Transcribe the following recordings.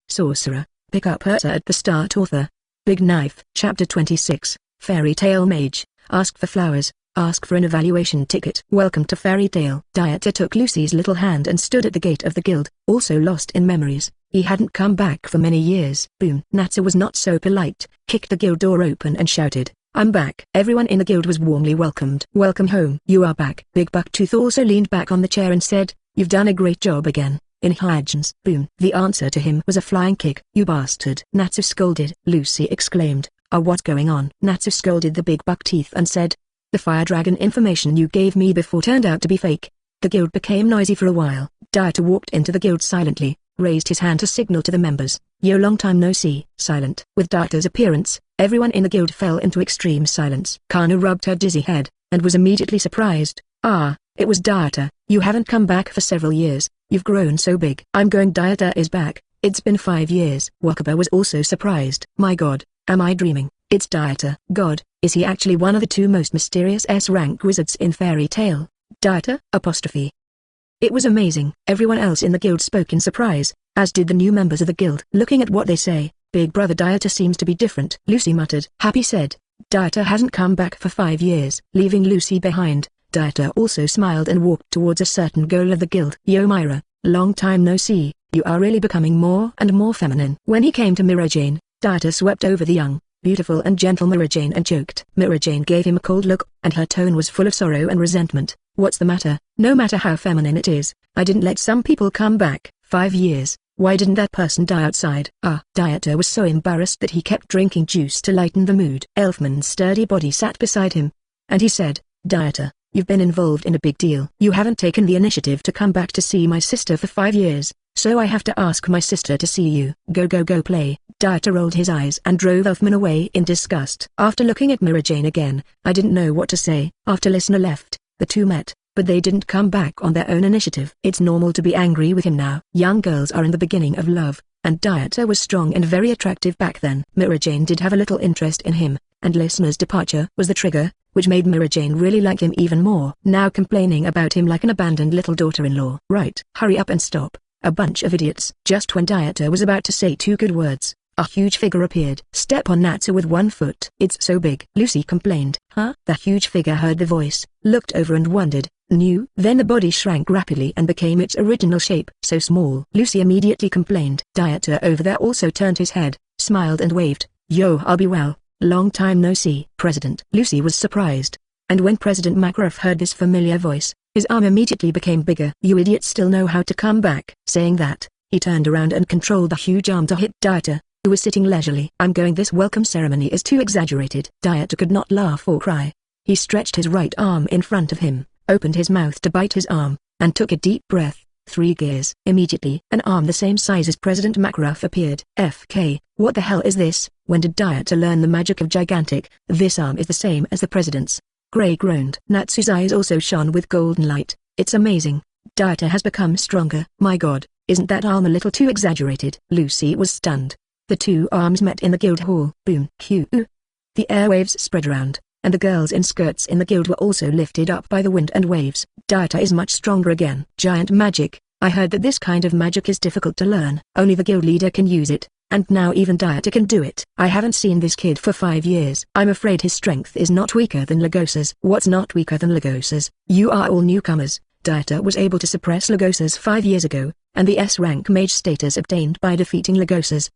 Sorcerer, pick up Erza at the start. Author. Big Knife. Chapter 26, Fairy Tale Mage, ask for flowers, ask for an evaluation ticket. Welcome to Fairy Tale. Dieter took Lucy's little hand and stood at the gate of the guild, also lost in memories. He hadn't come back for many years. Boom. Natsu was not so polite, kicked the guild door open and shouted, "I'm back." Everyone in the guild was warmly welcomed. "Welcome home. You are back." Big Bucktooth also leaned back on the chair and said, "You've done a great job again." In Hygien's. Boom. The answer to him was a flying kick. "You bastard." Natsu scolded. Lucy exclaimed, what's going on?" Natsu scolded the big buck teeth and said, "The fire dragon information you gave me before turned out to be fake." The guild became noisy for a while. Dieter walked into the guild silently, raised his hand to signal to the members, "Yo, long time no see." Silent. With Dieter's appearance, everyone in the guild fell into extreme silence. Kana rubbed her dizzy head, and was immediately surprised. "Ah, it was Dieter. You haven't come back for several years. You've grown so big." "I'm going." Dieter is back. It's been 5 years. Wakaba was also surprised. "My god, am I dreaming? It's Dieter." "God, is he actually one of the 2 most mysterious S-rank wizards in Fairy Tale?" Dieter, apostrophe. It was amazing. Everyone else in the guild spoke in surprise, as did the new members of the guild. "Looking at what they say, Big Brother Dieter seems to be different," Lucy muttered. Happy said, "Dieter hasn't come back for 5 years." Leaving Lucy behind, Dieter also smiled and walked towards a certain goal of the guild. "Yo Myra, long time no see, you are really becoming more and more feminine." When he came to Mira Jane, Dieter swept over the young, beautiful and gentle Mira Jane and choked. Mira Jane gave him a cold look, and her tone was full of sorrow and resentment. "What's the matter?" "No matter how feminine it is, I didn't let some people come back. 5 years, why didn't that person die outside?" Dieter was so embarrassed that he kept drinking juice to lighten the mood. Elfman's sturdy body sat beside him, and he said, "Dieter, you've been involved in a big deal. You haven't taken the initiative to come back to see my sister for 5 years, so I have to ask my sister to see you." Go play." Dieter rolled his eyes and drove Elfman away in disgust. After looking at Mira Jane again, I didn't know what to say. After listener left, the 2 met, but they didn't come back on their own initiative. It's normal to be angry with him now. Young girls are in the beginning of love, and Dieter was strong and very attractive back then. Mira Jane did have a little interest in him, and listener's departure was the trigger, which made Mira Jane really like him even more. Now complaining about him like an abandoned little daughter-in-law. "Right, hurry up and stop, a bunch of idiots." Just when Dieter was about to say 2 good words, a huge figure appeared. "Step on Natsu with 1 foot. It's so big," Lucy complained. "Huh?" The huge figure heard the voice, looked over and wondered, "New?" Then the body shrank rapidly and became its original shape. "So small." Lucy immediately complained. Dieter over there also turned his head, smiled and waved. "Yo, I'll be well. Long time no see." "President." Lucy was surprised. And when President Makarov heard this familiar voice, his arm immediately became bigger. "You idiots still know how to come back." Saying that, he turned around and controlled the huge arm to hit Dieter, who was sitting leisurely. "I'm going. This welcome ceremony is too exaggerated." Dieter could not laugh or cry. He stretched his right arm in front of him, opened his mouth to bite his arm, and took a deep breath. 3 gears. Immediately, an arm the same size as President Makarov appeared. "FK, what the hell is this?" When did Dieter learn the magic of gigantic? This arm is the same as the president's. Gray groaned. Natsu's eyes also shone with golden light. "It's amazing. Dieter has become stronger." "My god, isn't that arm a little too exaggerated?" Lucy was stunned. The 2 arms met in the guild hall. Boom. Q. The airwaves spread around, and the girls in skirts in the guild were also lifted up by the wind and waves. "Dieter is much stronger again." "Giant magic. I heard that this kind of magic is difficult to learn. Only the guild leader can use it, and now even Dieter can do it. I haven't seen this kid for 5 years. I'm afraid his strength is not weaker than Lagosas." "What's not weaker than Lagosas? You are all newcomers." Dieter was able to suppress Lagosas 5 years ago, and the S-rank mage status obtained by defeating Lagosas.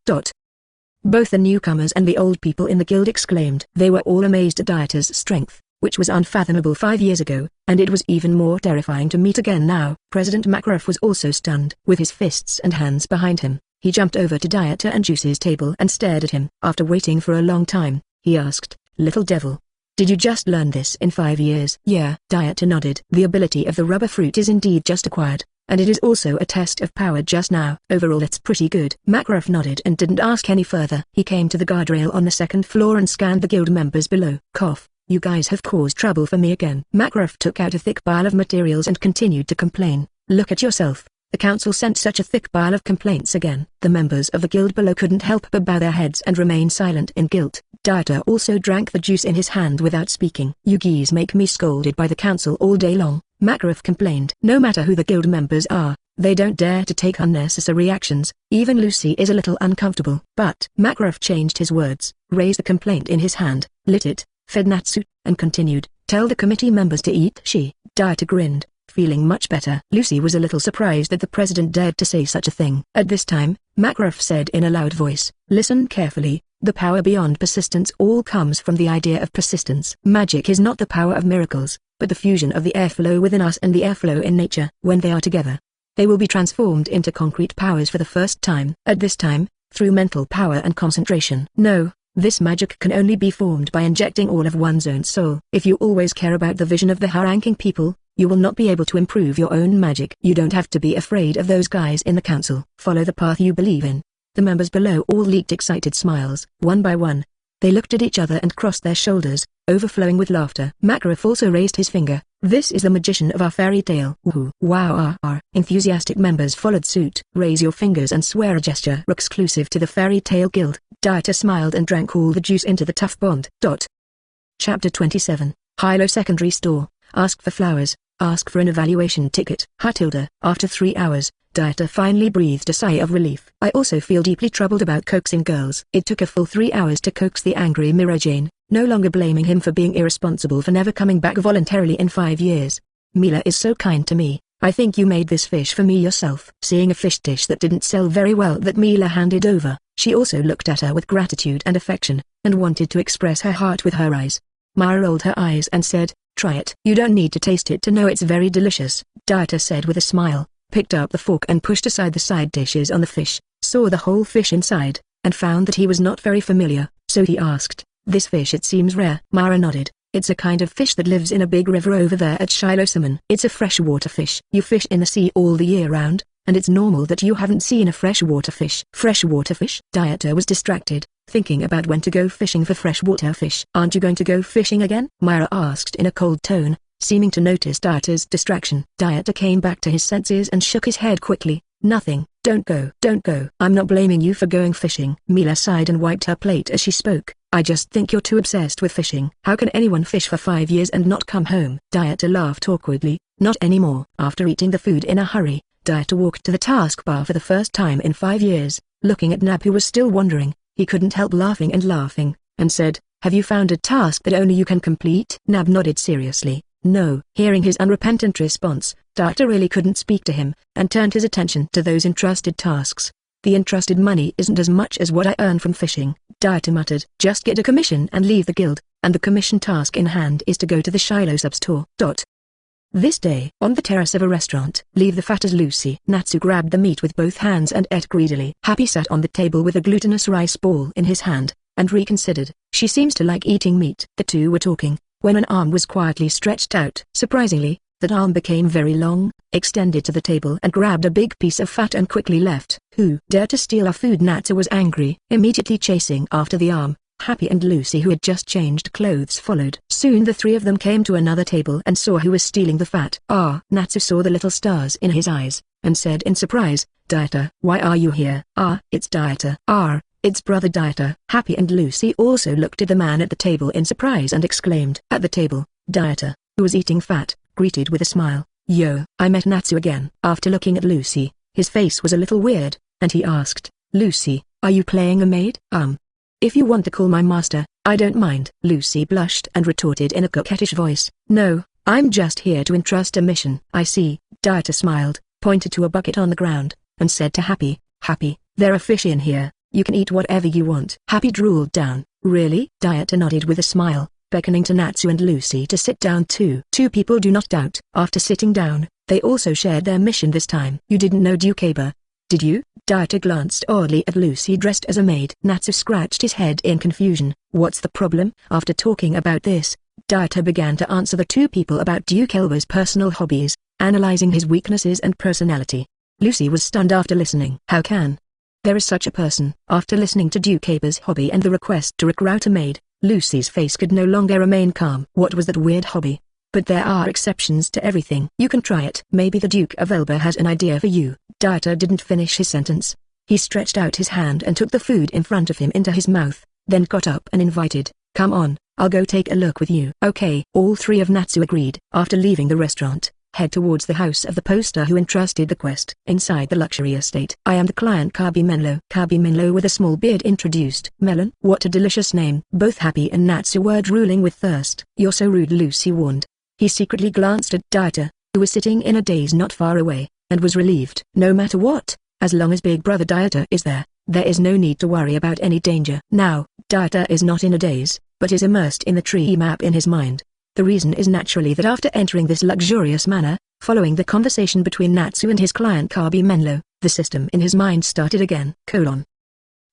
Both the newcomers and the old people in the guild exclaimed. They were all amazed at Dieter's strength, which was unfathomable 5 years ago, and it was even more terrifying to meet again now. President Makarov was also stunned. With his fists and hands behind him, he jumped over to Dieter and Juice's table and stared at him. After waiting for a long time, he asked, "Little devil, did you just learn this in 5 years?" "Yeah." Dieter nodded. "The ability of the rubber fruit is indeed just acquired, and it is also a test of power just now. Overall it's pretty good." Makarov nodded and didn't ask any further. He came to the guardrail on the 2nd floor and scanned the guild members below. Cough. "You guys have caused trouble for me again." Makarov took out a thick pile of materials and continued to complain. "Look at yourself. The council sent such a thick pile of complaints again." The members of the guild below couldn't help but bow their heads and remain silent in guilt. Dieter also drank the juice in his hand without speaking. "You geese make me scolded by the council all day long," Makarov complained. "No matter who the guild members are, They don't dare to take unnecessary actions. Even Lucy is a little uncomfortable. But Makarov changed his words, raised the complaint in his hand, lit it, fed Natsu, and continued, "Tell the committee members to eat." Dieter grinned, feeling much better. Lucy was a little surprised that the president dared to say such a thing. At this time, Makarov said in a loud voice, "Listen carefully. The power beyond persistence all comes from the idea of persistence. Magic is not the power of miracles, but the fusion of the airflow within us and the airflow in nature. When they are together, they will be transformed into concrete powers for the first time. At this time, through mental power and concentration. No, this magic can only be formed by injecting all of one's own soul. If you always care about the vision of the high-ranking people, you will not be able to improve your own magic. You don't have to be afraid of those guys in the council. Follow the path you believe in." The members below all leaked excited smiles. One by one, they looked at each other and crossed their shoulders, overflowing with laughter. Makarov also raised his finger. "This is the magician of our fairy tale." Woohoo! Wow! Enthusiastic members followed suit. "Raise your fingers and swear a gesture exclusive to the Fairy Tale Guild." Dieter smiled and drank all the juice into the tough bond. Chapter 27. Hilo Secondary Store. Ask for flowers. Ask for an evaluation ticket. Hilda. After 3 hours, Dieter finally breathed a sigh of relief. "I also feel deeply troubled about coaxing girls." It took a full 3 hours to coax the angry Mirror Jane, no longer blaming him for being irresponsible for never coming back voluntarily in 5 years. "Mila is so kind to me. I think you made this fish for me yourself." Seeing a fish dish that didn't sell very well that Mila handed over, she also looked at her with gratitude and affection, and wanted to express her heart with her eyes. Mara rolled her eyes and said, "Try it." "You don't need to taste it to know it's very delicious," Dieter said with a smile, picked up the fork and pushed aside the side dishes on the fish, saw the whole fish inside, and found that he was not very familiar, so he asked, "This fish, it seems rare." Mara nodded. "It's a kind of fish that lives in a big river over there at Shilosamon. It's a freshwater fish. You fish in the sea all the year round, and it's normal that you haven't seen a freshwater fish." "Freshwater fish?" Dieter was distracted, thinking about when to go fishing for freshwater fish. "Aren't you going to go fishing again?" Mara asked in a cold tone, seeming to notice Dieter's distraction. Dieter came back to his senses and shook his head quickly. "Nothing. Don't go. Don't go." "I'm not blaming you for going fishing." Mila sighed and wiped her plate as she spoke. "I just think you're too obsessed with fishing. How can anyone fish for 5 years and not come home?" Dieter laughed awkwardly. "Not anymore." After eating the food in a hurry, Dieter walked to the taskbar for the first time in 5 years, looking at Nab who was still wondering. He couldn't help laughing, and said, "Have you found a task that only you can complete?" Nab nodded seriously. "No." Hearing his unrepentant response, Dieter really couldn't speak to him, and turned his attention to those entrusted tasks. "The entrusted money isn't as much as what I earn from fishing," Dieter muttered. "Just get a commission and leave the guild, and the commission task in hand is to go to the Shiloh sub-store." This day, on the terrace of a restaurant, leave the fat as Lucy. Natsu grabbed the meat with both hands and ate greedily. Happy sat on the table with a glutinous rice ball in his hand, and reconsidered. She seems to like eating meat. The two were talking, when an arm was quietly stretched out. Surprisingly, that arm became very long, extended to the table and grabbed a big piece of fat and quickly left. "Who dared to steal our food?" Natsu was angry. Immediately chasing after the arm, Happy and Lucy, who had just changed clothes, followed. Soon the three of them came to another table and saw who was stealing the fat. Natsu saw the little stars in his eyes, and said in surprise, "Dieter, why are you here?" It's Dieter." It's brother Dieter." Happy and Lucy also looked at the man at the table in surprise and exclaimed. At the table, Dieter, who was eating fat, greeted with a smile. "Yo, I met Natsu again." After looking at Lucy, his face was a little weird, and he asked, "Lucy, are you playing a maid?" If you want to call my master, I don't mind." Lucy blushed and retorted in a coquettish voice, "No, I'm just here to entrust a mission." "I see." Dieter smiled, pointed to a bucket on the ground, and said to Happy, "Happy, there are fish in here, you can eat whatever you want." Happy drooled down. "Really?" Dieter nodded with a smile, beckoning to Natsu and Lucy to sit down too. Two people do not doubt. After sitting down, they also shared their mission this time. "You didn't know Dukaber, did you?" Dieter glanced oddly at Lucy dressed as a maid. Natsu scratched his head in confusion. "What's the problem?" After talking about this, Dieter began to answer the two people about Dukaber's personal hobbies, analyzing his weaknesses and personality. Lucy was stunned after listening. "How can there is such a person?" After listening to Dukaber's hobby and the request to recruit a maid, Lucy's face could no longer remain calm. What was that weird hobby? But there are exceptions to everything. You can try it. Maybe the Duke of Elba has an idea for you. Dieter didn't finish his sentence. He stretched out his hand and took the food in front of him into his mouth, then got up and invited, "Come on, I'll go take a look with you." Okay. All three of Natsu agreed. After leaving the restaurant, head towards the house of the poster who entrusted the quest. Inside the luxury estate. I am the client Kabi Menlo. Kabi Menlo with a small beard introduced. Melon. What a delicious name. Both Happy and Natsu were drooling with thirst. You're so rude, Lucy warned. He secretly glanced at Dieter, who was sitting in a daze not far away, and was relieved. No matter what, as long as Big Brother Dieter is there is no need to worry about any danger. Now, Dieter is not in a daze, but is immersed in the tree map in his mind. The reason is naturally that after entering this luxurious manor, following the conversation between Natsu and his client Kabi Menlo, the system in his mind started again.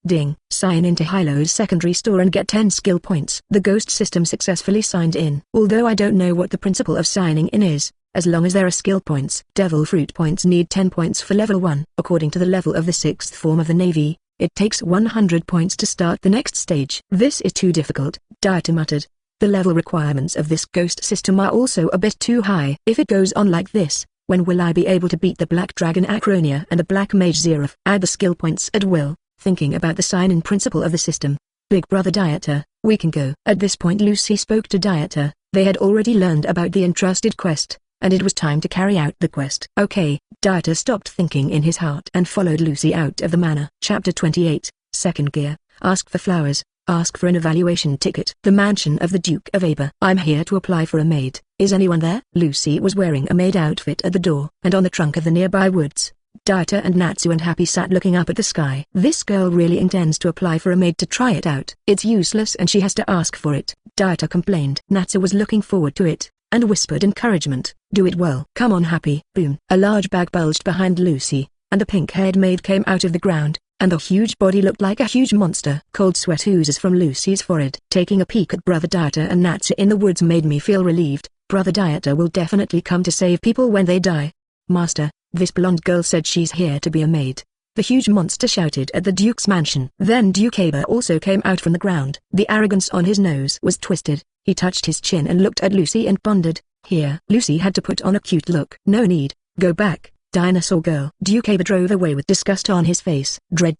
Ding. Sign into Hilo's secondary store and get 10 skill points. The ghost system successfully signed in. Although I don't know what the principle of signing in is, as long as there are skill points. Devil fruit points need 10 points for level 1. According to the level of the 6th form of the Navy, it takes 100 points to start the next stage. This is too difficult, Dieter muttered. The level requirements of this ghost system are also a bit too high. If it goes on like this, when will I be able to beat the Black Dragon Acronia and the Black Mage Zeref? Add the skill points at will, thinking about the sign-in principle of the system. Big Brother Dieter, we can go. At this point Lucy spoke to Dieter. They had already learned about the entrusted quest, and it was time to carry out the quest. Okay, Dieter stopped thinking in his heart and followed Lucy out of the manor. Chapter 28, Second Gear. Ask for flowers, ask for an evaluation ticket. The mansion of the Duke of Aber. I'm here to apply for a maid. Is anyone there? Lucy was wearing a maid outfit at the door. And on the trunk of the nearby woods, Dieter and Natsu and Happy sat looking up at the sky. This girl really intends to apply for a maid to try it out. It's useless and she has to ask for it, Dieter complained. Natsu was looking forward to it, and whispered encouragement. Do it well. Come on Happy. Boom. A large bag bulged behind Lucy, and the pink-haired maid came out of the ground, and the huge body looked like a huge monster. Cold sweat oozes from Lucy's forehead. Taking a peek at Brother Dieter and Natsu in the woods made me feel relieved. Brother Dieter will definitely come to save people when they die. Master, this blonde girl said she's here to be a maid. The huge monster shouted at the Duke's mansion. Then Duke Aber also came out from the ground. The arrogance on his nose was twisted. He touched his chin and looked at Lucy and pondered. Here. Lucy had to put on a cute look. No need. Go back, dinosaur girl. Duke Aber drove away with disgust on his face. Dread ...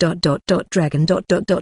dragon ...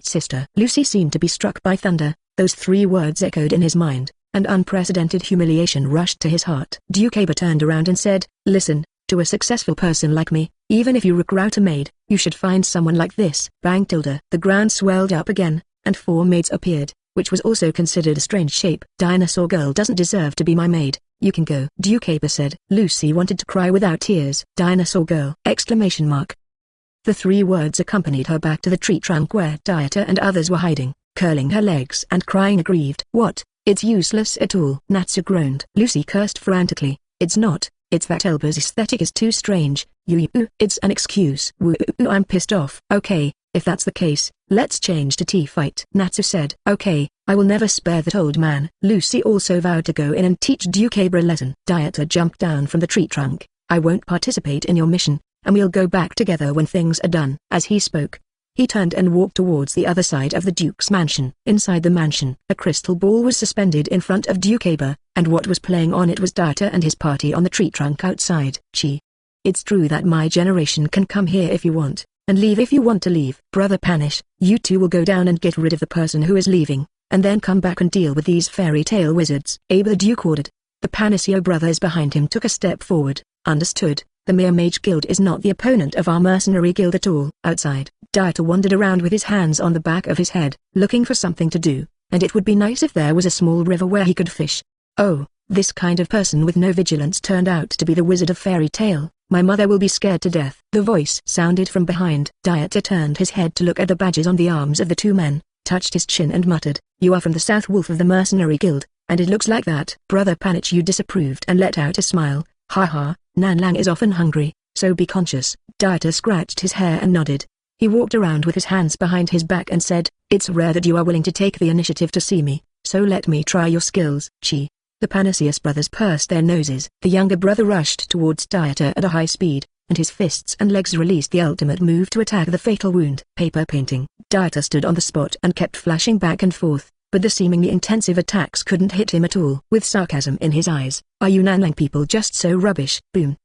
sister. Lucy seemed to be struck by thunder. Those 3 words echoed in his mind, and unprecedented humiliation rushed to his heart. Duke Aber turned around and said, listen, to a successful person like me, even if you recruit a maid, you should find someone like this. Bang tilde. The ground swelled up again, and 4 maids appeared, which was also considered a strange shape. Dinosaur girl doesn't deserve to be my maid. You can go. Duke Aber said. Lucy wanted to cry without tears. Dinosaur girl! ! The 3 words accompanied her back to the tree trunk where Dieter and others were hiding, curling her legs and crying aggrieved. What? It's useless at all. Natsu groaned. Lucy cursed frantically. It's not. It's that Elba's aesthetic is too strange. It's an excuse. I'm pissed off. Okay, if that's the case, let's change to tea fight. Natsu said. Okay, I will never spare that old man. Lucy also vowed to go in and teach Duke Aber a lesson. Dieter jumped down from the tree trunk. I won't participate in your mission, and we'll go back together when things are done. As he spoke, he turned and walked towards the other side of the Duke's mansion. Inside the mansion, a crystal ball was suspended in front of Duke Aber, and what was playing on it was Dieter and his party on the tree trunk outside. It's true that my generation can come here if you want, and leave if you want to leave. Brother Panish, you 2 will go down and get rid of the person who is leaving, and then come back and deal with these fairy tale wizards. Aber the Duke ordered. The Panisio brothers behind him took a step forward. Understood. The Mere Mage Guild is not the opponent of our mercenary guild at all. Outside, Dieter wandered around with his hands on the back of his head, looking for something to do, and it would be nice if there was a small river where he could fish. Oh, this kind of person with no vigilance turned out to be the wizard of fairy tale. My mother will be scared to death. The voice sounded from behind. Dieter turned his head to look at the badges on the arms of the 2 men, touched his chin and muttered, you are from the South Wolf of the Mercenary Guild, and it looks like that. Brother Panichu disapproved and let out a smile. Ha ha, Nanlang is often hungry, so be conscious. Dieter scratched his hair and nodded. He walked around with his hands behind his back and said, it's rare that you are willing to take the initiative to see me, so let me try your skills. The Panicius brothers pursed their noses. The younger brother rushed towards Dieter at a high speed, and his fists and legs released the ultimate move to attack the fatal wound. Paper painting. Dieter stood on the spot and kept flashing back and forth, but the seemingly intensive attacks couldn't hit him at all. With sarcasm in his eyes, are you Nanlang people just so rubbish? Boom! !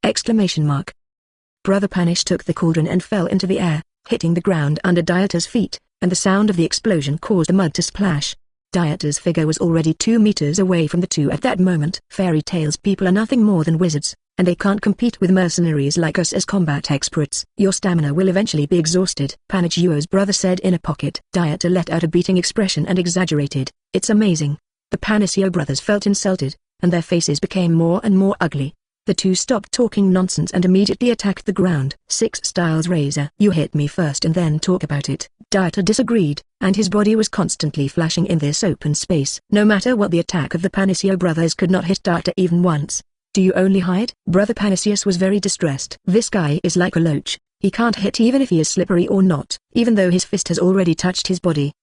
Brother Panish took the cauldron and fell into the air, hitting the ground under Dieter's feet, and the sound of the explosion caused the mud to splash. Dieter's figure was already 2 meters away from the two at that moment. Fairy Tales people are nothing more than wizards, and they can't compete with mercenaries like us as combat experts. Your stamina will eventually be exhausted, Panagiot's brother said in a pocket. Dieter let out a beating expression and exaggerated, "It's amazing." The Panagio brothers felt insulted, and their faces became more and more ugly. The two stopped talking nonsense and immediately attacked the ground. 6 styles Razor. You hit me first and then talk about it. Dieter disagreed, and his body was constantly flashing in this open space. No matter what, the attack of the Panagio brothers could not hit Dieter even once. Do you only hide? Brother Panagios was very distressed. This guy is like a loach. He can't hit even if he is slippery or not. Even though his fist has already touched his body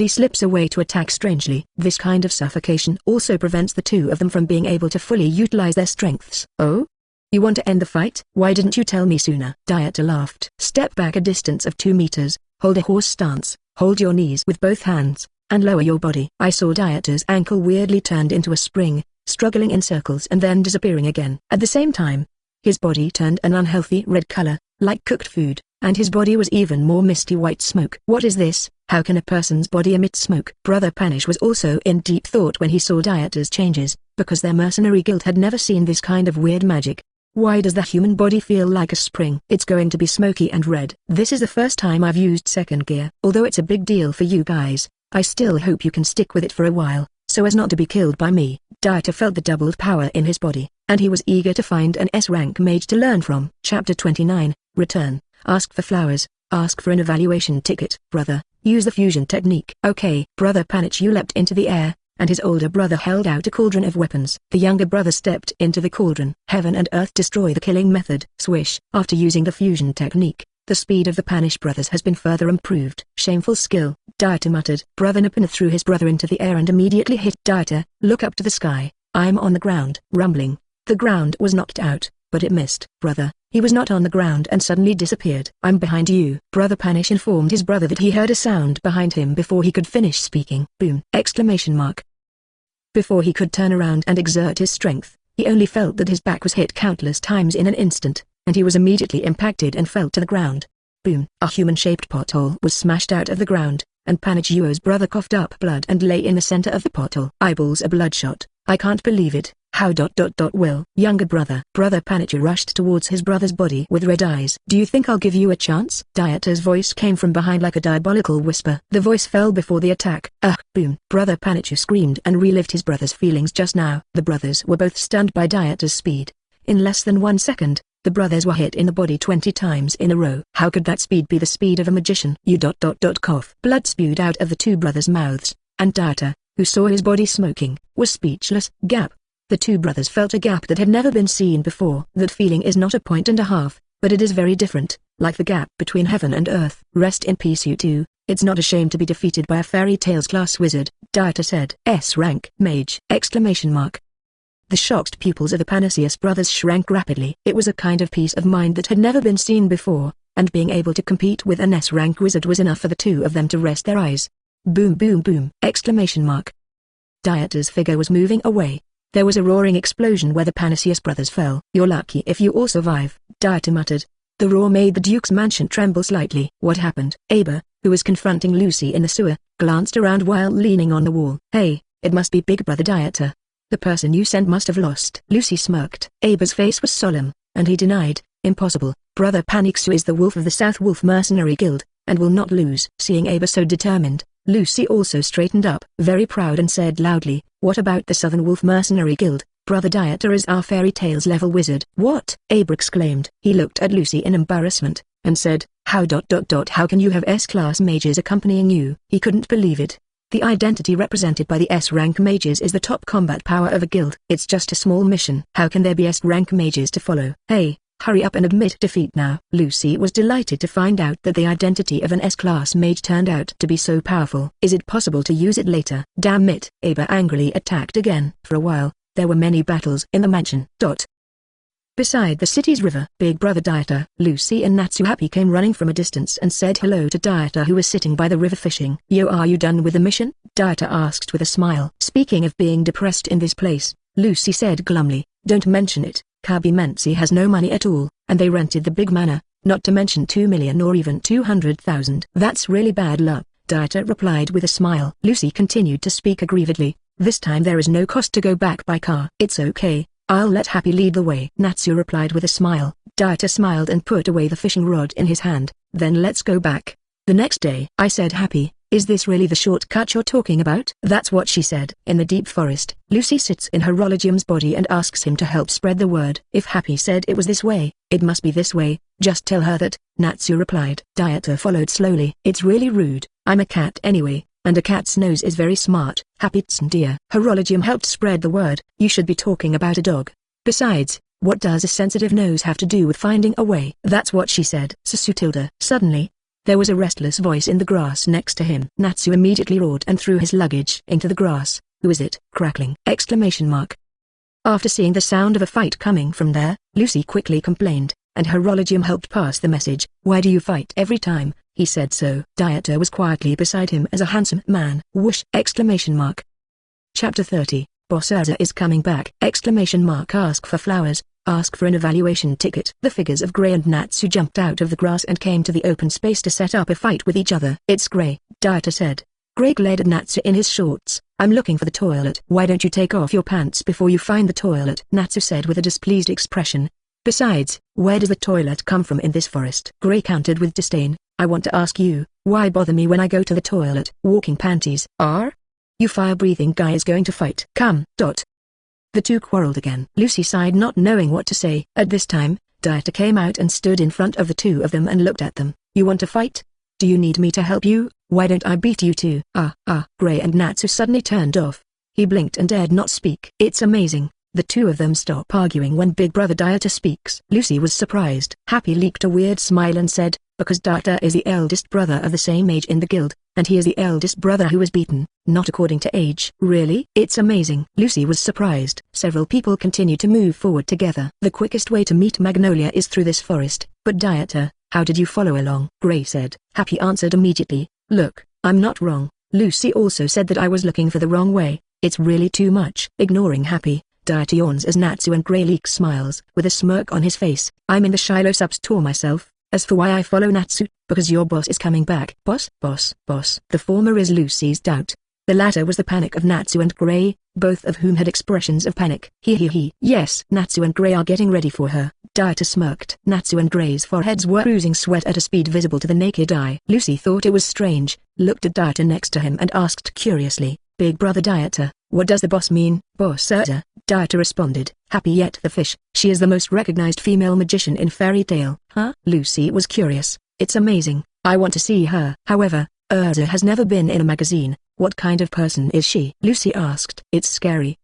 slips away to attack strangely. This kind of suffocation also prevents the two of them from being able to fully utilize their strengths. Oh? You want to end the fight? Why didn't you tell me sooner? Dieter laughed. Step back a distance of 2 meters, hold a horse stance, hold your knees with both hands, and lower your body. I saw Dieter's ankle weirdly turned into a spring, struggling in circles and then disappearing again. At the same time, his body turned an unhealthy red color, like cooked food, and his body was even more misty white smoke. What is this? How can a person's body emit smoke? Brother Panish was also in deep thought when he saw Dieter's changes, because their mercenary guild had never seen this kind of weird magic. Why does the human body feel like a spring? It's going to be smoky and red. This is the first time I've used second gear. Although it's a big deal for you guys, I still hope you can stick with it for a while, so as not to be killed by me. Dieter felt the doubled power in his body, and he was eager to find an S-rank mage to learn from. Chapter 29, Return. Ask for flowers, ask for an evaluation ticket. Brother, use the fusion technique. Okay. Brother Panichu leapt into the air, and his older brother held out a cauldron of weapons. The younger brother stepped into the cauldron. Heaven and earth destroy the killing method. Swish. After using the fusion technique, the speed of the Panish brothers has been further improved. Shameful skill, Dieter muttered. Brother Napana threw his brother into the air and immediately hit Dieter. Look up to the sky. I'm on the ground. Rumbling. The ground was knocked out, but it missed. Brother, he was not on the ground and suddenly disappeared. I'm behind you. Brother Panish informed his brother that he heard a sound behind him before he could finish speaking. Boom! Exclamation mark. Before he could turn around and exert his strength, he only felt that his back was hit countless times in an instant, and he was immediately impacted and fell to the ground. Boom! A human-shaped pothole was smashed out of the ground, and Panagiot's brother coughed up blood and lay in the center of the pothole. Eyeballs are bloodshot. I can't believe it. How ... Will. Younger brother. Brother Panichu rushed towards his brother's body with red eyes. Do you think I'll give you a chance? Dieter's voice came from behind like a diabolical whisper. The voice fell before the attack. Boom. Brother Panichu screamed and relived his brother's feelings just now. The brothers were both stunned by Dieter's speed. In less than 1 second, the brothers were hit in the body 20 times in a row. How could that speed be the speed of a magician? You ... Cough. Blood spewed out of the two brothers' mouths, and Dieter, who saw his body smoking, was speechless. Gap. The two brothers felt a gap that had never been seen before. That feeling is not a point and a half, but it is very different, like the gap between heaven and earth. Rest in peace you two. It's not a shame to be defeated by a fairy tales class wizard, Dieter said. S-rank mage! Exclamation mark. The shocked pupils of the Panagios brothers shrank rapidly. It was a kind of peace of mind that had never been seen before, and being able to compete with an S-rank wizard was enough for the two of them to rest their eyes. Boom boom boom! Exclamation mark. Dieter's figure was moving away. There was a roaring explosion where the Panagios brothers fell. You're lucky if you all survive, Dieter muttered. The roar made the Duke's mansion tremble slightly. What happened? Eber, who was confronting Lucy in the sewer, glanced around while leaning on the wall. Hey, it must be Big Brother Dieter. The person you sent must have lost. Lucy smirked. Eber's face was solemn, and he denied, impossible. Brother Panixu is the wolf of the South Wolf Mercenary Guild, and will not lose. Seeing Eber so determined, Lucy also straightened up, very proud, and said loudly, what about the Southern Wolf Mercenary Guild? Brother Dieter is our fairy tales level wizard. What? Eber exclaimed. He looked at Lucy in embarrassment, and said, how ... How can you have S-class mages accompanying you? He couldn't believe it. The identity represented by the S-rank mages is the top combat power of a guild. It's just a small mission. How can there be S-rank mages to follow? Hey, hurry up and admit defeat now. Lucy was delighted to find out that the identity of an S-class mage turned out to be so powerful. Is it possible to use it later? Damn it! Eber angrily attacked again. For a while, there were many battles in the mansion. Beside the city's river, Big Brother Dieter, Lucy and Natsuhappy came running from a distance and said hello to Dieter, who was sitting by the river fishing. Yo, are you done with the mission? Dieter asked with a smile. Speaking of being depressed in this place, Lucy said glumly, don't mention it. Kabimensi has no money at all, and they rented the big manor, not to mention 2 million or even 200,000. That's really bad luck. Dieter replied with a smile. Lucy continued to speak aggrievedly. This time there is no cost to go back by car. It's okay, I'll let Happy lead the way. Natsu replied with a smile. Dieter smiled and put away the fishing rod in his hand. Then let's go back. The next day, I said Happy, is this really the shortcut you're talking about? That's what she said. In the deep forest, Lucy sits in Horologium's body and asks him to help spread the word. If Happy said it was this way, it must be this way, just tell her that, Natsu replied. Dieter followed slowly. It's really rude, I'm a cat anyway, and a cat's nose is very smart. Happy dear. Horologium helped spread the word. You should be talking about a dog. Besides, what does a sensitive nose have to do with finding a way? That's what she said. Susu. Suddenly, there was a restless voice in the grass next to him. Natsu immediately roared and threw his luggage into the grass. Who is it? Crackling! Exclamation mark. After seeing the sound of a fight coming from there, Lucy quickly complained, and Horologium helped pass the message. Why do you fight every time? He said so. Dieter was quietly beside him as a handsome man. Whoosh! Exclamation mark. Chapter 30. Boss Erza is coming back! Exclamation mark. Ask for flowers. Ask for an evaluation ticket. The figures of Gray and Natsu jumped out of the grass and came to the open space to set up a fight with each other. It's Gray, Dieter said. Gray glared at Natsu in his shorts. I'm looking for the toilet. Why don't you take off your pants before you find the toilet? Natsu said with a displeased expression. Besides, where does the toilet come from in this forest? Gray countered with disdain. I want to ask you, why bother me when I go to the toilet? Walking panties. You fire-breathing guy is going to fight. Come. The two quarreled again. Lucy sighed, not knowing what to say. At this time, Dieter came out and stood in front of the two of them and looked at them. You want to fight? Do you need me to help you? Why don't I beat you too? Gray and Natsu suddenly turned off. He blinked and dared not speak. It's amazing. The two of them stop arguing when Big Brother Dieter speaks. Lucy was surprised. Happy leaked a weird smile and said, because Dieter is the eldest brother of the same age in the guild, and he is the eldest brother who was beaten, not according to age. Really? It's amazing. Lucy was surprised. Several people continued to move forward together. The quickest way to meet Magnolia is through this forest. But Dieter, how did you follow along? Gray said. Happy answered immediately. Look, I'm not wrong. Lucy also said that I was looking for the wrong way. It's really too much. Ignoring Happy, Dieter yawns as Natsu and Gray leak smiles. With a smirk on his face, I'm in the Hilo substore myself. As for why I follow Natsu, because your boss is coming back. Boss. The former is Lucy's doubt. The latter was the panic of Natsu and Gray, both of whom had expressions of panic. He. Yes, Natsu and Gray are getting ready for her. Dieter smirked. Natsu and Gray's foreheads were oozing sweat at a speed visible to the naked eye. Lucy thought it was strange, looked at Dieter next to him and asked curiously, Big Brother Dieter, what does the boss mean? Boss Erza, Dieter responded. Happy yet the fish. She is the most recognized female magician in Fairy Tale. Huh? Lucy was curious. It's amazing. I want to see her. However, Erza has never been in a magazine. What kind of person is she? Lucy asked. It's scary.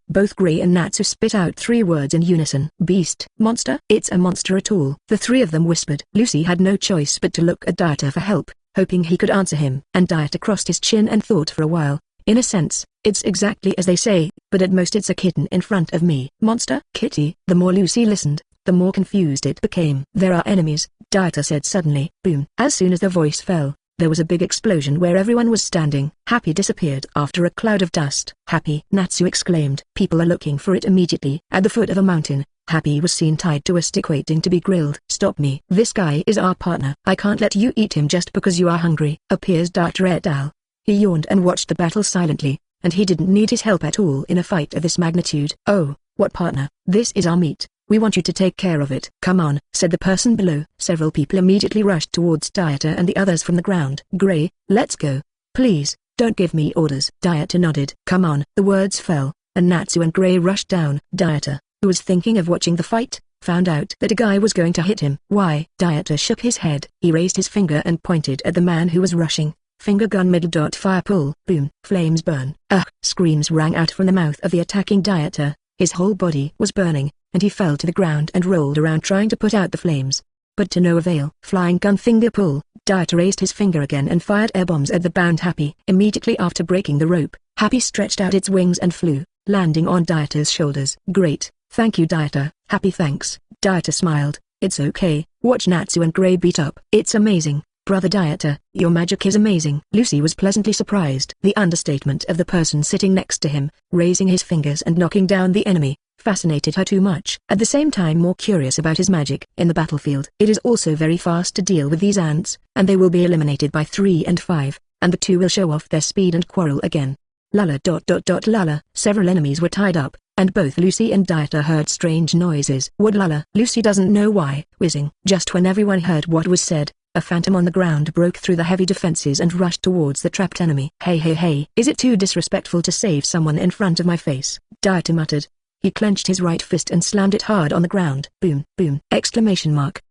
Both Gray and Natsu spit out 3 words in unison. Beast. Monster? It's a monster at all. The 3 of them whispered. Lucy had no choice but to look at Dieter for help, hoping he could answer him. And Dieter crossed his chin and thought for a while. In a sense, it's exactly as they say, but at most it's a kitten in front of me. Monster? Kitty? The more Lucy listened, the more confused it became. There are enemies, Dieter said suddenly. Boom. As soon as the voice fell, there was a big explosion where everyone was standing. Happy disappeared after a cloud of dust. Happy! Natsu exclaimed. People are looking for it immediately. At the foot of a mountain, Happy was seen tied to a stick waiting to be grilled. Stop me. This guy is our partner. I can't let you eat him just because you are hungry. Appears Dieter et al. He yawned and watched the battle silently, and he didn't need his help at all in a fight of this magnitude. Oh, what partner? This is our meat. We want you to take care of it. Come on, said the person below. Several people immediately rushed towards Dieter and the others from the ground. Gray, let's go. Please, don't give me orders. Dieter nodded. Come on. The words fell, and Natsu and Gray rushed down. Dieter, who was thinking of watching the fight, found out that a guy was going to hit him. Why? Dieter shook his head. He raised his finger and pointed at the man who was rushing. Finger gun middle dot fire pull. Boom. Flames burn. Ugh. Screams rang out from the mouth of the attacking Dieter. His whole body was burning, and he fell to the ground and rolled around trying to put out the flames. But to no avail. Flying gun finger pull. Dieter raised his finger again and fired air bombs at the bound Happy. Immediately after breaking the rope, Happy stretched out its wings and flew, landing on Dieter's shoulders. Great. Thank you Dieter. Happy thanks. Dieter smiled. It's okay. Watch Natsu and Gray beat up. It's amazing. "Brother Dieter, your magic is amazing." Lucy was pleasantly surprised. The understatement of the person sitting next to him, raising his fingers and knocking down the enemy, fascinated her too much. At the same time more curious about his magic. In the battlefield, it is also very fast to deal with these ants, and they will be eliminated by 3 and 5, and the 2 will show off their speed and quarrel again. Lala. Several enemies were tied up, and both Lucy and Dieter heard strange noises. What lala? Lucy doesn't know why. Whizzing. Just when everyone heard what was said, a phantom on the ground broke through the heavy defenses and rushed towards the trapped enemy. Hey, is it too disrespectful to save someone in front of my face? Dieter muttered. He clenched his right fist and slammed it hard on the ground. Boom, boom! Exclamation mark.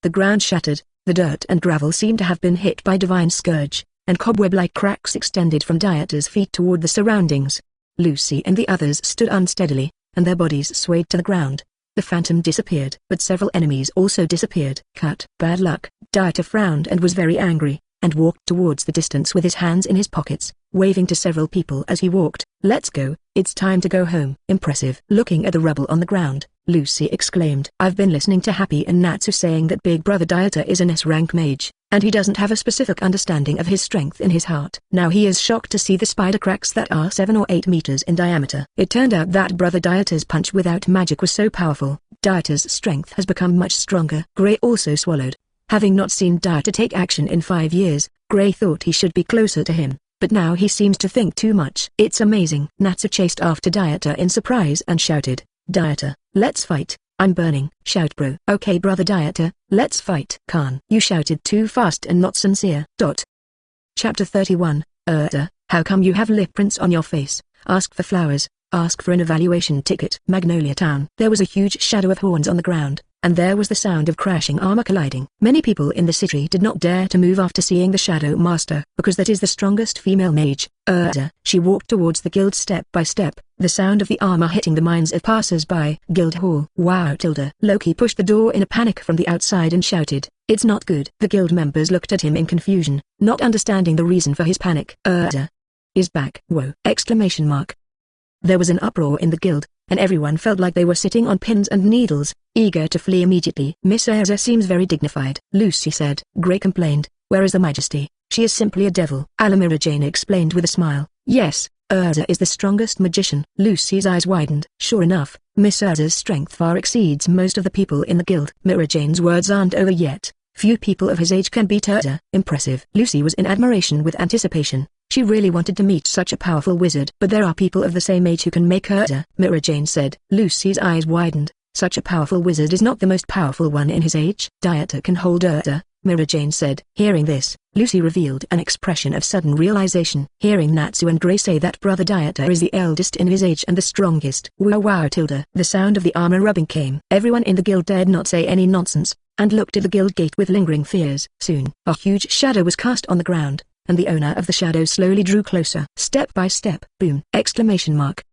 The ground shattered, the dirt and gravel seemed to have been hit by divine scourge, and cobweb-like cracks extended from Dieter's feet toward the surroundings. Lucy and the others stood unsteadily, and their bodies swayed to the ground. The phantom disappeared, but several enemies also disappeared. Cut. Bad luck. Dieter frowned and was very angry, and walked towards the distance with his hands in his pockets, waving to several people as he walked. Let's go, it's time to go home. Impressive. Looking at the rubble on the ground, Lucy exclaimed. I've been listening to Happy and Natsu saying that Big Brother Dieter is an S-rank mage, and he doesn't have a specific understanding of his strength in his heart. Now he is shocked to see the spider cracks that are 7 or 8 meters in diameter. It turned out that Brother Dieter's punch without magic was so powerful. Dieter's strength has become much stronger. Gray also swallowed. Having not seen Dieter take action in 5 years, Gray thought he should be closer to him, but now he seems to think too much. It's amazing. Natsu chased after Dieter in surprise and shouted, Dieter, let's fight. I'm burning. Shout bro. Okay Brother Dieter, let's fight. Khan. You shouted too fast and not sincere. Chapter 31, Erza, how come you have lip prints on your face? Ask for flowers, ask for an evaluation ticket. Magnolia Town. There was a huge shadow of horns on the ground, and there was the sound of crashing armor colliding. Many people in the city did not dare to move after seeing the Shadow Master, because that is the strongest female mage, Erza. She walked towards the guild step by step, the sound of the armor hitting the minds of passers-by. Guild hall. Wow tilde. Loki pushed the door in a panic from the outside and shouted, it's not good. The guild members looked at him in confusion, not understanding the reason for his panic. Erza is back. Whoa! Exclamation mark. There was an uproar in the guild, and everyone felt like they were sitting on pins and needles, eager to flee immediately. Miss Erza seems very dignified, Lucy said. Gray complained, where is the majesty? She is simply a devil. Alamira Jane explained with a smile. Yes, Erza is the strongest magician. Lucy's eyes widened. Sure enough, Miss Erza's strength far exceeds most of the people in the guild. Mira Jane's words aren't over yet. Few people of his age can beat Erza. Impressive. Lucy was in admiration with anticipation. She really wanted to meet such a powerful wizard. But there are people of the same age who can make Erza. Mira Jane said. Lucy's eyes widened. Such a powerful wizard is not the most powerful one in his age. Dieter can hold Erza, Mira Jane said. Hearing this, Lucy revealed an expression of sudden realization. Hearing Natsu and Gray say that Brother Dieter is the eldest in his age and the strongest. Wow tilde. The sound of the armor rubbing came. Everyone in the guild dared not say any nonsense, and looked at the guild gate with lingering fears. Soon, a huge shadow was cast on the ground, and the owner of the shadow slowly drew closer. Step by step. Boom! Exclamation mark.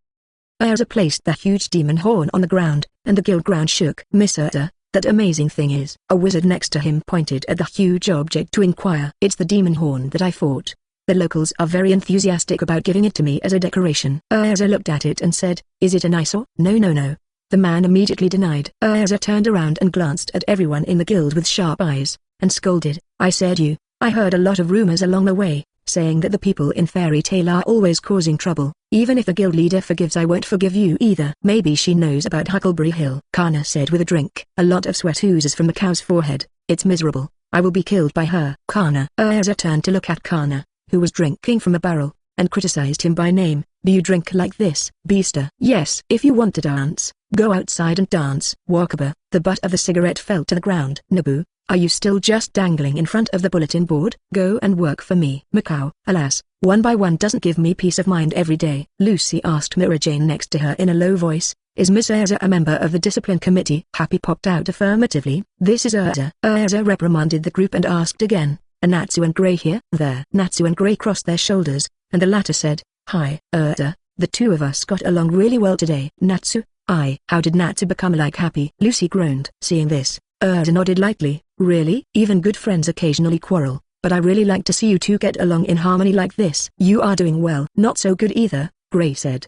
Erza placed the huge demon horn on the ground, and the guild ground shook. Miss Erza, that amazing thing is. A wizard next to him pointed at the huge object to inquire. It's the demon horn that I fought. The locals are very enthusiastic about giving it to me as a decoration. Erza looked at it and said, is it an eyesore? No. The man immediately denied. Erza turned around and glanced at everyone in the guild with sharp eyes, and scolded. I heard a lot of rumors along the way, saying that the people in Fairy Tale are always causing trouble. Even if the guild leader forgives, I won't forgive you either. Maybe she knows about Huckleberry Hill. Kana said with a drink. A lot of sweat oozes from the cow's forehead. It's miserable. I will be killed by her. Kana. Erza turned to look at Kana, who was drinking from a barrel, and criticized him by name. Do you drink like this, beaster? Yes. If you want to dance, go outside and dance. Wakaba. The butt of the cigarette fell to the ground. Nabu, are you still just dangling in front of the bulletin board? Go and work for me. Macau. Alas, 1 by 1 doesn't give me peace of mind every day. Lucy asked Mira Jane next to her in a low voice. Is Miss Erza a member of the discipline committee? Happy popped out affirmatively. This is Erza. Erza reprimanded the group and asked again, are Natsu and Gray here? There. Natsu and Gray crossed their shoulders, and the latter said, hi, Erza, the two of us got along really well today. Natsu? How did Natsu become like Happy? Lucy groaned. Seeing this, Erza nodded lightly. Really? Even good friends occasionally quarrel, but I really like to see you two get along in harmony like this. You are doing well. Not so good either, Gray said.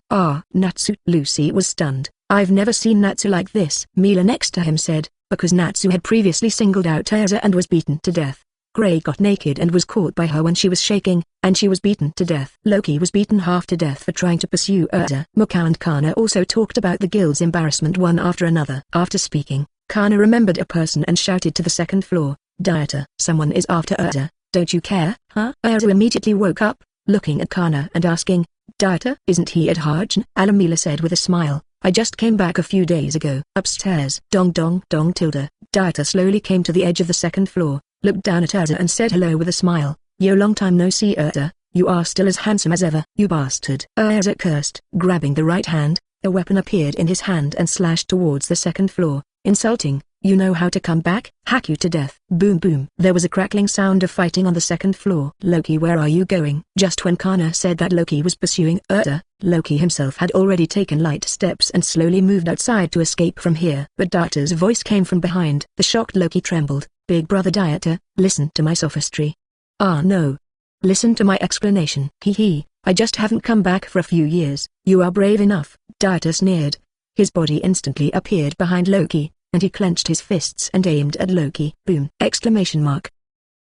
Natsu. Lucy was stunned. I've never seen Natsu like this. Mila next to him said, because Natsu had previously singled out Erza and was beaten to death. Gray got naked and was caught by her when she was shaking, and she was beaten to death. Loki was beaten half to death for trying to pursue Erza. Mukau and Kana also talked about the guild's embarrassment one after another. After speaking, Kana remembered a person and shouted to the second floor, "Dieter, someone is after Erza, don't you care, huh?" Erza immediately woke up, looking at Kana and asking, "Dieter, isn't he at Harjan?" Alamila said with a smile, "I just came back a few days ago." Upstairs. Dong dong dong tilde. Dieter slowly came to the edge of the second floor, looked down at Erza and said hello with a smile. "Yo, long time no see Erza, you are still as handsome as ever." "You bastard." Erza cursed. Grabbing the right hand, a weapon appeared in his hand and slashed towards the second floor, insulting, "You know how to come back? Hack you to death." Boom boom. There was a crackling sound of fighting on the second floor. "Loki, where are you going?" Just when Kana said that Loki was pursuing Erza, Loki himself had already taken light steps and slowly moved outside to escape from here. But Dieter's voice came from behind. The shocked Loki trembled. "Big brother Dieter, listen to my sophistry." "Ah no. Listen to my explanation." "Hee, I just haven't come back for a few years." "You are brave enough," Dieter sneered. His body instantly appeared behind Loki, and he clenched his fists and aimed at Loki. Boom! Exclamation mark.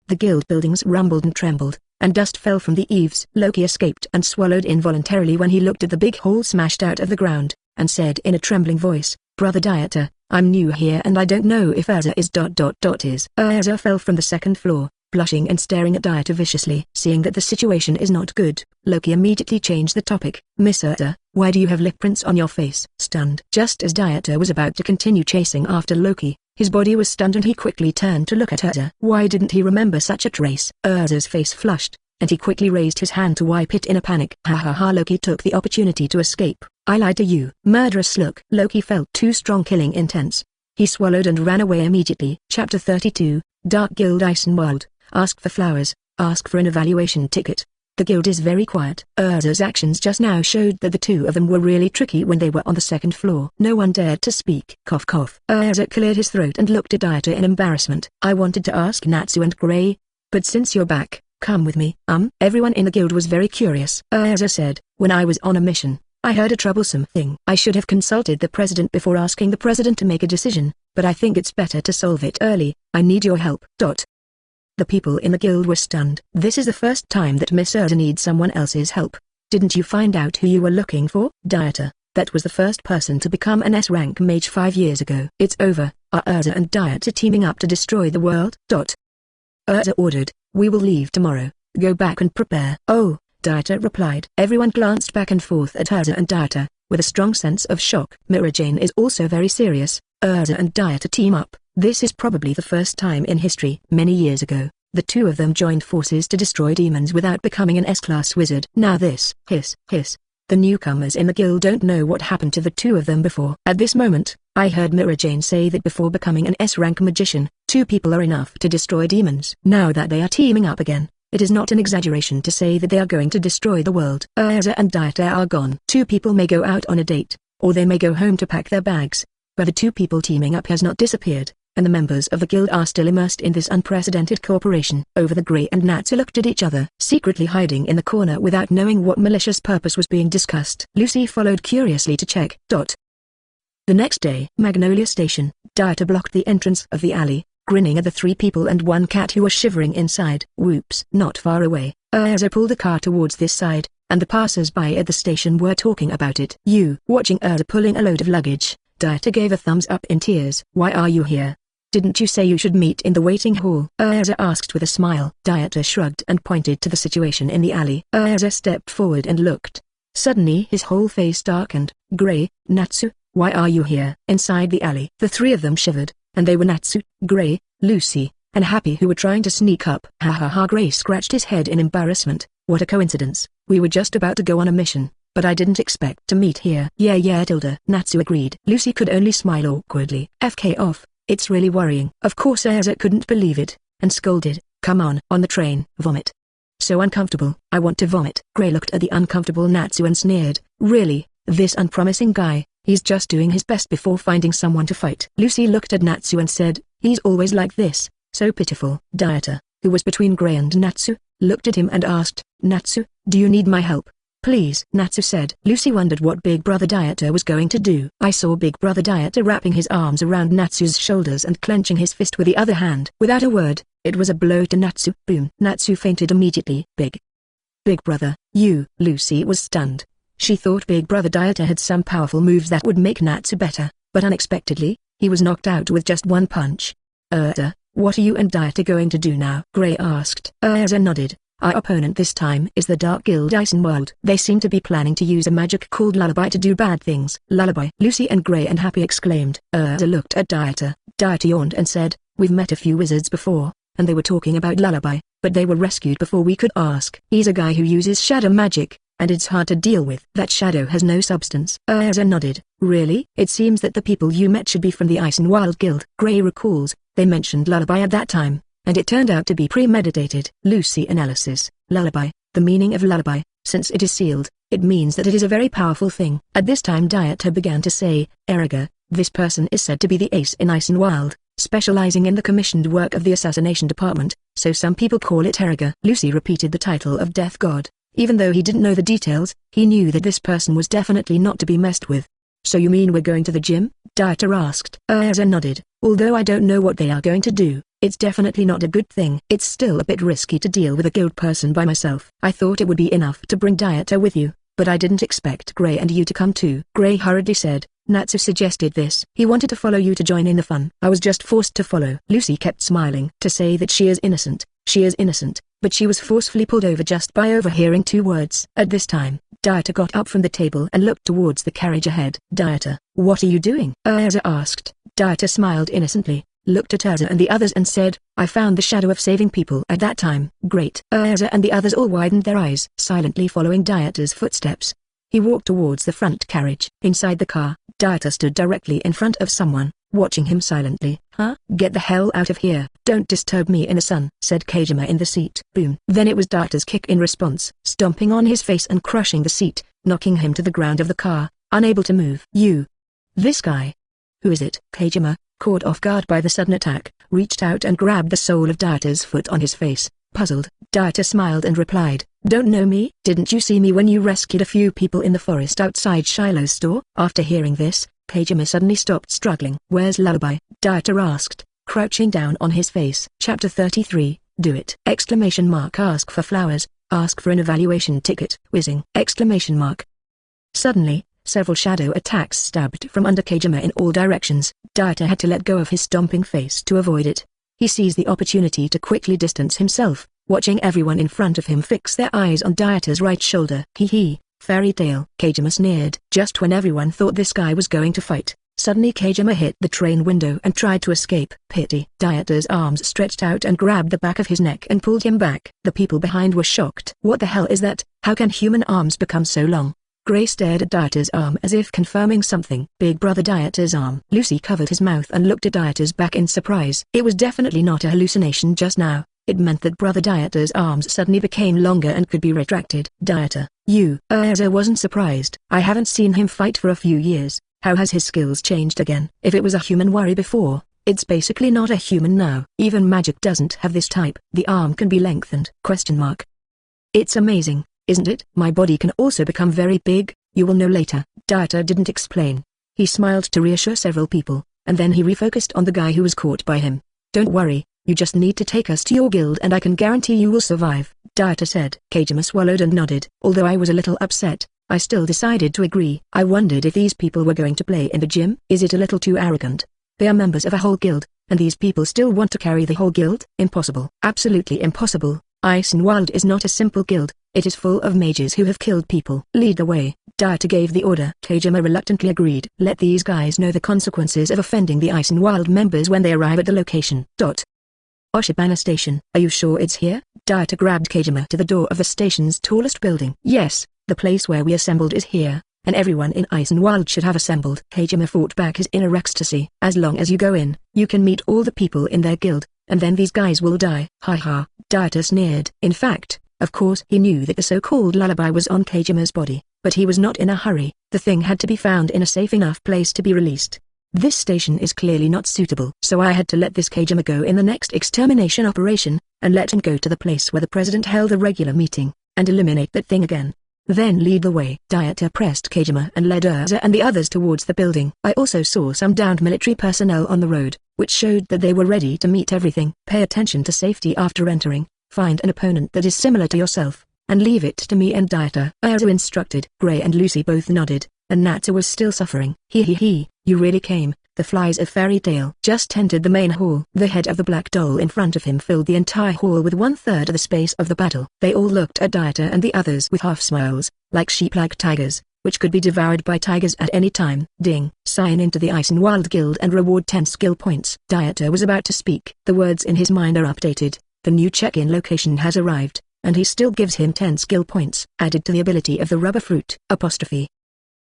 The guild buildings rumbled and trembled, and dust fell from the eaves. Loki escaped and swallowed involuntarily when he looked at the big hole smashed out of the ground, and said in a trembling voice, "Brother Dieter, I'm new here and I don't know if Erza is ... is." Erza fell from the second floor, blushing and staring at Dieter viciously. Seeing that the situation is not good, Loki immediately changed the topic. "Miss Erza, why do you have lip prints on your face?" Stunned. Just as Dieter was about to continue chasing after Loki, his body was stunned and he quickly turned to look at Erza. Why didn't he remember such a trace? Erza's face flushed, and he quickly raised his hand to wipe it in a panic. Ha ha ha. Loki took the opportunity to escape. "I lied to you." Murderous look. Loki felt too strong, killing intense. He swallowed and ran away immediately. Chapter 32, Dark Guild. Eisenwald. Ask for flowers, ask for an evaluation ticket. The guild is very quiet. Erza's actions just now showed that the two of them were really tricky when they were on the second floor. No one dared to speak. Cough cough. Erza cleared his throat and looked at Dieter in embarrassment. "I wanted to ask Natsu and Gray, but since you're back, come with me." Everyone in the guild was very curious. Erza said, "When I was on a mission, I heard a troublesome thing. I should have consulted the president before asking the president to make a decision, but I think it's better to solve it early. I need your help." The people in the guild were stunned. This is the first time that Miss Erza needs someone else's help. "Didn't you find out who you were looking for?" "Dieter, that was the first person to become an S-rank mage 5 years ago." "It's over. Are Erza and Dieter teaming up to destroy the world?" Erza ordered, "We will leave tomorrow. Go back and prepare." "Oh," Dieter replied. Everyone glanced back and forth at Erza and Dieter, with a strong sense of shock. Mirror Jane is also very serious. Erza and Dieter team up. This is probably the first time in history. Many years ago, the two of them joined forces to destroy demons without becoming an S-class wizard. Now this, hiss. The newcomers in the guild don't know what happened to the two of them before. At this moment, I heard Mirror Jane say that before becoming an S-rank magician, 2 people are enough to destroy demons. Now that they are teaming up again, it is not an exaggeration to say that they are going to destroy the world. Erza and Dieter are gone. 2 people may go out on a date, or they may go home to pack their bags, but the 2 people teaming up has not disappeared, and the members of the guild are still immersed in this unprecedented cooperation. Over the Gray and Natsu looked at each other, secretly hiding in the corner without knowing what malicious purpose was being discussed. Lucy followed curiously to check. The next day, Magnolia Station. Dieter blocked the entrance of the alley, grinning at the 3 people and 1 cat who were shivering inside. Whoops. Not far away, Erza pulled the car towards this side, and the passers-by at the station were talking about it. Watching Erza pulling a load of luggage, Dieter gave a thumbs up in tears. "Why are you here? Didn't you say you should meet in the waiting hall?" Erza asked with a smile. Dieter shrugged and pointed to the situation in the alley. Erza stepped forward and looked. Suddenly his whole face darkened. "Gray, Natsu, why are you here?" Inside the alley, the 3 of them shivered, and they were Natsu, Gray, Lucy, and Happy, who were trying to sneak up. Ha ha ha. Gray scratched his head in embarrassment. "What a coincidence. We were just about to go on a mission, but I didn't expect to meet here." Yeah tilde. Natsu agreed. Lucy could only smile awkwardly. "FK off. It's really worrying." Of course Erza couldn't believe it, and scolded, "Come on the train, vomit. So uncomfortable, I want to vomit." Gray looked at the uncomfortable Natsu and sneered, "Really, this unpromising guy, he's just doing his best before finding someone to fight." Lucy looked at Natsu and said, "He's always like this, so pitiful." Dieter, who was between Gray and Natsu, looked at him and asked, "Natsu, do you need my help?" please," Natsu said. Lucy wondered what Big Brother Dieter was going to do. I saw Big Brother Dieter wrapping his arms around Natsu's shoulders and clenching his fist with the other hand. Without a word, it was a blow to Natsu. Boom. Natsu fainted immediately. Big Brother, you. Lucy was stunned. She thought Big Brother Dieter had some powerful moves that would make Natsu better, but unexpectedly, he was knocked out with just one punch. Erza, what are you and Dieter going to do now? Gray asked. Erza nodded. Our opponent this time is the Dark Guild Eisenwald. They seem to be planning to use a magic called Lullaby to do bad things. Lullaby. Lucy and Gray and Happy exclaimed. Erza looked at Dieter. Dieter yawned and said, we've met a few wizards before, and they were talking about Lullaby, but they were rescued before we could ask. He's a guy who uses shadow magic, and it's hard to deal with. That shadow has no substance. Erza nodded. Really? It seems that the people you met should be from the Eisenwald Guild. Gray recalls, they mentioned Lullaby at that time, and it turned out to be premeditated. Lucy analysis. Lullaby. The meaning of lullaby, since it is sealed, it means that it is a very powerful thing. At this time Dieter began to say, Erza, this person is said to be the ace in Eisenwald, specializing in the commissioned work of the assassination department, so some people call it Erza. Lucy repeated the title of Death God. Even though he didn't know the details, he knew that this person was definitely not to be messed with. So you mean we're going to the gym? Dieter asked. Erza nodded. Although I don't know what they are going to do, it's definitely not a good thing. It's still a bit risky to deal with a guild person by myself. I thought it would be enough to bring Dieter with you, but I didn't expect Gray and you to come too. Gray hurriedly said, Natsu suggested this. He wanted to follow you to join in the fun. I was just forced to follow. Lucy kept smiling. To say that she is innocent, but she was forcefully pulled over just by overhearing two words. At this time, Dieter got up from the table and looked towards the carriage ahead. Dieter, what are you doing? Erza asked. Dieter smiled innocently, looked at Erza and the others and said, I found the shadow of saving people at that time. Great. Erza and the others all widened their eyes, silently following Dieter's footsteps. He walked towards the front carriage. Inside the car, Dieter stood directly in front of someone, watching him silently. Huh? Get the hell out of here. Don't disturb me in the sun, said Kajima in the seat. Boom. Then it was Dieter's kick in response, stomping on his face and crushing the seat, knocking him to the ground of the car, unable to move. You. This guy. Who is it? Kajima, caught off guard by the sudden attack, reached out and grabbed the sole of Dieter's foot on his face. Puzzled, Dieter smiled and replied, Don't know me? Didn't you see me when you rescued a few people in the forest outside Shiloh's store? After hearing this, Kajima suddenly stopped struggling. Where's Lullaby? Dieter asked, crouching down on his face. Chapter 33, Do It! Exclamation mark. Ask for flowers, ask for an evaluation ticket. Whizzing! Exclamation mark. Suddenly, several shadow attacks stabbed from under Kajima in all directions. Dieter had to let go of his stomping face to avoid it. He seized the opportunity to quickly distance himself, watching everyone in front of him fix their eyes on Dieter's right shoulder. Hee, fairy tale. Kajima sneered. Just when everyone thought this guy was going to fight, suddenly Kajima hit the train window and tried to escape. Pity. Dieter's arms stretched out and grabbed the back of his neck and pulled him back. The people behind were shocked. What the hell is that? How can human arms become so long? Gray stared at Dieter's arm as if confirming something. Big Brother Dieter's arm. Lucy covered his mouth and looked at Dieter's back in surprise. It was definitely not a hallucination just now. It meant that Brother Dieter's arms suddenly became longer and could be retracted. Dieter, you. Erza wasn't surprised. I haven't seen him fight for a few years. How has his skills changed again? If it was a human warrior before, it's basically not a human now. Even magic doesn't have this type. The arm can be lengthened. It's amazing, isn't it? My body can also become very big, you will know later. Dieter didn't explain. He smiled to reassure several people, and then he refocused on the guy who was caught by him. Don't worry, you just need to take us to your guild and I can guarantee you will survive, Dieter said. Kajima swallowed and nodded. Although I was a little upset, I still decided to agree. I wondered if these people were going to play in the gym. Is it a little too arrogant? They are members of a whole guild, and these people still want to carry the whole guild? Impossible. Absolutely impossible. Eisenwald is not a simple guild. It is full of mages who have killed people. Lead the way. Dieter gave the order. Kajima reluctantly agreed. Let these guys know the consequences of offending the Eisenwald members when they arrive at the location. Oshibana Station. Are you sure it's here? Dieter grabbed Kajima to the door of the station's tallest building. Yes, the place where we assembled is here, and everyone in Eisenwald should have assembled. Kajima fought back his inner ecstasy. As long as you go in, you can meet all the people in their guild, and then these guys will die. Ha ha, Dieter sneered. In fact, of course he knew that the so-called lullaby was on Kajima's body, but he was not in a hurry. The thing had to be found in a safe enough place to be released. This station is clearly not suitable, so I had to let this Kajima go in the next extermination operation, and let him go to the place where the president held a regular meeting, and eliminate that thing again. Then lead the way. Dieter pressed Kajima and led Erza and the others towards the building. I also saw some downed military personnel on the road, which showed that they were ready to meet everything. Pay attention to safety after entering, find an opponent that is similar to yourself, and leave it to me and Dieter. Erza instructed. Gray and Lucy both nodded, and Natsu was still suffering. He, you really came. The flies of Fairy Tale just entered the main hall. The head of the black doll in front of him filled the entire hall with 1/3 of the space of the battle. They all looked at Dieter and the others with half smiles, like sheep like tigers, which could be devoured by tigers at any time. Ding. Sign into the Eisenwald Guild and reward 10 skill points. Dieter was about to speak. The words in his mind are updated. The new check-in location has arrived, and he still gives him 10 skill points. Added to the ability of the rubber fruit.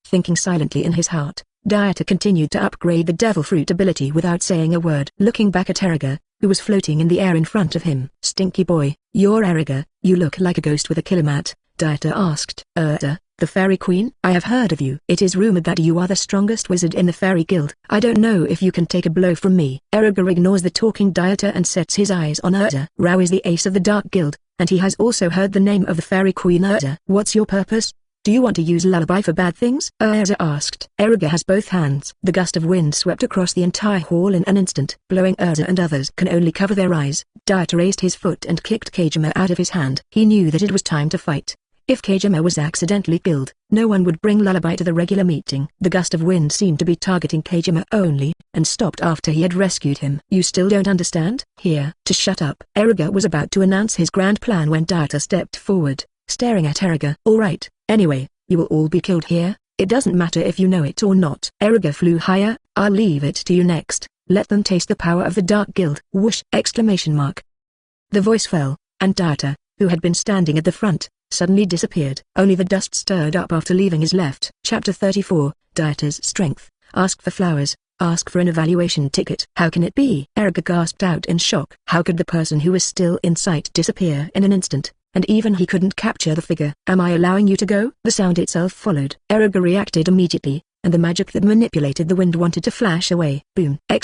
Thinking silently in his heart, Dieter continued to upgrade the devil fruit ability without saying a word. Looking back at Erza, who was floating in the air in front of him. Stinky boy, you're Erza, you look like a ghost with a killer mat, Dieter asked. Erza, the fairy queen? I have heard of you. It is rumored that you are the strongest wizard in the fairy guild. I don't know if you can take a blow from me. Erza ignores the talking Dieter and sets his eyes on Erza. Rao is the ace of the dark guild, and he has also heard the name of the fairy queen. Erza, what's your purpose? Do you want to use lullaby for bad things? Erza asked. Erza has both hands. The gust of wind swept across the entire hall in an instant, blowing Erza and others can only cover their eyes. Dieter raised his foot and kicked Kajima out of his hand. He knew that it was time to fight. If Kajima was accidentally killed, no one would bring lullaby to the regular meeting. The gust of wind seemed to be targeting Kajima only, and stopped after he had rescued him. You still don't understand? Here, to shut up. Erza was about to announce his grand plan when Dieter stepped forward, staring at Erza. Alright. Anyway, you will all be killed here, it doesn't matter if you know it or not. Erza flew higher. I'll leave it to you next, let them taste the power of the Dark Guild. Whoosh! The voice fell, and Dieter, who had been standing at the front, suddenly disappeared. Only the dust stirred up after leaving his left. Chapter 34, Dieter's Strength. Ask for flowers, ask for an evaluation ticket. How can it be? Erza gasped out in shock. How could the person who was still in sight disappear in an instant? And even he couldn't capture the figure. Am I allowing you to go? The sound itself followed. Erza reacted immediately, and the magic that manipulated the wind wanted to flash away. Boom! But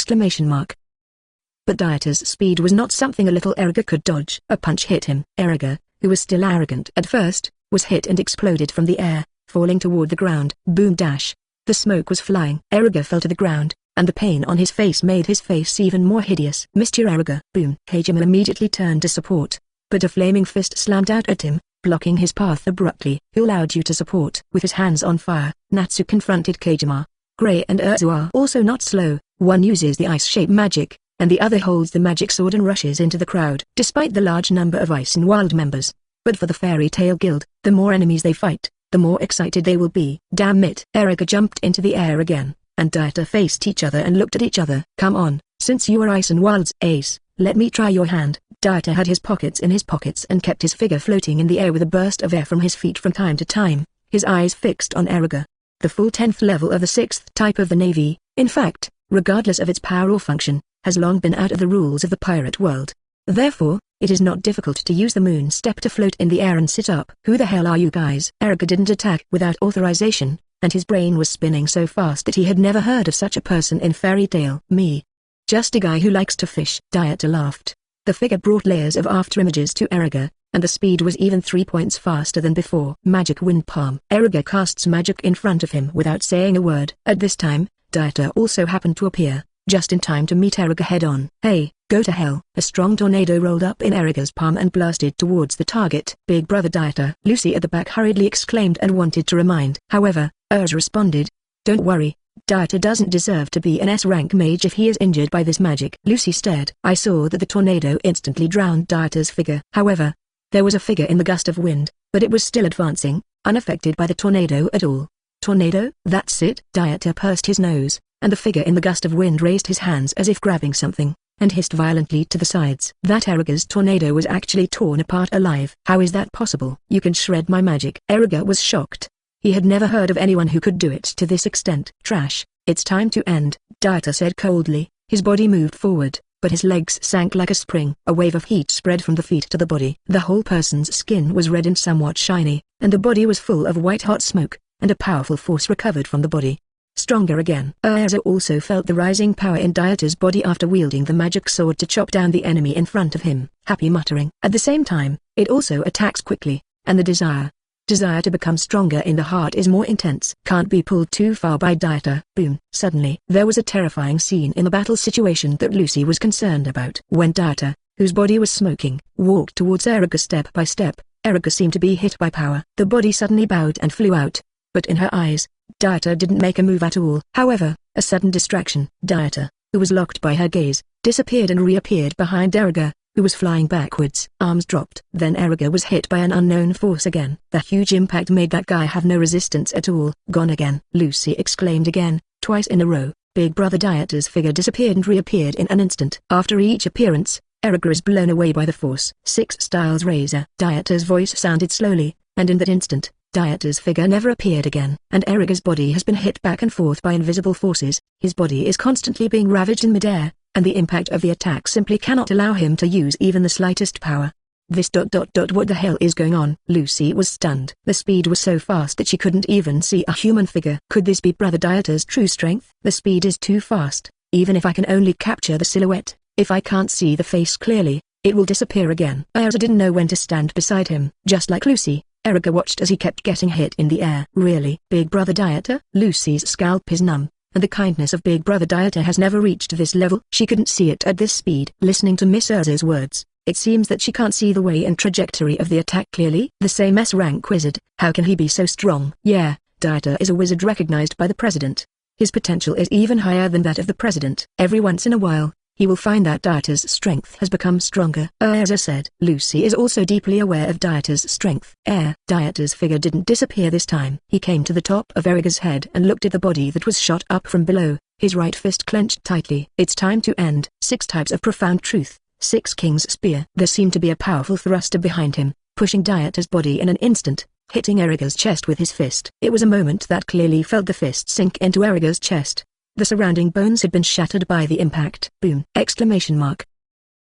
Dieter's speed was not something a little Erza could dodge. A punch hit him. Erza, who was still arrogant at first, was hit and exploded from the air, falling toward the ground. Boom dash! The smoke was flying. Erza fell to the ground, and the pain on his face made his face even more hideous. Mr. Erza! Boom! Kajima immediately turned to support, but a flaming fist slammed out at him, blocking his path abruptly. Who allowed you to support? With his hands on fire, Natsu confronted Kajima. Gray and Erza are also not slow. One uses the ice-shape magic, and the other holds the magic sword and rushes into the crowd. Despite the large number of Eisenwald members, but for the Fairy Tale Guild, the more enemies they fight, the more excited they will be. Damn it! Erza jumped into the air again, and Dieter faced each other and looked at each other. Come on, since you are Eisenwald's ace, let me try your hand. Dieter had his pockets in his pockets and kept his figure floating in the air with a burst of air from his feet from time to time, his eyes fixed on Erza. The full 10th level of the 6th type of the Navy, in fact, regardless of its power or function, has long been out of the rules of the pirate world. Therefore, it is not difficult to use the moon step to float in the air and sit up. Who the hell are you guys? Erza didn't attack without authorization, and his brain was spinning so fast that he had never heard of such a person in Fairy Tale. Me. Just a guy who likes to fish. Dieter laughed. The figure brought layers of afterimages to Erza, and the speed was even 3 points faster than before. Magic Wind Palm. Erza casts magic in front of him without saying a word. At this time, Dieter also happened to appear, just in time to meet Erza head-on. Hey, go to hell. A strong tornado rolled up in Erza's palm and blasted towards the target. Big brother Dieter. Lucy at the back hurriedly exclaimed and wanted to remind. However, Erza responded. Don't worry. Dieter doesn't deserve to be an S-rank mage if he is injured by this magic. Lucy stared. I saw that the tornado instantly drowned Dieter's figure. However, there was a figure in the gust of wind, but it was still advancing, unaffected by the tornado at all. Tornado? That's it? Dieter pursed his nose, and the figure in the gust of wind raised his hands as if grabbing something, and hissed violently to the sides. That Erza's tornado was actually torn apart alive. How is that possible? You can shred my magic. Erza was shocked. He had never heard of anyone who could do it to this extent. Trash, it's time to end, Dieter said coldly. His body moved forward, but his legs sank like a spring. A wave of heat spread from the feet to the body. The whole person's skin was red and somewhat shiny, and the body was full of white-hot smoke, and a powerful force recovered from the body. Stronger again. Erza also felt the rising power in Dieter's body after wielding the magic sword to chop down the enemy in front of him. Happy muttering. At the same time, it also attacks quickly, and the desire Desire to become stronger in the heart is more intense. Can't be pulled too far by Dieter. Boom. Suddenly, there was a terrifying scene in the battle situation that Lucy was concerned about. When Dieter, whose body was smoking, walked towards Erza step by step, Erza seemed to be hit by power. The body suddenly bowed and flew out. But in her eyes, Dieter didn't make a move at all. However, a sudden distraction. Dieter, who was locked by her gaze, disappeared and reappeared behind Erza, who was flying backwards. Arms dropped. Then Erza was hit by an unknown force again. The huge impact made that guy have no resistance at all. Gone again. Lucy exclaimed again, twice in a row. Big Brother Dieter's figure disappeared and reappeared in an instant. After each appearance, Erza is blown away by the force. 6 styles razor. Dieter's voice sounded slowly, and in that instant, Dieter's figure never appeared again. And Erza's body has been hit back and forth by invisible forces. His body is constantly being ravaged in midair, and the impact of the attack simply cannot allow him to use even the slightest power. What the hell is going on? Lucy was stunned. The speed was so fast that she couldn't even see a human figure. Could this be Brother Dieter's true strength? The speed is too fast. Even if I can only capture the silhouette, if I can't see the face clearly, it will disappear again. Erza didn't know when to stand beside him. Just like Lucy, Erza watched as he kept getting hit in the air. Really? Big Brother Dieter? Lucy's scalp is numb, and the kindness of Big Brother Dieter has never reached this level. She couldn't see it at this speed. Listening to Miss Erza's words, it seems that she can't see the way and trajectory of the attack clearly. The same S-rank wizard, how can he be so strong? Yeah, Dieter is a wizard recognized by the president. His potential is even higher than that of the president. Every once in a while, he will find that Dieter's strength has become stronger. Erza said. Lucy is also deeply aware of Dieter's strength. Dieter's figure didn't disappear this time. He came to the top of Erza's head and looked at the body that was shot up from below, his right fist clenched tightly. It's time to end. 6 types of profound truth. 6 King's Spear. There seemed to be a powerful thruster behind him, pushing Dieter's body in an instant, hitting Erza's chest with his fist. It was a moment that clearly felt the fist sink into Erza's chest. The surrounding bones had been shattered by the impact. Boom! Exclamation mark.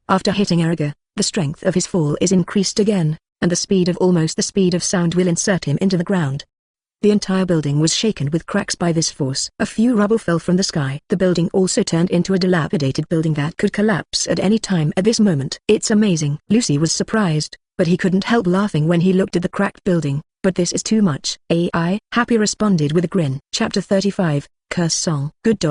After hitting Erza, the strength of his fall is increased again, and the speed of almost the speed of sound will insert him into the ground. The entire building was shaken with cracks by this force. A few rubble fell from the sky. The building also turned into a dilapidated building that could collapse at any time at this moment. It's amazing. Lucy was surprised, but he couldn't help laughing when he looked at the cracked building. But this is too much. AI, Happy responded with a grin. Chapter 35. Curse Song. Good.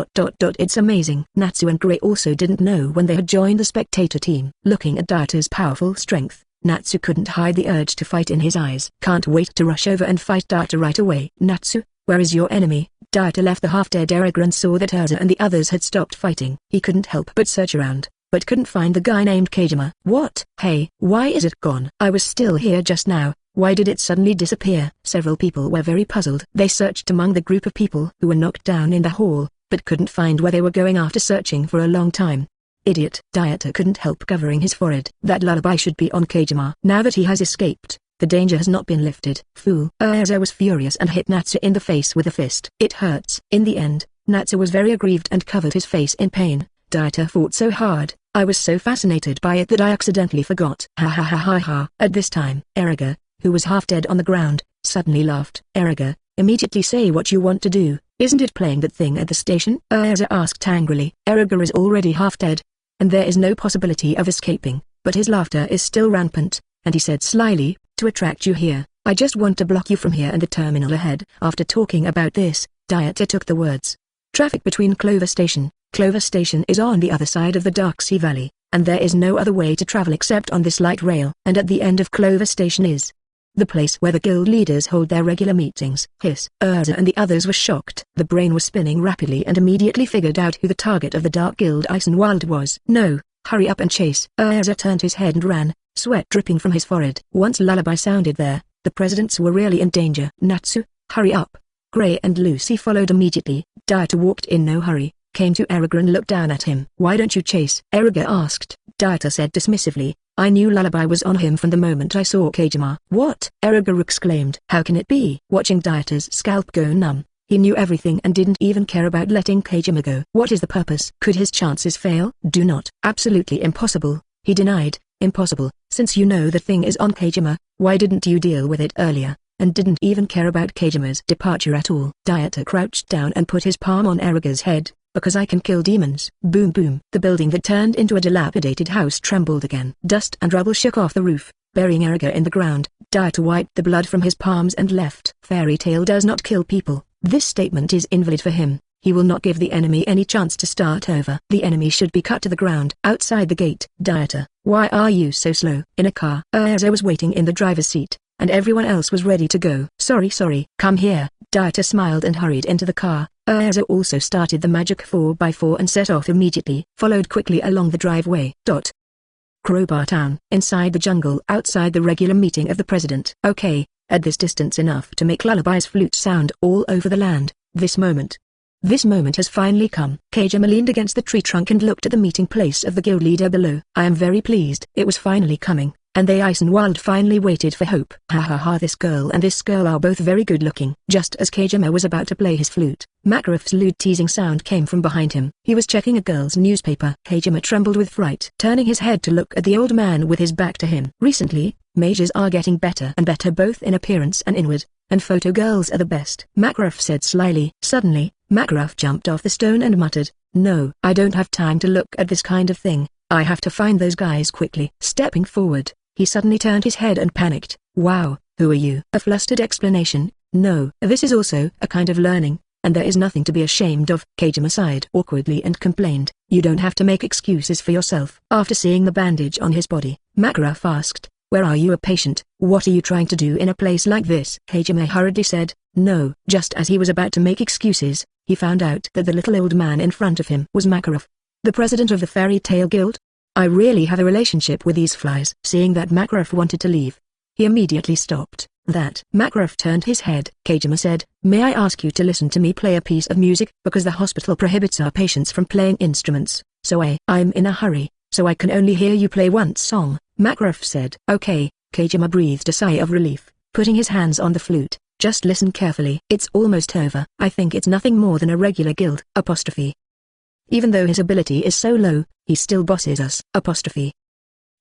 It's amazing. Natsu and Gray also didn't know when they had joined the spectator team. Looking at Dieter's powerful strength, Natsu couldn't hide the urge to fight in his eyes. Can't wait to rush over and fight Dieter right away. Natsu, where is your enemy? Dieter left the half-dead Erza and saw that Erza and the others had stopped fighting. He couldn't help but search around, but couldn't find the guy named Kajima. What? Hey, why is it gone? I was still here just now. Why did it suddenly disappear? Several people were very puzzled. They searched among the group of people who were knocked down in the hall, but couldn't find where they were going after searching for a long time. Idiot. Dieter couldn't help covering his forehead. That lullaby should be on Kajima. Now that he has escaped, the danger has not been lifted. Fool. Erza was furious and hit Natsu in the face with a fist. It hurts. In the end, Natsu was very aggrieved and covered his face in pain. Dieter fought so hard. I was so fascinated by it that I accidentally forgot. Ha ha ha ha ha. At this time, Erza, who was half dead on the ground, suddenly laughed. Erza, immediately say what you want to do. Isn't it playing that thing at the station? Erza asked angrily. Erza is already half dead, and there is no possibility of escaping, but his laughter is still rampant, and he said slyly, to attract you here, I just want to block you from here and the terminal ahead. After talking about this, Dieter took the words. Traffic between Clover Station. Clover Station is on the other side of the Dark Sea Valley, and there is no other way to travel except on this light rail. And at the end of Clover Station is the place where the guild leaders hold their regular meetings. Hiss. Erza and the others were shocked. The brain was spinning rapidly and immediately figured out who the target of the Dark Guild Eisenwald was. No, hurry up and chase. Erza turned his head and ran, sweat dripping from his forehead. Once lullaby sounded there, the presidents were really in danger. Natsu, hurry up. Gray and Lucy followed immediately. Dieter walked in no hurry, came to Erza and looked down at him. Why don't you chase? Erza asked. Dieter said dismissively, I knew lullaby was on him from the moment I saw Kajima. What? Erza exclaimed. How can it be? Watching Dieter's scalp go numb, he knew everything and didn't even care about letting Kajima go. What is the purpose? Could his chances fail? Do not. Absolutely impossible, he denied. Impossible. Since you know the thing is on Kajima, why didn't you deal with it earlier, and didn't even care about Kajima's departure at all? Dieter crouched down and put his palm on Erza's head. Because I can kill demons. Boom boom. The building that turned into a dilapidated house trembled again. Dust and rubble shook off the roof, burying Erza in the ground. Dieter wiped the blood from his palms and left. Fairy Tail does not kill people. This statement is invalid for him. He will not give the enemy any chance to start over. The enemy should be cut to the ground. Outside the gate. Dieter, why are you so slow? In a car. Erza was waiting in the driver's seat, and everyone else was ready to go. Sorry, come here. Dieter smiled and hurried into the car. Erza also started the magic 4x4 and set off immediately, followed quickly along the driveway. Crowbar Town. Inside the jungle outside the regular meeting of the president. Okay, at this distance enough to make lullabies flute sound all over the land. This moment has finally come. Kajima leaned against the tree trunk and looked at the meeting place of the guild leader below. I am very pleased. It was finally coming, and they Eisenwald finally waited for hope. This girl and this girl are both very good looking. Just as Kajima was about to play his flute, Makarof's lewd teasing sound came from behind him. He was checking a girl's newspaper. Kajima trembled with fright, turning his head to look at the old man with his back to him. Recently, mages are getting better and better both in appearance and inward, and photo girls are the best. Makarof said slyly. Suddenly, Makarof jumped off the stone and muttered, "No, I don't have time to look at this kind of thing. I have to find those guys quickly." Stepping forward, he suddenly turned his head and panicked. "Wow, who are you?" A flustered explanation. "No, this is also a kind of learning, and there is nothing to be ashamed of." Kajima sighed awkwardly and complained, "You don't have to make excuses for yourself." After seeing the bandage on his body, Makarov asked, "Where are you a patient? What are you trying to do in a place like this?" Kajima hurriedly said, "No." Just as he was about to make excuses, he found out that the little old man in front of him was Makarov, the president of the Fairy Tail Guild. "I really have a relationship with these flies." Seeing that Makarov wanted to leave, he immediately stopped. Makarov turned his head. Kajima said, "May I ask you to listen to me play a piece of music? Because the hospital prohibits our patients from playing instruments, so I'm in a hurry, so I can only hear you play one song." Makarov said. "Okay." Kajima breathed a sigh of relief, putting his hands on the flute. "Just listen carefully. It's almost over. I think it's nothing more than a regular guild." Even though his ability is so low, he still bosses us.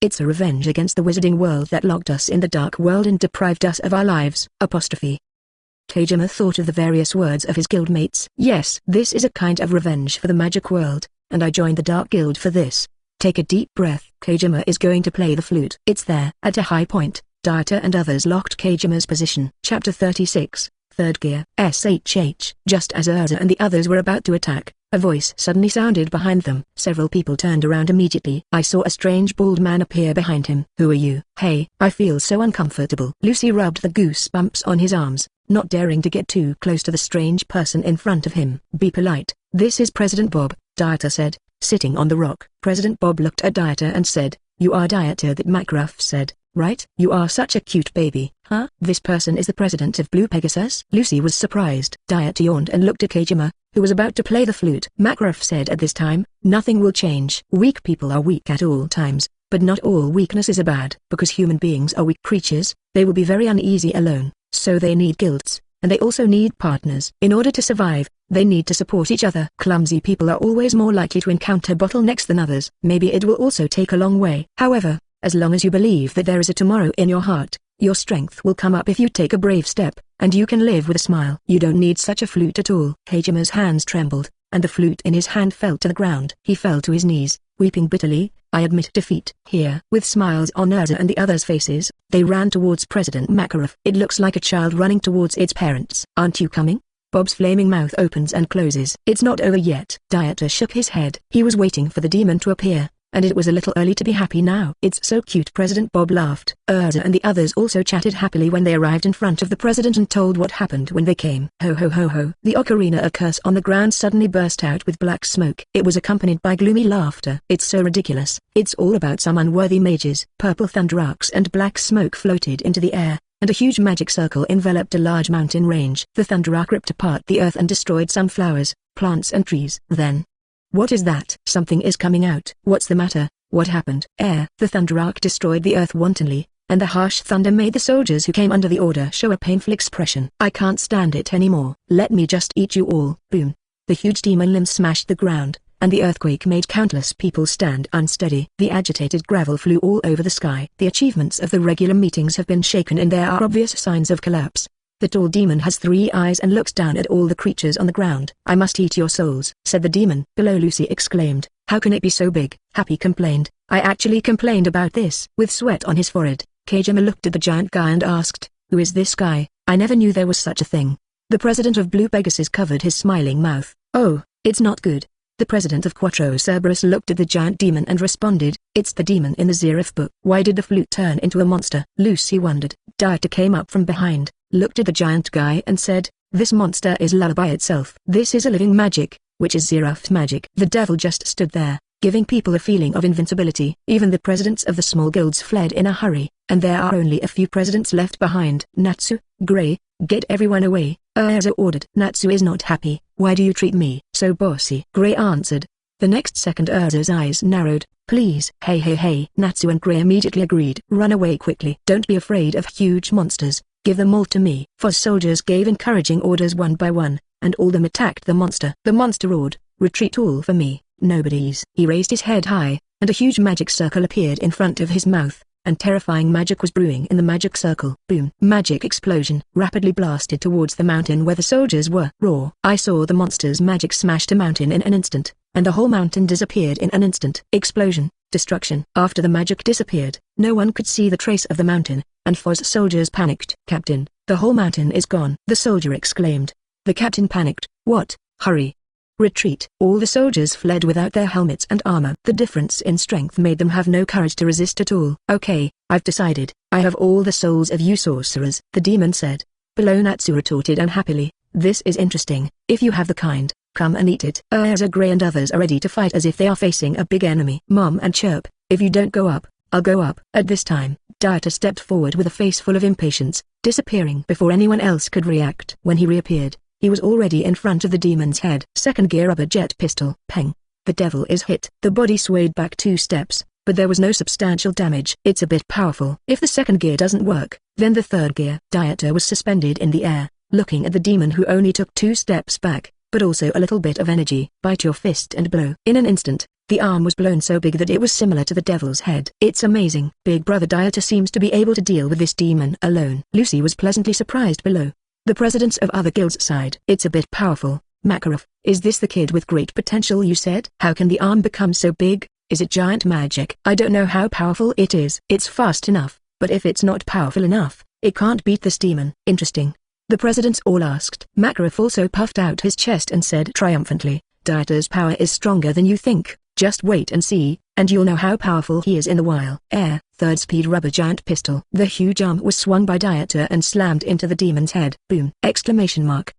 It's a revenge against the wizarding world that locked us in the dark world and deprived us of our lives. Kajima thought of the various words of his guildmates. Yes, this is a kind of revenge for the magic world, and I joined the Dark Guild for this. Take a deep breath. Kajima is going to play the flute. It's there. At a high point, Dieter and others locked Kajima's position. Chapter 36, Third Gear. SHH. Just as Erza and the others were about to attack, a voice suddenly sounded behind them. Several people turned around immediately. I saw a strange bald man appear behind him. "Who are you?" "Hey, I feel so uncomfortable." Lucy rubbed the goosebumps on his arms, not daring to get too close to the strange person in front of him. "Be polite. This is President Bob," Dieter said, sitting on the rock. President Bob looked at Dieter and said, "You are Dieter," that Makarov said, "right? You are such a cute baby." "Huh? This person is the president of Blue Pegasus?" Lucy was surprised. Dieter yawned and looked at Kajima, who was about to play the flute. Makarov said, "At this time, nothing will change. Weak people are weak at all times, but not all weaknesses are bad. Because human beings are weak creatures, they will be very uneasy alone, so they need guilds, and they also need partners. In order to survive, they need to support each other. Clumsy people are always more likely to encounter bottlenecks than others. Maybe it will also take a long way. However, as long as you believe that there is a tomorrow in your heart, your strength will come up if you take a brave step, and you can live with a smile. You don't need such a flute at all." Kajima's hands trembled, and the flute in his hand fell to the ground. He fell to his knees, weeping bitterly. "I admit defeat." Here, with smiles on Erza and the others' faces, they ran towards President Makarov. It looks like a child running towards its parents. "Aren't you coming?" Bob's flaming mouth opens and closes. "It's not over yet." Dieter shook his head. He was waiting for the demon to appear, and it was a little early to be happy now. "It's so cute." President Bob laughed. Erza and the others also chatted happily when they arrived in front of the president and told what happened when they came. Ho ho ho ho. The ocarina of curse on the ground suddenly burst out with black smoke. It was accompanied by gloomy laughter. "It's so ridiculous. It's all about some unworthy mages." Purple thunder arcs and black smoke floated into the air, and a huge magic circle enveloped a large mountain range. The thunder arc ripped apart the earth and destroyed some flowers, plants and trees. Then, "What is that?" "Something is coming out." "What's the matter? What happened?" The thunder arc destroyed the earth wantonly, and the harsh thunder made the soldiers who came under the order show a painful expression. "I can't stand it anymore. Let me just eat you all." Boom. The huge demon limb smashed the ground, and the earthquake made countless people stand unsteady. The agitated gravel flew all over the sky. The achievements of the regular meetings have been shaken and there are obvious signs of collapse. The tall demon has 3 eyes and looks down at all the creatures on the ground. "I must eat your souls," said the demon. Below, Lucy exclaimed, "How can it be so big?" Happy complained, "I actually complained about this." With sweat on his forehead, Kajima looked at the giant guy and asked, "Who is this guy? I never knew there was such a thing." The president of Blue Pegasus covered his smiling mouth. "Oh, it's not good." The president of Quattro Cerberus looked at the giant demon and responded, "It's the demon in the Xerif book." "Why did the flute turn into a monster?" Lucy wondered. Dieter came up from behind, looked at the giant guy and said, "This monster is lullaby itself. This is a living magic, which is Xerif's magic." The devil just stood there, giving people a feeling of invincibility. Even the presidents of the small guilds fled in a hurry, and there are only a few presidents left behind. "Natsu, Gray, get everyone away," Erza ordered. Natsu is not happy. "Why do you treat me so bossy?" Gray answered. The next second Erza's eyes narrowed. "Please." Hey. Natsu and Gray immediately agreed. "Run away quickly. Don't be afraid of huge monsters. Give them all to me." Foz soldiers gave encouraging orders one by one, and all them attacked the monster. The monster roared, "Retreat all for me, nobodies." He raised his head high, and a huge magic circle appeared in front of his mouth, and terrifying magic was brewing in the magic circle. Boom! Magic explosion rapidly blasted towards the mountain where the soldiers were. Roar! I saw the monster's magic smash the mountain in an instant, and the whole mountain disappeared in an instant. Explosion, destruction. After the magic disappeared, no one could see the trace of the mountain, and Foz soldiers panicked. "Captain, the whole mountain is gone," the soldier exclaimed. The captain panicked. "What? Hurry! Retreat!" All the soldiers fled without their helmets and armor. The difference in strength made them have no courage to resist at all. "Okay, I've decided. I have all the souls of you sorcerers," the demon said. Below Natsu retorted unhappily, "This is interesting. If you have the kind, come and eat it." Erza, Gray and others are ready to fight as if they are facing a big enemy. Mom and Chirp, "If you don't go up, I'll go up." At this time, Dieter stepped forward with a face full of impatience, disappearing before anyone else could react. When he reappeared, he was already in front of the demon's head. Second gear rubber jet pistol. Peng. The devil is hit. The body swayed back 2 steps, but there was no substantial damage. It's a bit powerful. If the second gear doesn't work, then the third gear. Dieter was suspended in the air, looking at the demon who only took 2 steps back, but also a little bit of energy. Bite your fist and blow. In an instant, the arm was blown so big that it was similar to the devil's head. It's amazing. Big brother Dieter seems to be able to deal with this demon alone. Lucy was pleasantly surprised below. The presidents of other guilds sighed. "It's a bit powerful. Makarov, is this the kid with great potential you said? How can the arm become so big? Is it giant magic?" "I don't know how powerful it is. It's fast enough, but if it's not powerful enough, it can't beat this demon." "Interesting," the presidents all asked. Makarov also puffed out his chest and said triumphantly, "Dieter's power is stronger than you think. Just wait and see, and you'll know how powerful he is in the while." Air, third speed rubber giant pistol. The huge arm was swung by Dieter and slammed into the demon's head. Boom! Exclamation mark.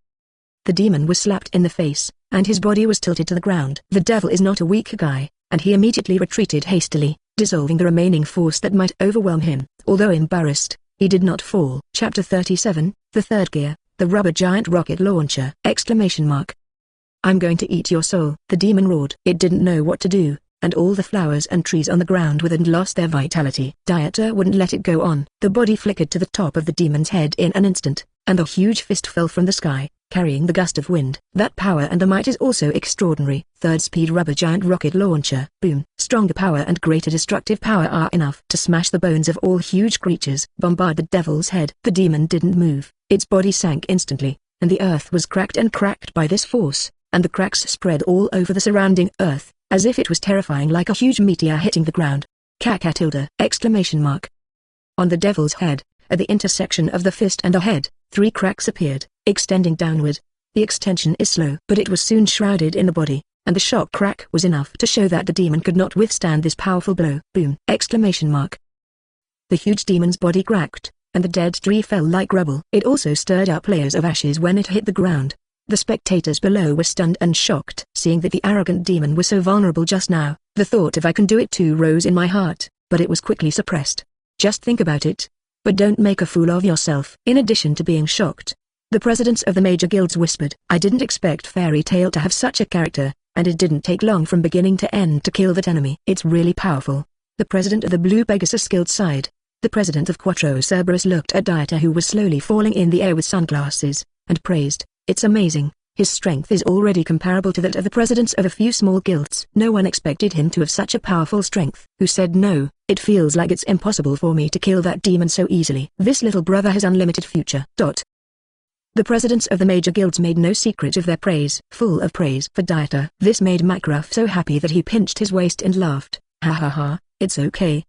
The demon was slapped in the face, and his body was tilted to the ground. The devil is not a weak guy, and he immediately retreated hastily, dissolving the remaining force that might overwhelm him. Although embarrassed, he did not fall. Chapter 37, The Third Gear, The Rubber Giant Rocket Launcher! Exclamation mark. "I'm going to eat your soul," the demon roared. It didn't know what to do, and all the flowers and trees on the ground within lost their vitality. Dieter wouldn't let it go on. The body flickered to the top of the demon's head in an instant, and the huge fist fell from the sky, carrying the gust of wind. That power and the might is also extraordinary. Third speed rubber giant rocket launcher. Boom! Stronger power and greater destructive power are enough to smash the bones of all huge creatures. Bombard the devil's head. The demon didn't move. Its body sank instantly, and the earth was cracked by this force, and the cracks spread all over the surrounding earth, as if it was terrifying, like a huge meteor hitting the ground. Cacatilda! Exclamation mark. On the devil's head, at the intersection of the fist and the head, 3 cracks appeared, extending downward. The extension is slow, but it was soon shrouded in the body, and the shock crack was enough to show that the demon could not withstand this powerful blow. Boom! Exclamation mark. The huge demon's body cracked, and the dead tree fell like rubble. It also stirred up layers of ashes when it hit the ground. The spectators below were stunned and shocked. Seeing that the arrogant demon was so vulnerable just now, the thought of "I can do it too" rose in my heart, but it was quickly suppressed. Just think about it. But don't make a fool of yourself. In addition to being shocked, the presidents of the major guilds whispered, "I didn't expect Fairy Tail to have such a character, and it didn't take long from beginning to end to kill that enemy. It's really powerful." The president of the Blue Pegasus Guild sighed. The president of Quattro Cerberus looked at Dieter, who was slowly falling in the air with sunglasses, and praised, "It's amazing. His strength is already comparable to that of the presidents of a few small guilds." "No one expected him to have such a powerful strength." "Who said no? It feels like it's impossible for me to kill that demon so easily. This little brother has unlimited future." The presidents of the major guilds made no secret of their praise, full of praise for Dieter. This made Makarov so happy that he pinched his waist and laughed. "Ha ha ha, it's okay,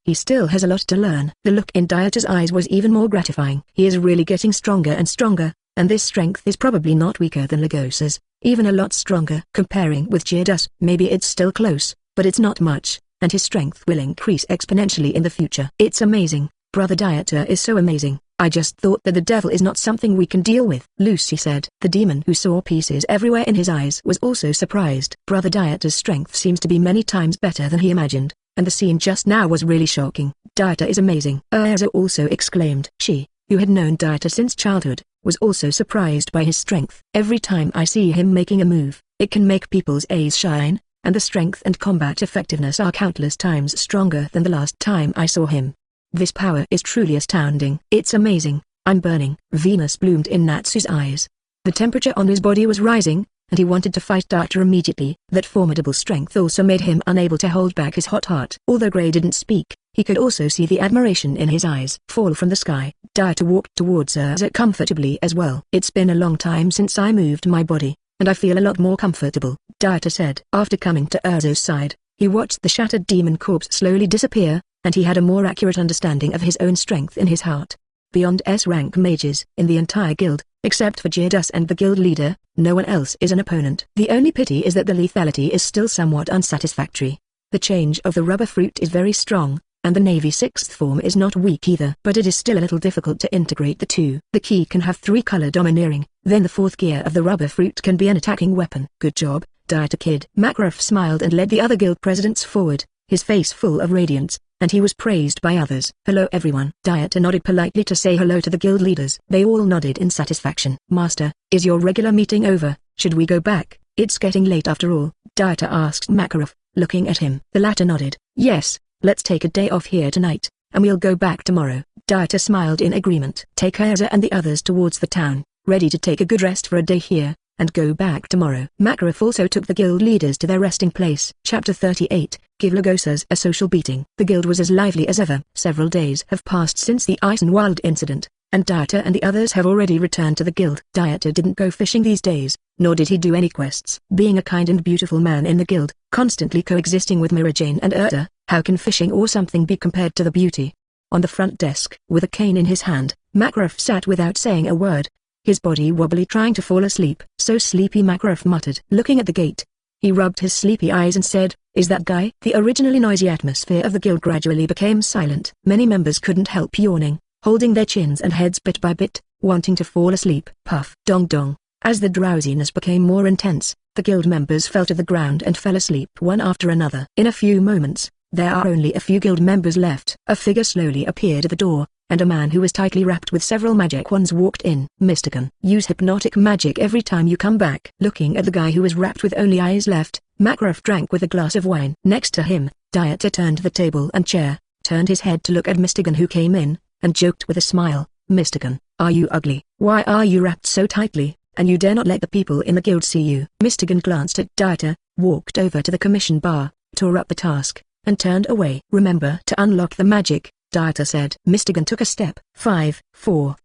He still has a lot to learn. The look in Dieter's eyes was even more gratifying. He is really getting stronger and stronger, and this strength is probably not weaker than Lagosas, even a lot stronger. Comparing with Girdus, maybe it's still close, but it's not much, and his strength will increase exponentially in the future. It's amazing. Brother Dieter is so amazing. I just thought that the devil is not something we can deal with, Lucy said. The demon, who saw pieces everywhere in his eyes, was also surprised. Brother Dieter's strength seems to be many times better than he imagined, and the scene just now was really shocking. Dieter is amazing, Erza also exclaimed. She, who had known Dieter since childhood, was also surprised by his strength. Every time I see him making a move, it can make people's eyes shine, and the strength and combat effectiveness are countless times stronger than the last time I saw him. This power is truly astounding. It's amazing. I'm burning. Venus bloomed in Natsu's eyes. The temperature on his body was rising, and he wanted to fight Dieter immediately. That formidable strength also made him unable to hold back his hot heart. Although Gray didn't speak, he could also see the admiration in his eyes. Fall from the sky. Dieter walked towards Erza comfortably as well. It's been a long time since I moved my body, and I feel a lot more comfortable, Dieter said. After coming to Erza's side, he watched the shattered demon corpse slowly disappear, and he had a more accurate understanding of his own strength in his heart. Beyond S-rank mages in the entire guild, except for Girdus and the guild leader, no one else is an opponent. The only pity is that the lethality is still somewhat unsatisfactory. The change of the rubber fruit is very strong, and the Navy 6th form is not weak either. But it is still a little difficult to integrate the two. The key can have 3-color domineering, then the 4th gear of the rubber fruit can be an attacking weapon. Good job, Dieter kid. Makarov smiled and led the other guild presidents forward, his face full of radiance, and he was praised by others. Hello everyone. Dieter nodded politely to say hello to the guild leaders. They all nodded in satisfaction. Master, is your regular meeting over? Should we go back? It's getting late after all, Dieter asked Makarov, looking at him. The latter nodded. Yes, let's take a day off here tonight, and we'll go back tomorrow. Dieter smiled in agreement. Take Erza and the others towards the town, ready to take a good rest for a day here, and go back tomorrow. Makarov also took the guild leaders to their resting place. Chapter 38, Give Lagosas a Social Beating. The guild was as lively as ever. Several days have passed since the Eisenwald incident, and Dieter and the others have already returned to the guild. Dieter didn't go fishing these days, nor did he do any quests. Being a kind and beautiful man in the guild, constantly coexisting with Mira Jane and Erza, how can fishing or something be compared to the beauty? On the front desk, with a cane in his hand, Makarov sat without saying a word, his body wobbly trying to fall asleep. So sleepy, Makarov muttered. Looking at the gate, he rubbed his sleepy eyes and said, "Is that guy?" The originally noisy atmosphere of the guild gradually became silent. Many members couldn't help yawning, holding their chins and heads bit by bit, wanting to fall asleep. Puff. Dong dong. As the drowsiness became more intense, the guild members fell to the ground and fell asleep one after another. In a few moments, there are only a few guild members left. A figure slowly appeared at the door, and a man who was tightly wrapped with several magic wands walked in. Mystican. Use hypnotic magic every time you come back. Looking at the guy who was wrapped with only eyes left, Makarov drank with a glass of wine. Next to him, Dieter turned the table and chair, turned his head to look at Mystican who came in, and joked with a smile. Mystican, are you ugly? Why are you wrapped so tightly, and you dare not let the people in the guild see you? Mystican glanced at Dieter, walked over to the commission bar, tore up the task, and turned away. Remember to unlock the magic, Dieter said. Mystican took a step. 5, 4,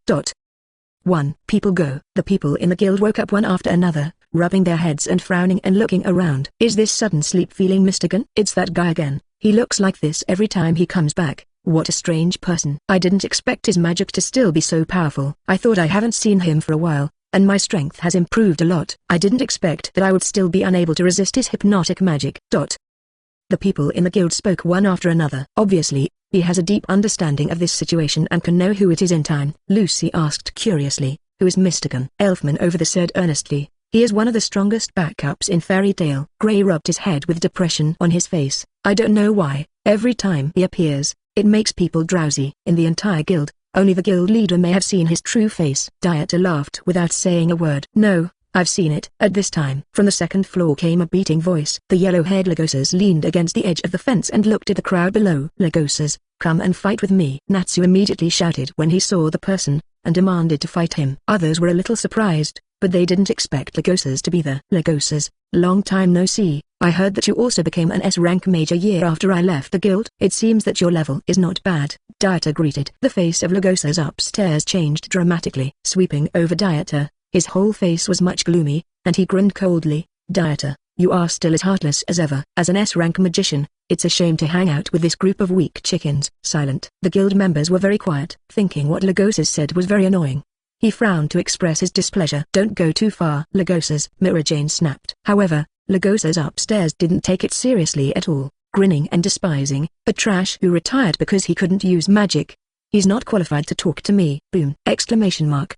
1. People go. The people in the guild woke up one after another, rubbing their heads and frowning and looking around. Is this sudden sleep feeling Mystican? It's that guy again. He looks like this every time he comes back. What a strange person. I didn't expect his magic to still be so powerful. I thought I haven't seen him for a while, and my strength has improved a lot. I didn't expect that I would still be unable to resist his hypnotic magic. The people in the guild spoke one after another. Obviously, he has a deep understanding of this situation and can know who it is in time. Lucy asked curiously, who is Mystican? Elfman over there said earnestly, he is one of the strongest backups in Fairy Tail. Gray rubbed his head with depression on his face. I don't know why, every time he appears, it makes people drowsy. In the entire guild, only the guild leader may have seen his true face. Dieter laughed without saying a word. No, I've seen it. At this time, from the second floor came a beating voice. The yellow-haired Lagosas leaned against the edge of the fence and looked at the crowd below. Lagosas, come and fight with me. Natsu immediately shouted when he saw the person, and demanded to fight him. Others were a little surprised, but they didn't expect Lagosas to be there. Lagosas, long time no see. I heard that you also became an S-rank mage a year after I left the guild. It seems that your level is not bad. Dieter greeted. The face of Lagosas upstairs changed dramatically. Sweeping over Dieter, his whole face was much gloomy, and he grinned coldly. Dieter, You are still as heartless as ever. As an S-rank magician, it's a shame to hang out with this group of weak chickens. Silent. The guild members were very quiet, thinking what Lagosas said was very annoying. He frowned to express his displeasure. Don't go too far, Lagosas, Mira-Jane snapped. However, Lagosas upstairs didn't take it seriously at all, grinning and despising, a trash who retired because he couldn't use magic. He's not qualified to talk to me. Boom! Exclamation mark.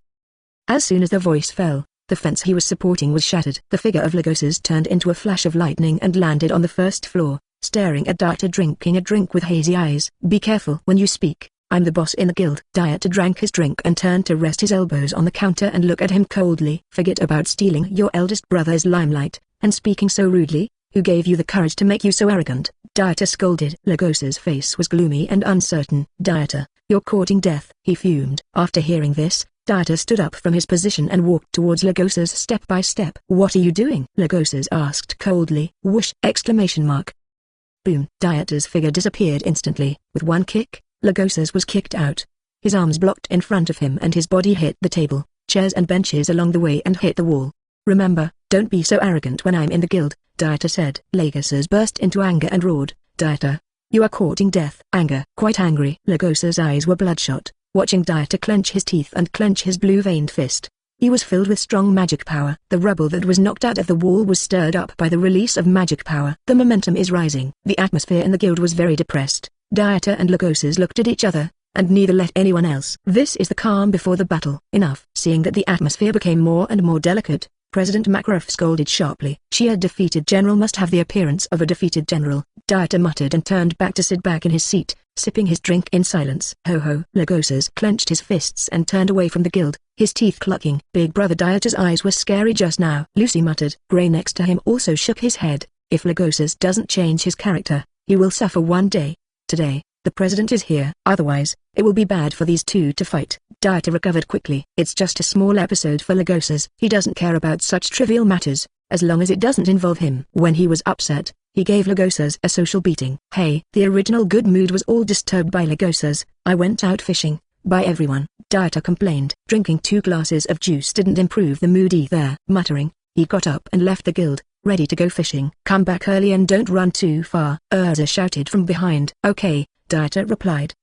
As soon as the voice fell, the fence he was supporting was shattered. The figure of Lagosas turned into a flash of lightning and landed on the first floor, staring at Dieter drinking a drink with hazy eyes. Be careful when you speak. I'm the boss in the guild. Dieter drank his drink and turned to rest his elbows on the counter and look at him coldly. Forget about stealing your eldest brother's limelight, and speaking so rudely. Who gave you the courage to make you so arrogant? Dieter scolded. Lagosas' face was gloomy and uncertain. Dieter, you're courting death, he fumed. After hearing this, Dieter stood up from his position and walked towards Lagosas step by step. What are you doing? Lagosas asked coldly. Whoosh! Exclamation mark. Boom! Dieter's figure disappeared instantly. With one kick, Lagosas was kicked out. His arms blocked in front of him and his body hit the table, chairs and benches along the way and hit the wall. Remember, don't be so arrogant when I'm in the guild, Dieter said. Lagosas burst into anger and roared, Dieter, you are courting death. Anger. Quite angry. Lagosas' eyes were bloodshot, watching Dieter clench his teeth and clench his blue-veined fist. He was filled with strong magic power. The rubble that was knocked out of the wall was stirred up by the release of magic power. The momentum is rising. The atmosphere in the guild was very depressed. Dieter and Lagosas looked at each other, and neither let anyone else. This is the calm before the battle. Enough. Seeing that the atmosphere became more and more delicate, President Makarov scolded sharply. A defeated general must have the appearance of a defeated general. Dieter muttered and turned back to sit back in his seat, sipping his drink in silence. Ho ho. Lagosas clenched his fists and turned away from the guild, his teeth clucking. Big brother Dieter's eyes were scary just now. Lucy muttered. Gray next to him also shook his head. If Lagosas doesn't change his character, he will suffer one day. Today, the president is here. Otherwise, it will be bad for these two to fight. Dieter recovered quickly. It's just a small episode for Lagosas. He doesn't care about such trivial matters, as long as it doesn't involve him. When he was upset, he gave Lagosas a social beating. Hey, the original good mood was all disturbed by Lagosas. I went out fishing. By everyone, Dieter complained. Drinking 2 glasses of juice didn't improve the mood either. Muttering, he got up and left the guild, ready to go fishing. Come back early and don't run too far, Erza shouted from behind. Okay, Dieter replied.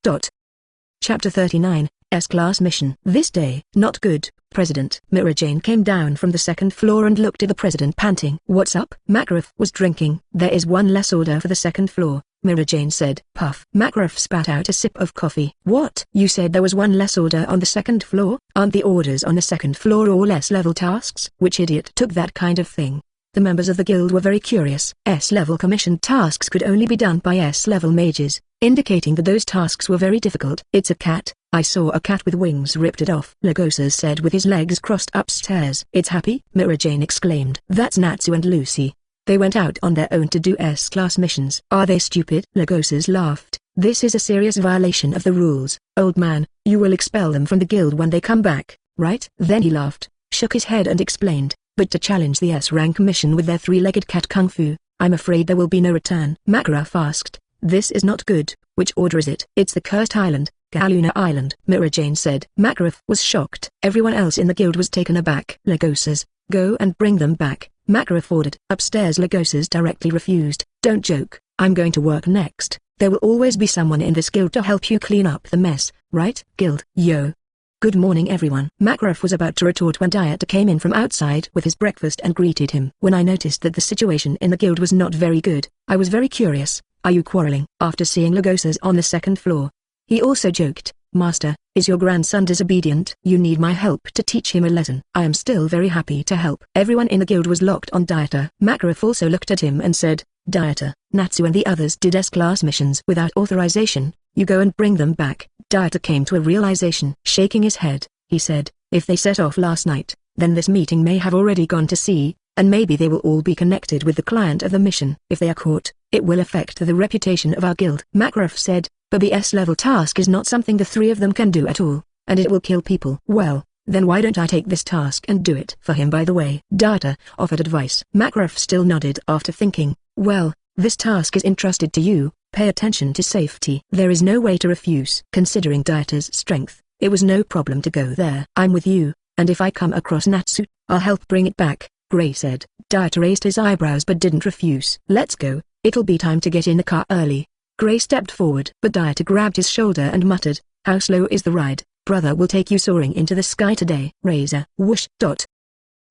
Chapter 39, S-Class Mission. This day, not good, President. Mira-Jane came down from the second floor and looked at the president panting. What's up? Makarov was drinking. There is one less order for the second floor, Mira-Jane said. Puff. Makarov spat out a sip of coffee. What? You said there was one less order on the second floor? Aren't the orders on the second floor all S-level tasks? Which idiot took that kind of thing? The members of the guild were very curious. S-level commissioned tasks could only be done by S-level mages, indicating that those tasks were very difficult. It's a cat. I saw a cat with wings ripped it off, Lagosas said with his legs crossed upstairs. It's happy? Mira-Jane exclaimed. That's Natsu and Lucy. They went out on their own to do S-class missions. Are they stupid? Lagosas laughed. This is a serious violation of the rules. Old man, you will expel them from the guild when they come back, right? Then he laughed, shook his head and explained. But to challenge the S-rank mission with their 3-legged cat kung fu, I'm afraid there will be no return. Makarov asked, this is not good. Which order is it? It's the cursed island, Galuna Island, Mira-Jane said. Makarov was shocked. Everyone else in the guild was taken aback. Lagosas, go and bring them back, Makarov ordered. Upstairs Lagosas directly refused. Don't joke, I'm going to work next. There will always be someone in this guild to help you clean up the mess, right? Guild. Yo. Good morning everyone. Makarov was about to retort when Dieter came in from outside with his breakfast and greeted him. When I noticed that the situation in the guild was not very good, I was very curious. Are you quarreling? After seeing Lagosas on the second floor, he also joked, Master, is your grandson disobedient? You need my help to teach him a lesson. I am still very happy to help. Everyone in the guild was locked on Dieter. Makarov also looked at him and said, Dieter, Natsu and the others did S-class missions without authorization. You go and bring them back. Dieter came to a realization. Shaking his head, he said, if they set off last night, then this meeting may have already gone to sea, and maybe they will all be connected with the client of the mission. If they are caught, it will affect the reputation of our guild. Makarov said, but the S-level task is not something the 3 of them can do at all, and it will kill people. Well, then why don't I take this task and do it for him by the way? Dieter offered advice. Makarov still nodded after thinking, well, this task is entrusted to you. Pay attention to safety. There is no way to refuse. Considering Dieter's strength, it was no problem to go there. I'm with you, and if I come across Natsu, I'll help bring it back, Gray said. Dieter raised his eyebrows but didn't refuse. Let's go, it'll be time to get in the car early. Gray stepped forward but Dieter grabbed his shoulder and muttered, how slow is the ride? Brother will take you soaring into the sky today. Razor. Whoosh.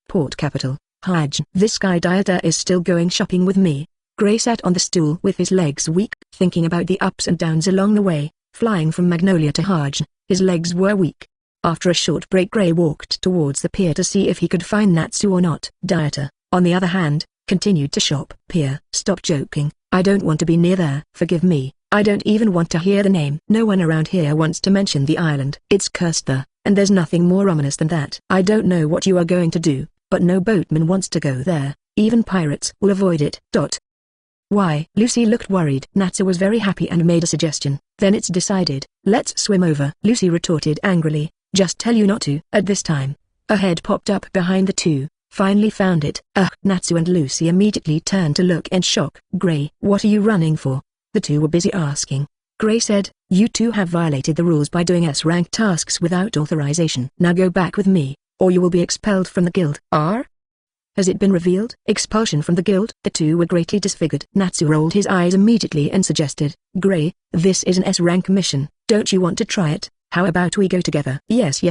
Port capital. Hajj. This guy Dieter is still going shopping with me. Gray sat on the stool with his legs weak, thinking about the ups and downs along the way, flying from Magnolia to Hajj. His legs were weak. After a short break Gray walked towards the pier to see if he could find Natsu or not. Dieter, on the other hand, continued to shop. Pier. Stop joking, I don't want to be near there. Forgive me, I don't even want to hear the name. No one around here wants to mention the island. It's cursed there, and there's nothing more ominous than that. I don't know what you are going to do, but no boatman wants to go there. Even pirates will avoid it. Why? Lucy looked worried. Natsu was very happy and made a suggestion. Then it's decided. Let's swim over. Lucy retorted angrily. Just tell you not to. At this time, a head popped up behind the two. Finally found it. Natsu and Lucy immediately turned to look in shock. Gray, what are you running for? The two were busy asking. Gray said, you two have violated the rules by doing S-rank tasks without authorization. Now go back with me, or you will be expelled from the guild. Has it been revealed? Expulsion from the guild? The two were greatly disfigured. Natsu rolled his eyes immediately and suggested, Gray, this is an S-rank mission. Don't you want to try it? How about we go together? Yes,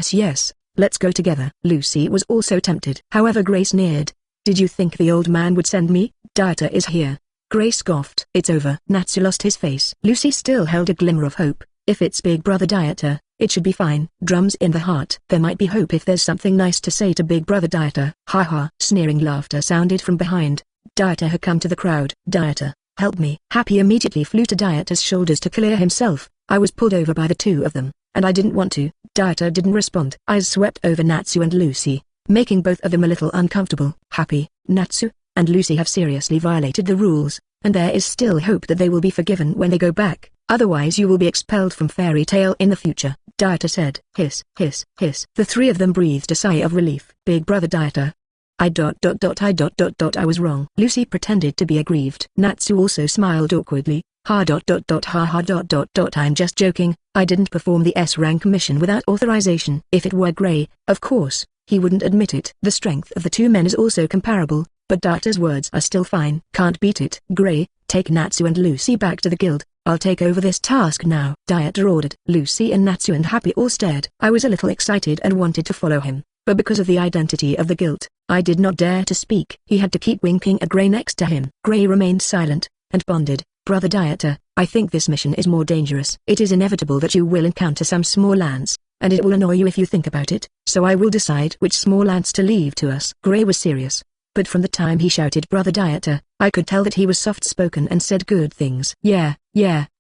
let's go together. Lucy was also tempted. However Gray sneered. Did you think the old man would send me? Dieter is here. Gray scoffed. It's over. Natsu lost his face. Lucy still held a glimmer of hope. If it's Big Brother Dieter, it should be fine. Drums in the heart. There might be hope if there's something nice to say to Big Brother Dieter. Ha ha. Sneering laughter sounded from behind. Dieter had come to the crowd. Dieter, help me. Happy immediately flew to Dieter's shoulders to clear himself. I was pulled over by the two of them, and I didn't want to. Dieter didn't respond. Eyes swept over Natsu and Lucy, making both of them a little uncomfortable. Happy, Natsu, and Lucy have seriously violated the rules, and there is still hope that they will be forgiven when they go back. Otherwise you will be expelled from Fairy Tale in the future, Dieter said. Hiss, hiss, hiss. The three of them breathed a sigh of relief. Big Brother Dieter. I was wrong. Lucy pretended to be aggrieved. Natsu also smiled awkwardly. Ha ha. I'm just joking, I didn't perform the S-rank mission without authorization. If it were Gray, of course, he wouldn't admit it. The strength of the two men is also comparable, but Dieter's words are still fine. Can't beat it. Gray, take Natsu and Lucy back to the guild. I'll take over this task now. Dieter ordered. Lucy and Natsu and Happy all stared. I was a little excited and wanted to follow him, but because of the identity of the guild, I did not dare to speak. He had to keep winking at Gray next to him. Gray remained silent, and bonded. Brother Dieter, I think this mission is more dangerous. It is inevitable that you will encounter some small ants, and it will annoy you if you think about it, so I will decide which small ants to leave to us. Gray was serious, but from the time he shouted Brother Dieter, I could tell that he was soft-spoken and said good things. Yeah,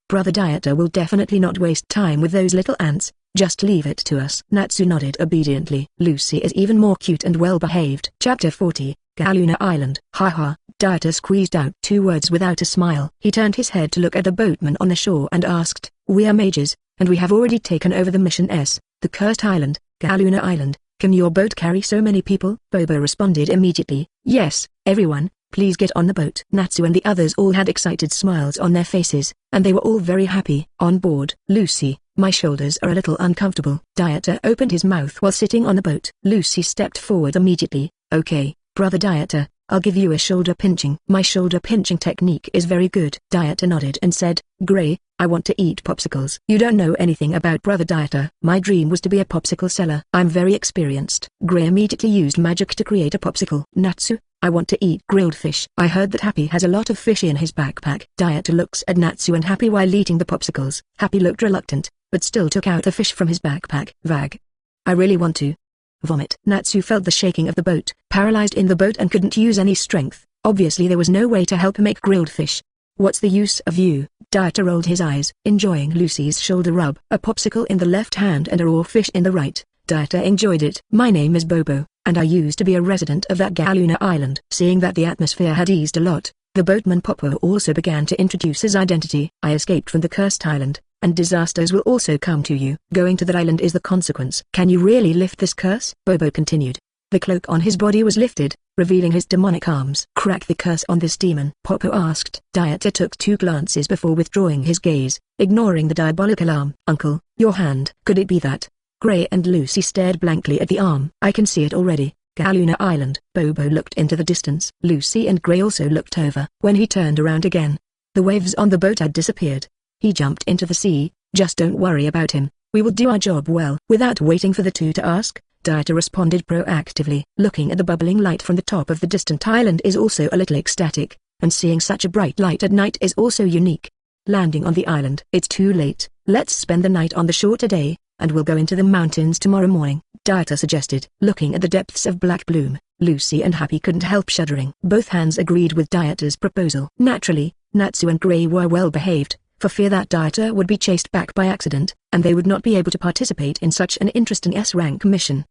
Brother Dieter will definitely not waste time with those little ants, just leave it to us. Natsu nodded obediently. Lucy is even more cute and well-behaved. Chapter 40, Galuna Island. Haha. Dieter squeezed out two words without a smile. He turned his head to look at the boatman on the shore and asked, we are mages, and we have already taken over the mission S, the cursed island, Galuna Island. Can your boat carry so many people? Bobo responded immediately, yes, everyone, please get on the boat. Natsu and the others all had excited smiles on their faces, and they were all very happy. On board. Lucy, my shoulders are a little uncomfortable. Dieter opened his mouth while sitting on the boat. Lucy stepped forward immediately. Okay, Brother Dieter, I'll give you a shoulder pinching. My shoulder pinching technique is very good. Dieter nodded and said, Gray, I want to eat popsicles. You don't know anything about Brother Dieter. My dream was to be a popsicle seller. I'm very experienced. Gray immediately used magic to create a popsicle. Natsu, I want to eat grilled fish. I heard that Happy has a lot of fish in his backpack. Dieter looks at Natsu and Happy while eating the popsicles. Happy looked reluctant, but still took out the fish from his backpack. Vag. I really want to vomit. Natsu felt the shaking of the boat, paralyzed in the boat and couldn't use any strength. Obviously there was no way to help make grilled fish. What's the use of you? Dieter rolled his eyes, enjoying Lucy's shoulder rub. A popsicle in the left hand and a raw fish in the right. Dieter enjoyed it. My name is Bobo, and I used to be a resident of that Galuna island. Seeing that the atmosphere had eased a lot, the boatman Popo also began to introduce his identity. I escaped from the cursed island, and disasters will also come to you. Going to that island is the consequence. Can you really lift this curse? Bobo continued. The cloak on his body was lifted, revealing his demonic arms. Crack the curse on this demon, Popo asked. Dieter took 2 glances before withdrawing his gaze, ignoring the diabolical arm. Uncle, your hand. Could it be that? Gray and Lucy stared blankly at the arm. I can see it already. Galuna Island. Bobo looked into the distance. Lucy and Gray also looked over. When he turned around again, the waves on the boat had disappeared. He jumped into the sea. Just don't worry about him, we will do our job well. Without waiting for the two to ask, Dieter responded proactively. Looking at the bubbling light from the top of the distant island is also a little ecstatic, and seeing such a bright light at night is also unique. Landing on the island. It's too late, let's spend the night on the shore today, and we'll go into the mountains tomorrow morning, Dieter suggested. Looking at the depths of black bloom, Lucy and Happy couldn't help shuddering. Both hands agreed with Dieter's proposal. Naturally, Natsu and Gray were well behaved, for fear that Dieter would be chased back by accident, and they would not be able to participate in such an interesting S-rank mission.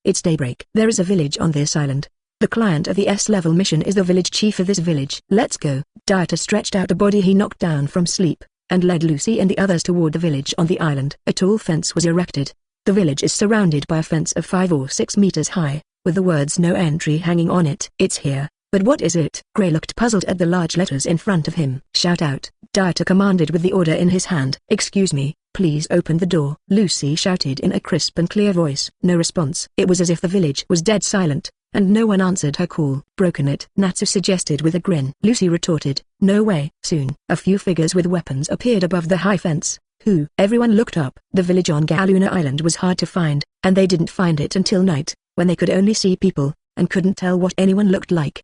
It's daybreak. There is a village on this island. The client of the S-level mission is the village chief of this village. Let's go. Dieter stretched out the body he knocked down from sleep, and led Lucy and the others toward the village on the island. A tall fence was erected. The village is surrounded by a fence of 5 or 6 meters high, with the words "No entry" hanging on it. It's here, but what is it? Gray looked puzzled at the large letters in front of him. Shout out, Dieter commanded with the order in his hand. Excuse me, please open the door, Lucy shouted in a crisp and clear voice. No response. It was as if the village was dead silent, and no one answered her call. Broken it, Natsu suggested with a grin. Lucy retorted, no way. Soon, a few figures with weapons appeared above the high fence. Who? Everyone looked up. The village on Galuna Island was hard to find, and they didn't find it until night, when they could only see people, and couldn't tell what anyone looked like.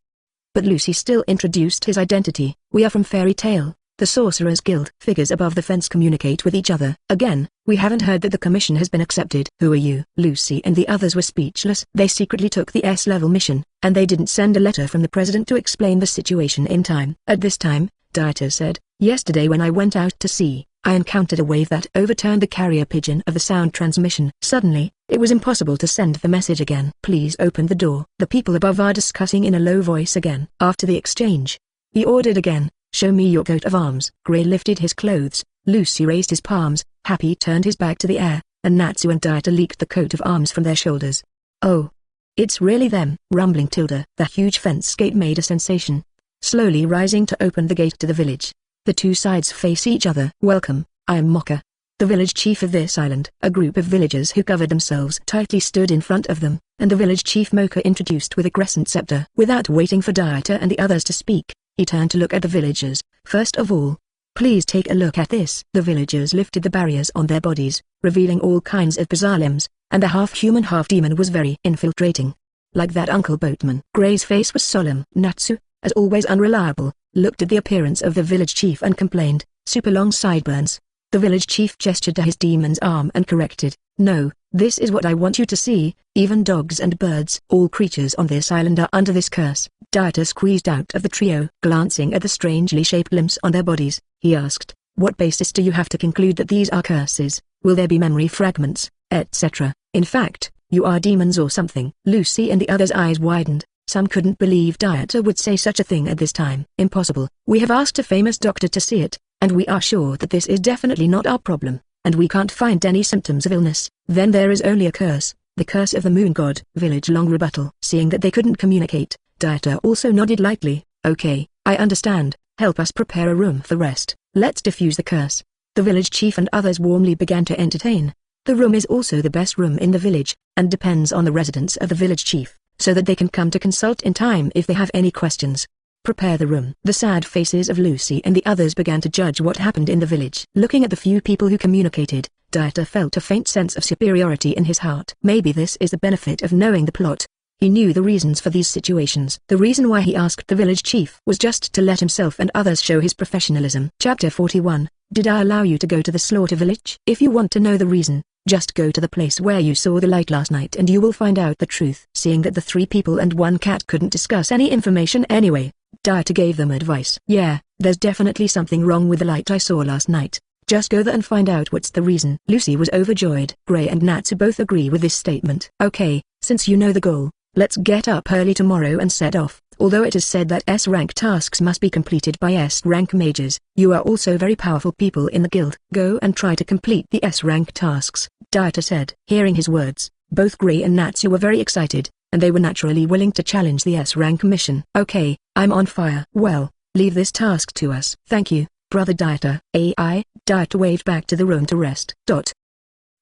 But Lucy still introduced his identity. We are from Fairy Tale, the Sorcerer's Guild. Figures above the fence communicate with each other. Again, we haven't heard that the commission has been accepted. Who are you? Lucy and the others were speechless. They secretly took the S-level mission, and they didn't send a letter from the president to explain the situation in time. At this time, Dieter said, yesterday when I went out to sea, I encountered a wave that overturned the carrier pigeon of the sound transmission. Suddenly, it was impossible to send the message again. Please open the door. The people above are discussing in a low voice again. After the exchange, he ordered again, show me your coat of arms. Gray lifted his clothes, Lucy raised his palms, Happy turned his back to the air, and Natsu and Dieter leaked the coat of arms from their shoulders. Oh. It's really them. Rumbling Tilda. The huge fence gate made a sensation, slowly rising to open the gate to the village. The two sides face each other. Welcome, I am Mocha, the village chief of this island. A group of villagers who covered themselves tightly stood in front of them, and the village chief Mocha introduced with a crescent scepter. Without waiting for Dieter and the others to speak, he turned to look at the villagers. First of all, please take a look at this. The villagers lifted the barriers on their bodies, revealing all kinds of bizarre limbs, and the half-human half-demon was very infiltrating. Like that Uncle Boatman. Gray's face was solemn. Natsu, as always unreliable, looked at the appearance of the village chief and complained, super long sideburns. The village chief gestured to his demon's arm and corrected, no, this is what I want you to see, even dogs and birds. All creatures on this island are under this curse. Dieter squeezed out of the trio. Glancing at the strangely shaped limbs on their bodies, he asked, what basis do you have to conclude that these are curses? Will there be memory fragments, etc.? In fact, you are demons or something. Lucy and the others' eyes widened. Some couldn't believe Dieter would say such a thing at this time. Impossible. We have asked a famous doctor to see it, and we are sure that this is definitely not our problem, and we can't find any symptoms of illness. Then there is only a curse, the curse of the moon god. Village long rebuttal. Seeing that they couldn't communicate, Dieter also nodded lightly. Okay, I understand. Help us prepare a room for rest. Let's defuse the curse. The village chief and others warmly began to entertain. The room is also the best room in the village, and depends on the residence of the village chief, so that they can come to consult in time if they have any questions. Prepare the room. The sad faces of Lucy and the others began to judge what happened in the village. Looking at the few people who communicated, Dieter felt a faint sense of superiority in his heart. Maybe this is the benefit of knowing the plot. He knew the reasons for these situations. The reason why he asked the village chief was just to let himself and others show his professionalism. Chapter 41. Did I allow you to go to the slaughter village? If you want to know the reason, just go to the place where you saw the light last night and you will find out the truth. Seeing that the 3 people and 1 cat couldn't discuss any information anyway, Dieter gave them advice. Yeah, there's definitely something wrong with the light I saw last night. Just go there and find out what's the reason. Lucy was overjoyed. Gray and Natsu both agree with this statement. Okay, since you know the goal, let's get up early tomorrow and set off. Although it is said that S-rank tasks must be completed by S-rank mages, you are also very powerful people in the guild. Go and try to complete the S-rank tasks, Dieter said. Hearing his words, both Gray and Natsu were very excited, and they were naturally willing to challenge the S-rank mission. Okay, I'm on fire. Well, leave this task to us. Thank you, brother Dieter. Dieter waved back to the room to rest.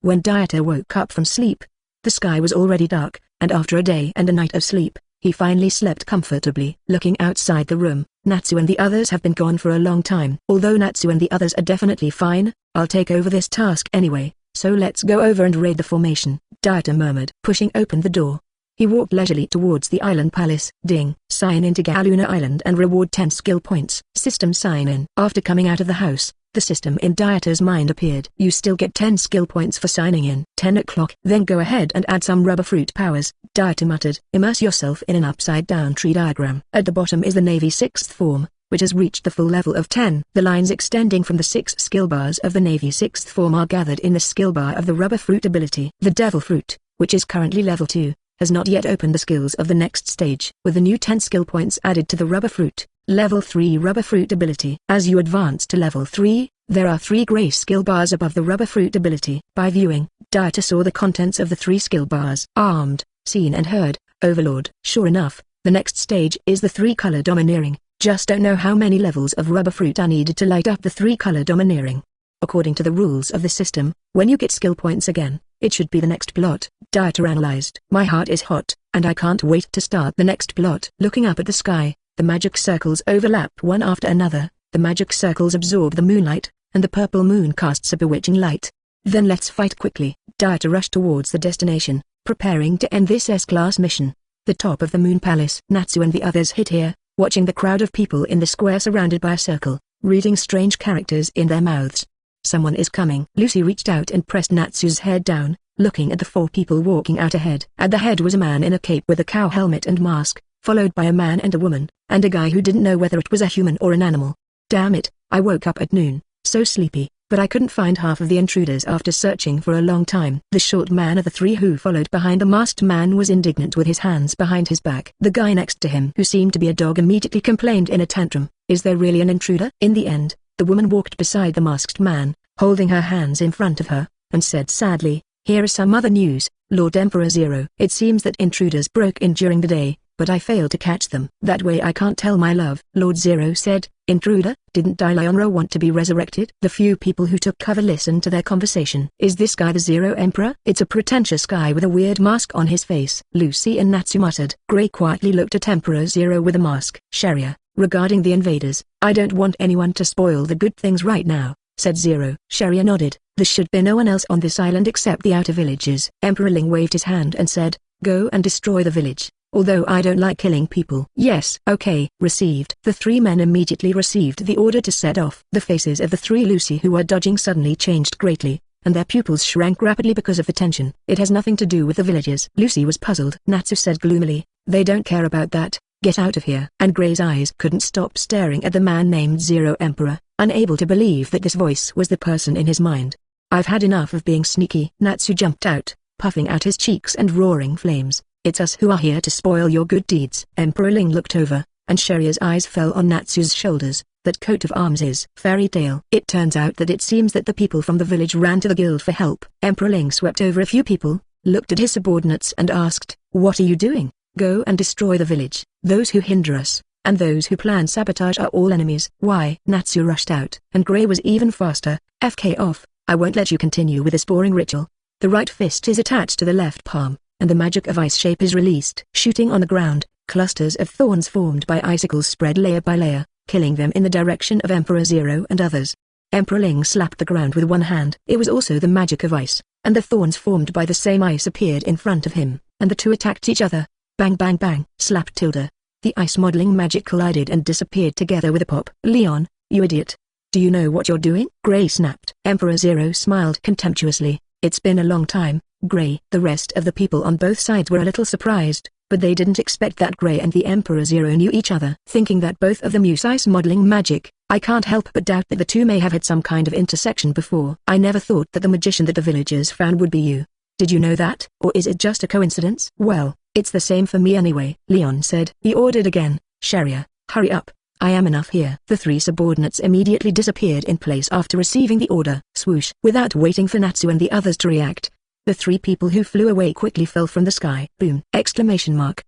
When Dieter woke up from sleep, the sky was already dark, and after a day and a night of sleep, he finally slept comfortably. Looking outside the room, Natsu and the others have been gone for a long time. Although Natsu and the others are definitely fine, I'll take over this task anyway, so let's go over and raid the formation, Dieter murmured. Pushing open the door, he walked leisurely towards the island palace. Ding. Sign into Galuna Island and reward 10 skill points. System sign in. After coming out of the house, the system in Dieter's mind appeared. You still get 10 skill points for signing in. 10 o'clock. Then go ahead and add some rubber fruit powers, Dieter muttered. Immerse yourself in an upside-down tree diagram. At the bottom is the Navy 6th form, which has reached the full level of 10. The lines extending from the 6 skill bars of the Navy 6th form are gathered in the skill bar of the rubber fruit ability. The Devil Fruit, which is currently level 2, has not yet opened the skills of the next stage. With the new 10 skill points added to the rubber fruit, level 3 rubber fruit ability. As you advance to level 3, there are 3 gray skill bars above the rubber fruit ability. By viewing, Dieter saw the contents of the 3 skill bars. Armed, seen and heard, Overlord. Sure enough, the next stage is the 3-color domineering. Just don't know how many levels of rubber fruit are needed to light up the 3-color domineering. According to the rules of the system, when you get skill points again, it should be the next plot, Dieter analyzed. My heart is hot, and I can't wait to start the next plot. Looking up at the sky, the magic circles overlap one after another. The magic circles absorb the moonlight, and the purple moon casts a bewitching light. Then let's fight quickly. Dieter rushed towards the destination, preparing to end this S-class mission. The top of the Moon Palace. Natsu and the others hid here, watching the crowd of people in the square surrounded by a circle, reading strange characters in their mouths. Someone is coming. Lucy reached out and pressed Natsu's head down, looking at the 4 people walking out ahead. At the head was a man in a cape with a cow helmet and mask, followed by a man and a woman, and a guy who didn't know whether it was a human or an animal. Damn it, I woke up at noon, so sleepy, but I couldn't find half of the intruders after searching for a long time. The short man of the 3 who followed behind the masked man was indignant with his hands behind his back. The guy next to him, who seemed to be a dog, immediately complained in a tantrum, "Is there really an intruder?" In the end, the woman walked beside the masked man, holding her hands in front of her, and said sadly, "Here is some other news, Lord Emperor Zero. It seems that intruders broke in during the day, but I failed to catch them. That way I can't tell my love." Lord Zero said, "Intruder? Didn't Lyon want to be resurrected?" The few people who took cover listened to their conversation. "Is this guy the Zero Emperor?" "It's a pretentious guy with a weird mask on his face," Lucy and Natsu muttered. Gray quietly looked at Emperor Zero with a mask. "Sharia, regarding the invaders, I don't want anyone to spoil the good things right now," said Zero. Sharia nodded. "There should be no one else on this island except the outer villages." Emperor Ling waved his hand and said, "Go and destroy the village. Although I don't like killing people." "Yes, okay." Received. The 3 men immediately received the order to set off. The faces of the 3 Lucy who were dodging suddenly changed greatly, and their pupils shrank rapidly because of the tension. "It has nothing to do with the villagers." Lucy was puzzled. Natsu said gloomily, "They don't care about that. Get out of here." And Gray's eyes couldn't stop staring at the man named Zero Emperor, unable to believe that this voice was the person in his mind. "I've had enough of being sneaky." Natsu jumped out, puffing out his cheeks and roaring flames. "It's us who are here to spoil your good deeds." Emperor Ling looked over, and Sharia's eyes fell on Natsu's shoulders. "That coat of arms is fairy tale." It turns out that it seems that the people from the village ran to the guild for help. Emperor Ling swept over a few people, looked at his subordinates and asked, "What are you doing?" "Go and destroy the village. Those who hinder us, and those who plan sabotage are all enemies." "Why?" Natsu rushed out, and Gray was even faster. "FK off, I won't let you continue with this boring ritual." The right fist is attached to the left palm, and the magic of ice shape is released. Shooting on the ground, clusters of thorns formed by icicles spread layer by layer, killing them in the direction of Emperor Zero and others. Emperor Ling slapped the ground with one hand. It was also the magic of ice, and the thorns formed by the same ice appeared in front of him, and the two attacked each other. Bang bang bang. Slap tilde. The ice modeling magic collided and disappeared together with a pop. "Lyon, you idiot. Do you know what you're doing?" Gray snapped. Emperor Zero smiled contemptuously. "It's been a long time, Gray." The rest of the people on both sides were a little surprised, but they didn't expect that Gray and the Emperor Zero knew each other. Thinking that both of them use ice modeling magic, I can't help but doubt that the two may have had some kind of intersection before. "I never thought that the magician that the villagers found would be you. Did you know that? Or is it just a coincidence?" "Well, it's the same for me anyway," Lyon said. He ordered again, "Sharia, hurry up. I am enough here." The 3 subordinates immediately disappeared in place after receiving the order. Swoosh. Without waiting for Natsu and the others to react, the 3 people who flew away quickly fell from the sky. Boom! Exclamation mark.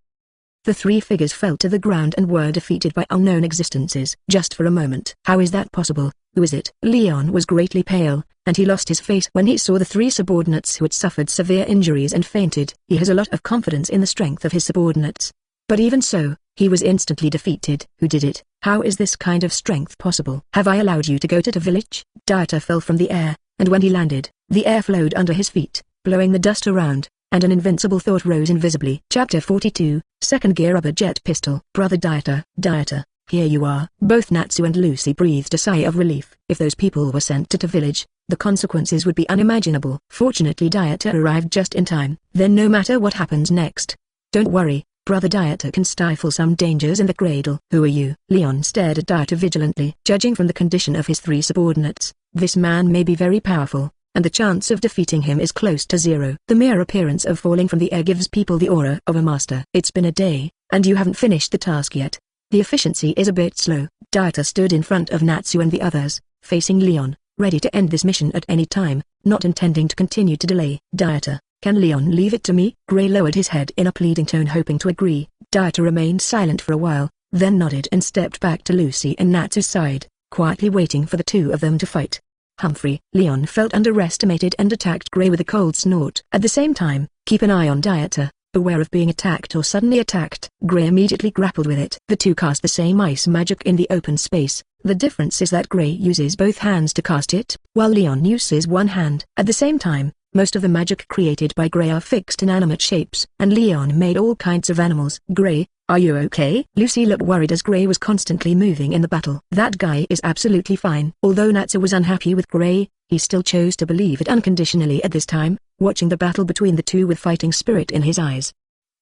The three figures fell to the ground and were defeated by unknown existences just for a moment. How is that possible? Who is it? Lyon was greatly pale, and he lost his face when he saw the three subordinates who had suffered severe injuries and fainted. He has a lot of confidence in the strength of his subordinates. But even so, he was instantly defeated. Who did it? How is this kind of strength possible? Have I allowed you to go to the village? Dieter fell from the air, and when he landed, the air flowed under his feet, blowing the dust around, and an invincible thought rose invisibly. Chapter 42, Second Gear Rubber Jet Pistol. Brother Dieter, here you are. Both Natsu and Lucy breathed a sigh of relief. If those people were sent to the village, the consequences would be unimaginable. Fortunately Dieter arrived just in time. Then no matter what happens next, don't worry, Brother Dieter can stifle some dangers in the cradle. Who are you? Lyon stared at Dieter vigilantly. Judging from the condition of his three subordinates, this man may be very powerful, and the chance of defeating him is close to zero. The mere appearance of falling from the air gives people the aura of a master. It's been a day, and you haven't finished the task yet. The efficiency is a bit slow. Dieter stood in front of Natsu and the others, facing Lyon, ready to end this mission at any time, not intending to continue to delay. Dieter, can Lyon leave it to me? Gray lowered his head in a pleading tone, hoping to agree. Dieter remained silent for a while, then nodded and stepped back to Lucy and Natsu's side, quietly waiting for the two of them to fight. Humphrey. Lyon felt underestimated and attacked Gray with a cold snort. At the same time, keep an eye on Dieter, aware of being attacked or suddenly attacked. Gray immediately grappled with it. The two cast the same ice magic in the open space. The difference is that Gray uses both hands to cast it, while Lyon uses one hand. At the same time, most of the magic created by Gray are fixed inanimate shapes, and Lyon made all kinds of animals. Gray, are you okay? Lucy looked worried as Gray was constantly moving in the battle. That guy is absolutely fine. Although Natsu was unhappy with Gray, he still chose to believe it unconditionally at this time, watching the battle between the two with fighting spirit in his eyes.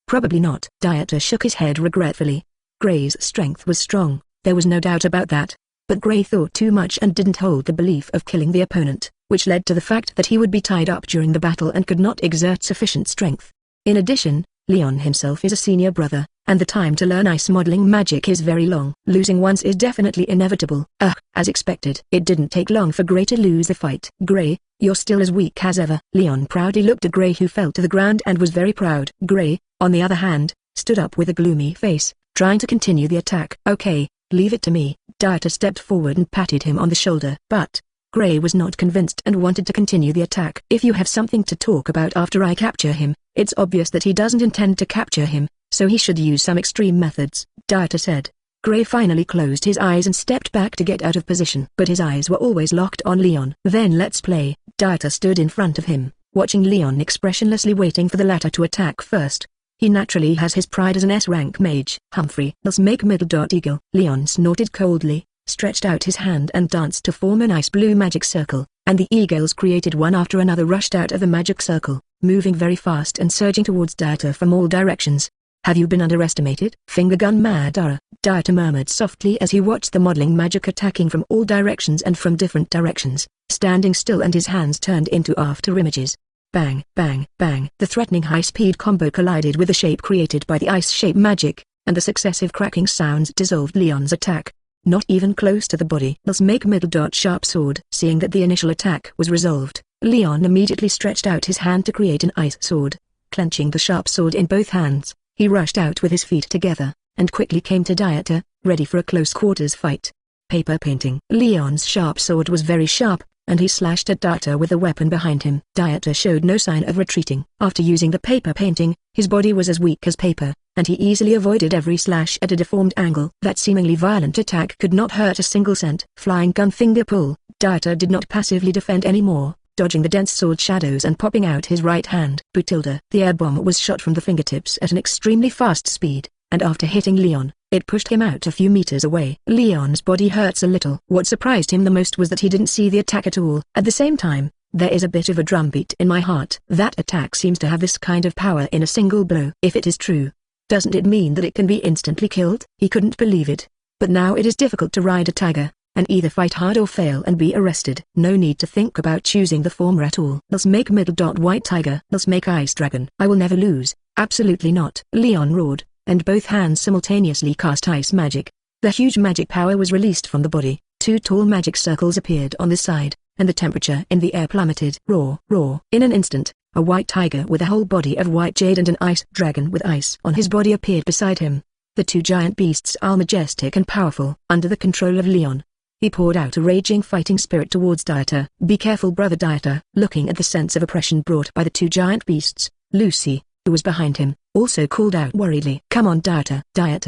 Probably not. Dieter shook his head regretfully. Gray's strength was strong, there was no doubt about that. But Gray thought too much and didn't hold the belief of killing the opponent, which led to the fact that he would be tied up during the battle and could not exert sufficient strength. In addition, Lyon himself is a senior brother, and the time to learn ice modeling magic is very long. Losing once is definitely inevitable. As expected. It didn't take long for Gray to lose the fight. Gray, you're still as weak as ever. Lyon proudly looked at Gray, who fell to the ground and was very proud. Gray, on the other hand, stood up with a gloomy face, trying to continue the attack. Okay, leave it to me. Dieter stepped forward and patted him on the shoulder. But Gray was not convinced and wanted to continue the attack. If you have something to talk about after I capture him, it's obvious that he doesn't intend to capture him, so he should use some extreme methods, Dieter said. Gray finally closed his eyes and stepped back to get out of position. But his eyes were always locked on Lyon. Then let's play. Dieter stood in front of him, watching Lyon expressionlessly, waiting for the latter to attack first. He naturally has his pride as an S-rank mage. Humphrey, let's make middle.eagle. Lyon snorted coldly, stretched out his hand and danced to form a nice blue magic circle, and the eagles created one after another rushed out of the magic circle, moving very fast and surging towards Dieter from all directions. Have you been underestimated? Finger gun Madara, Dieter murmured softly as he watched the modeling magic attacking from all directions and from different directions, standing still and his hands turned into after images. Bang, bang, bang. The threatening high-speed combo collided with the shape created by the ice shape magic, and the successive cracking sounds dissolved Lyon's attack. Not even close to the body. Let's make middle.sharp sword. Seeing that the initial attack was resolved, Lyon immediately stretched out his hand to create an ice sword. Clenching the sharp sword in both hands, he rushed out with his feet together, and quickly came to Dieter, ready for a close-quarters fight. Paper painting. Lyon's sharp sword was very sharp, and he slashed at Dieter with the weapon behind him. Dieter showed no sign of retreating. After using the paper painting, his body was as weak as paper, and he easily avoided every slash at a deformed angle. That seemingly violent attack could not hurt a single cent. Flying gun finger pull. Dieter did not passively defend anymore, dodging the dense sword shadows and popping out his right hand. Butilda. The air bomb was shot from the fingertips at an extremely fast speed, and after hitting Lyon, it pushed him out a few meters away. Lyon's body hurts a little. What surprised him the most was that he didn't see the attack at all. At the same time, there is a bit of a drumbeat in my heart. That attack seems to have this kind of power in a single blow. If it is true, doesn't it mean that it can be instantly killed? He couldn't believe it. But now it is difficult to ride a tiger, and either fight hard or fail and be arrested. No need to think about choosing the former at all. Let's make middle.white tiger. Let's make ice dragon. I will never lose. Absolutely not. Lyon roared, and both hands simultaneously cast ice magic. The huge magic power was released from the body. Two tall magic circles appeared on the side, and the temperature in the air plummeted. Roar, roar. In an instant, A white tiger with a whole body of white jade and an ice dragon with ice on his body appeared beside him. The two giant beasts are majestic and powerful. Under the control of Lyon, he poured out a raging fighting spirit towards Dieter. "Be careful, brother Dieter." Looking at the sense of oppression brought by the two giant beasts, Lucy, who was behind him, also called out worriedly, "Come on Dieter,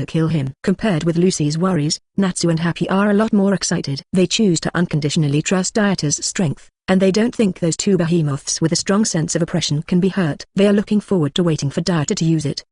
kill him." Compared with Lucy's worries, Natsu and Happy are a lot more excited. They choose to unconditionally trust Dieter's strength, and they don't think those two behemoths with a strong sense of oppression can be hurt. They are looking forward to waiting for Dieter to use it.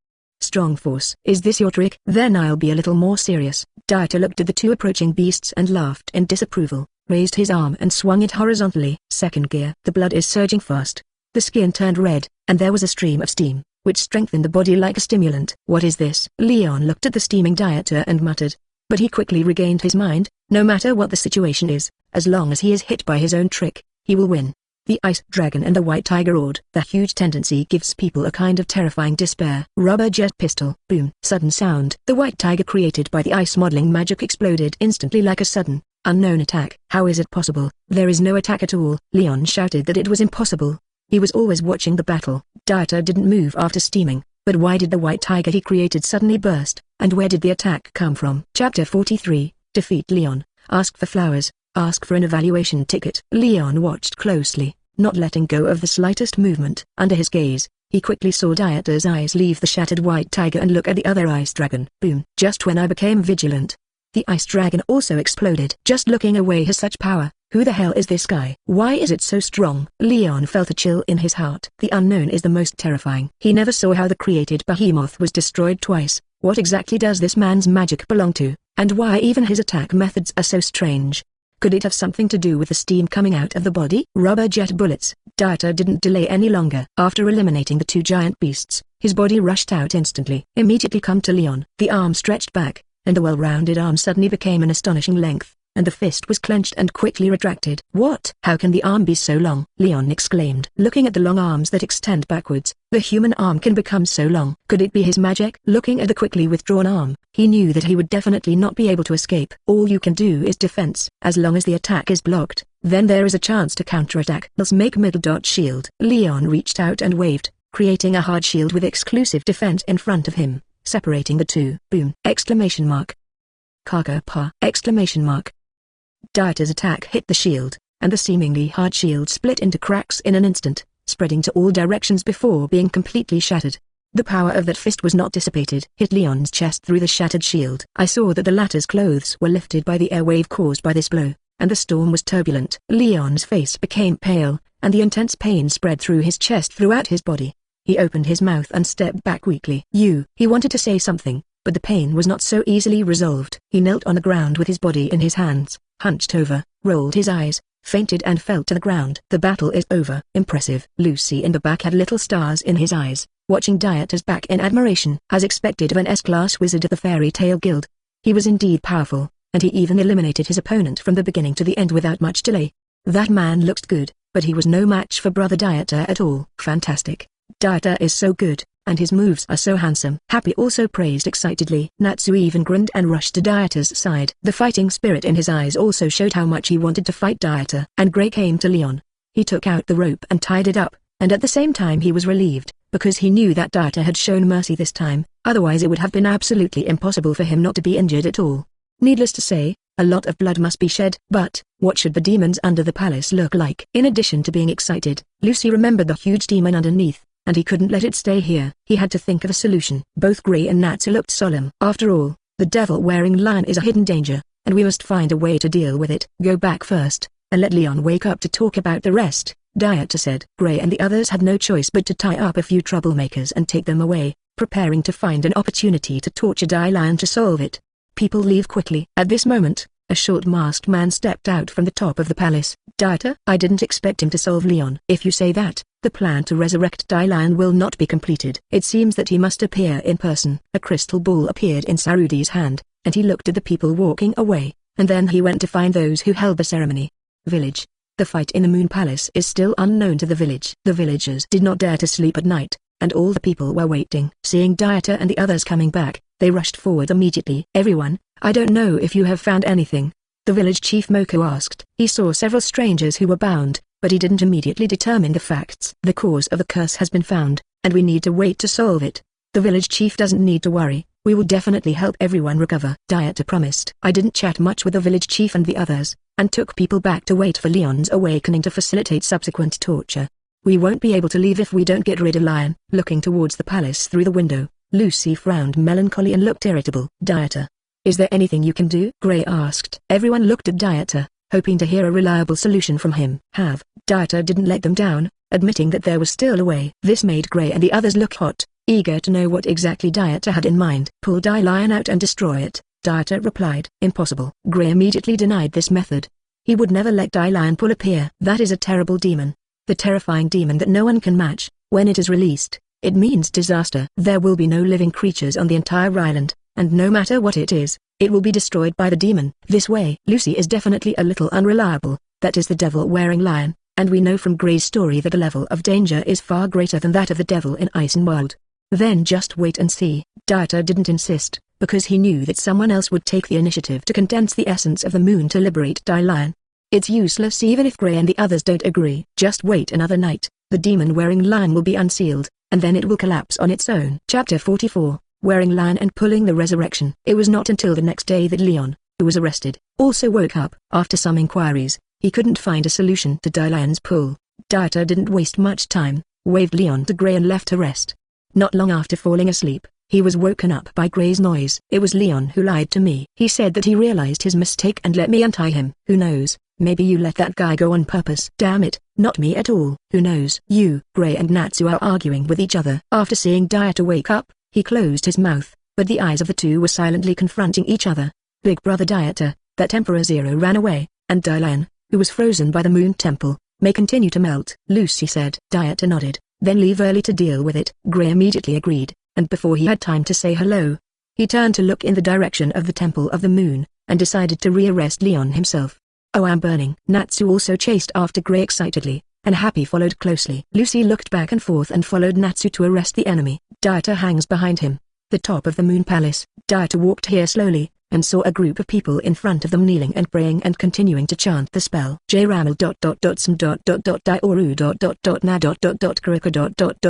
"Strong force. Is this your trick? Then I'll be a little more serious." Dieter looked at the two approaching beasts and laughed in disapproval, raised his arm and swung it horizontally. Second gear. The blood is surging fast. The skin turned red, and there was a stream of steam, which strengthened the body like a stimulant. "What is this?" Lyon looked at the steaming Dieter and muttered. But he quickly regained his mind. No matter what the situation is, as long as he is hit by his own trick, he will win. The ice dragon and the white tiger roared. That huge tendency gives people a kind of terrifying despair. Rubber jet pistol. Boom. Sudden sound. The white tiger created by the ice modeling magic exploded instantly like a sudden, unknown attack. How is it possible? There is no attack at all. Lyon shouted that it was impossible. He was always watching the battle. Dieter didn't move after steaming, but why did the white tiger he created suddenly burst, and where did the attack come from? Chapter 43, Defeat Lyon. Ask for flowers, ask for an evaluation ticket. Lyon watched closely, not letting go of the slightest movement. Under his gaze, he quickly saw Dieter's eyes leave the shattered white tiger and look at the other ice dragon. Boom. Just when I became vigilant, the ice dragon also exploded. Just looking away has such power. Who the hell is this guy? Why is it so strong? Lyon felt a chill in his heart. The unknown is the most terrifying. He never saw how the created behemoth was destroyed twice. What exactly does this man's magic belong to, and why even his attack methods are so strange? Could it have something to do with the steam coming out of the body? Rubber jet bullets. Dieter didn't delay any longer. After eliminating the two giant beasts, his body rushed out instantly. Immediately come to Lyon. The arm stretched back, and the well-rounded arm suddenly became an astonishing length, and the fist was clenched and quickly retracted. "What? How can the arm be so long?" Lyon exclaimed. Looking at the long arms that extend backwards, the human arm can become so long. Could it be his magic? Looking at the quickly withdrawn arm, he knew that he would definitely not be able to escape. All you can do is defense. As long as the attack is blocked, then there is a chance to counterattack. Let's make middle dot shield. Lyon reached out and waved, creating a hard shield with exclusive defense in front of him, separating the two. Boom! Exclamation mark. Kaka pa! Exclamation mark. Dieter's attack hit the shield, and the seemingly hard shield split into cracks in an instant, spreading to all directions before being completely shattered. The power of that fist was not dissipated. Hit Lyon's chest through the shattered shield. I saw that the latter's clothes were lifted by the air wave caused by this blow, and the storm was turbulent. Lyon's face became pale, and the intense pain spread through his chest throughout his body. He opened his mouth and stepped back weakly. He wanted to say something, but the pain was not so easily resolved. He knelt on the ground with his body in his hands, hunched over, rolled his eyes, fainted and fell to the ground. The battle is over. Impressive. Lucy in the back had little stars in his eyes, watching Dieter's back in admiration. As expected of an S-class wizard of the Fairy Tale Guild, he was indeed powerful, and he even eliminated his opponent from the beginning to the end without much delay. That man looked good, but he was no match for brother Dieter at all. Fantastic. Dieter is so good, and his moves are so handsome. Happy also praised excitedly. Natsu even grinned and rushed to Dieter's side. The fighting spirit in his eyes also showed how much he wanted to fight Dieter. And Gray came to Lyon. He took out the rope and tied it up, and at the same time he was relieved, because he knew that Dieter had shown mercy this time, otherwise it would have been absolutely impossible for him not to be injured at all. Needless to say, a lot of blood must be shed. But, what should the demons under the palace look like? In addition to being excited, Lucy remembered the huge demon underneath, and he couldn't let it stay here. He had to think of a solution. Both Gray and Natsu looked solemn. After all, the devil-wearing lion is a hidden danger, and we must find a way to deal with it. Go back first, and let Lyon wake up to talk about the rest, Dieter said. Gray and the others had no choice but to tie up a few troublemakers and take them away, preparing to find an opportunity to torture Lyon to solve it. People leave quickly. At this moment, a short masked man stepped out from the top of the palace. Dieter, I didn't expect him to solve Lyon. If you say that, the plan to resurrect Lyon will not be completed. It seems that he must appear in person. A crystal ball appeared in Sarudi's hand, and he looked at the people walking away, and then he went to find those who held the ceremony. Village. The fight in the Moon Palace is still unknown to the village. The villagers did not dare to sleep at night, and all the people were waiting. Seeing Dieter and the others coming back, they rushed forward immediately. Everyone, I don't know if you have found anything, the village chief Moko asked. He saw several strangers who were bound, but he didn't immediately determine the facts. The cause of the curse has been found, and we need to wait to solve it. The village chief doesn't need to worry, we will definitely help everyone recover, Dieter promised. I didn't chat much with the village chief and the others, and took people back to wait for Lyon's awakening to facilitate subsequent torture. We won't be able to leave if we don't get rid of Lyon. Looking towards the palace through the window, Lucy frowned melancholy and looked irritable. Dieter, is there anything you can do? Gray asked. Everyone looked at Dieter, hoping to hear a reliable solution from him. Dieter didn't let them down, admitting that there was still a way. This made Gray and the others look hot, eager to know what exactly Dieter had in mind. Pull Lyon out and destroy it, Dieter replied. Impossible. Gray immediately denied this method. He would never let Lyon pull appear. That is a terrible demon. The terrifying demon that no one can match. When it is released, it means disaster. There will be no living creatures on the entire island, and no matter what it is, it will be destroyed by the demon. This way. Lucy is definitely a little unreliable. That is the devil wearing Lyon, and we know from Gray's story that the level of danger is far greater than that of the devil in Eisenwald. Then just wait and see. Dieter didn't insist, because he knew that someone else would take the initiative to condense the essence of the moon to liberate Lyon. It's useless even if Gray and the others don't agree. Just wait another night, the demon wearing Lyon will be unsealed, and then it will collapse on its own. Chapter 44, Wearing Lyon and Pulling the Resurrection. It was not until the next day that Lyon, who was arrested, also woke up. After some inquiries, he couldn't find a solution to Lyon's pull. Dieter didn't waste much time, waved Lyon to Gray and left to rest. Not long after falling asleep, he was woken up by Gray's noise. It was Lyon who lied to me. He said that he realized his mistake and let me untie him. Who knows, maybe you let that guy go on purpose. Damn it, not me at all. Who knows? You. Gray and Natsu are arguing with each other. After seeing Dieter wake up, he closed his mouth, but the eyes of the two were silently confronting each other. Big brother Dieter, that Emperor Zero ran away, and Lyon, who was frozen by the moon temple, may continue to melt. Lucy said. Dieter nodded. Then leave early to deal with it. Gray immediately agreed, and before he had time to say hello, he turned to look in the direction of the Temple of the Moon, and decided to rearrest Lyon himself. Oh, I'm burning. Natsu also chased after Gray excitedly, and Happy followed closely. Lucy looked back and forth and followed Natsu to arrest the enemy. Dieter hangs behind him. The top of the Moon Palace. Dieter walked here slowly, and saw a group of people in front of them kneeling and praying and continuing to chant the spell. Jraml Dioru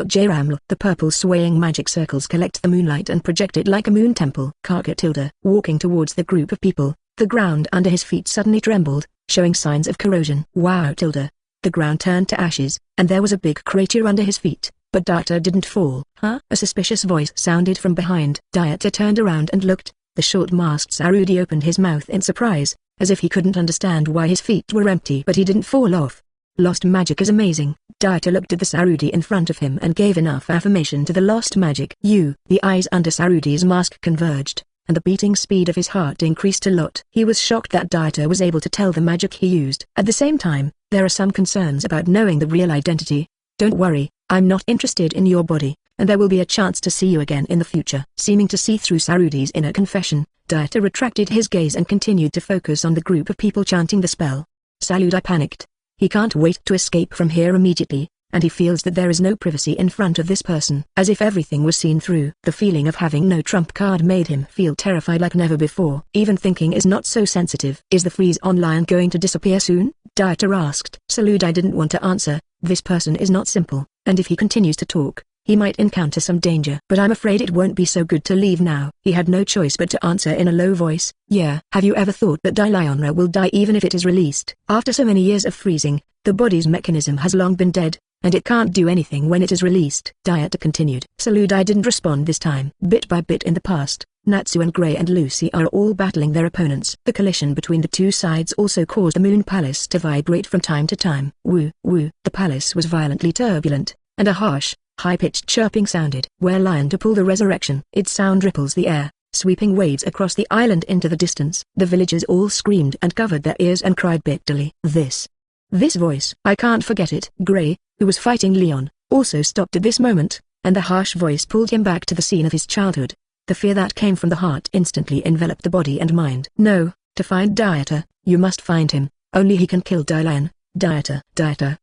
Jraml. The purple swaying magic circles collect the moonlight and project it like a moon temple. Karka Tilda. Walking towards the group of people, the ground under his feet suddenly trembled, showing signs of corrosion. Wow Tilda. The ground turned to ashes, and there was a big crater under his feet, but Dieter didn't fall. Huh? A suspicious voice sounded from behind. Dieter turned around and looked. The short-masked Sarudi opened his mouth in surprise, as if he couldn't understand why his feet were empty. But he didn't fall off. Lost magic is amazing. Dieter looked at the Sarudi in front of him and gave enough affirmation to the lost magic. The eyes under Sarudi's mask converged, and the beating speed of his heart increased a lot. He was shocked that Dieter was able to tell the magic he used. At the same time, there are some concerns about knowing the real identity. Don't worry, I'm not interested in your body, and there will be a chance to see you again in the future. Seeming to see through Sarudi's inner confession, Dieter retracted his gaze and continued to focus on the group of people chanting the spell. Sarudi panicked. He can't wait to escape from here immediately, and he feels that there is no privacy in front of this person. As if everything was seen through. The feeling of having no trump card made him feel terrified like never before. Even thinking is not so sensitive. Is the freeze on Lyon going to disappear soon? Dieter asked. Sarudi didn't want to answer. This person is not simple, and if he continues to talk, he might encounter some danger. But I'm afraid it won't be so good to leave now. He had no choice but to answer in a low voice. Yeah. Have you ever thought that Lyonra will die even if it is released? After so many years of freezing, the body's mechanism has long been dead, and it can't do anything when it is released. Dieter continued. Sarudi didn't respond this time. Bit by bit in the past, Natsu and Gray and Lucy are all battling their opponents. The collision between the two sides also caused the Moon Palace to vibrate from time to time. Woo, woo. The palace was violently turbulent, and a harsh, high-pitched chirping sounded. Where Lyon to pull the resurrection. Its sound ripples the air, sweeping waves across the island into the distance. The villagers all screamed and covered their ears and cried bitterly. This voice. I can't forget it. Gray, who was fighting Lyon, also stopped at this moment, and the harsh voice pulled him back to the scene of his childhood. The fear that came from the heart instantly enveloped the body and mind. No, to find Dieter, you must find him. Only he can kill Lyon. Dieter,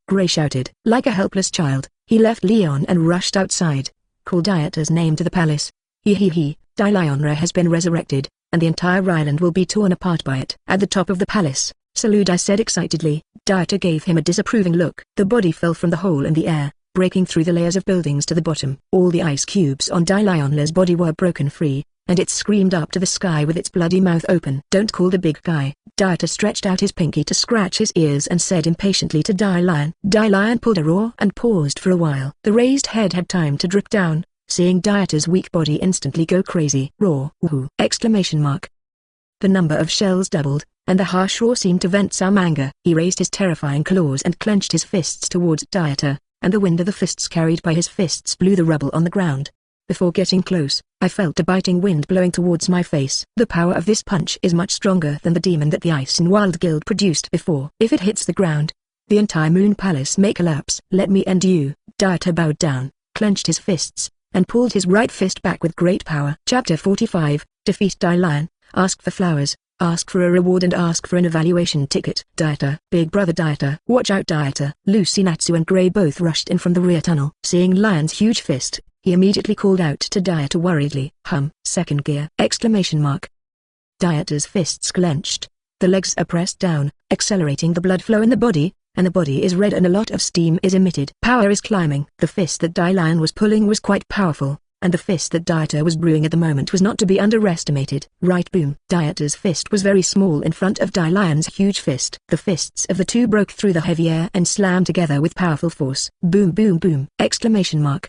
Gray shouted. Like a helpless child, he left Lyon and rushed outside. Called Dieter's name to the palace. Lyonra has been resurrected, and the entire island will be torn apart by it. At the top of the palace, Salute, I said excitedly. Dieter gave him a disapproving look. The body fell from the hole in the air, breaking through the layers of buildings to the bottom. All the ice cubes on Lyon's body were broken free, and it screamed up to the sky with its bloody mouth open. Don't call the big guy. Dieter stretched out his pinky to scratch his ears and said impatiently to Lyon. Lyon pulled a roar and paused for a while. The raised head had time to drip down, seeing Dieter's weak body instantly go crazy. Roar! Woohoo! Exclamation mark. The number of shells doubled, and the harsh roar seemed to vent some anger. He raised his terrifying claws and clenched his fists towards Dieter, and the wind of the fists carried by his fists blew the rubble on the ground. Before getting close, I felt a biting wind blowing towards my face. The power of this punch is much stronger than the demon that the Eisenwald guild produced before. If it hits the ground, the entire Moon Palace may collapse. Let me end you. Dieter bowed down, clenched his fists, and pulled his right fist back with great power. Chapter 45, Defeat Lyon. Ask for flowers, ask for a reward and ask for an evaluation ticket. Dieter, big brother Dieter. Watch out Dieter. Lucy, Natsu and Gray both rushed in from the rear tunnel. Seeing Lyon's huge fist, he immediately called out to Dieter worriedly. Second gear! Exclamation mark. Dieter's fists clenched. The legs are pressed down, accelerating the blood flow in the body, and the body is red and a lot of steam is emitted. Power is climbing. The fist that Lyon was pulling was quite powerful, and the fist that Dieter was brewing at the moment was not to be underestimated. Right boom! Dieter's fist was very small in front of Lyon's huge fist. The fists of the two broke through the heavy air and slammed together with powerful force. Boom boom boom! Exclamation mark.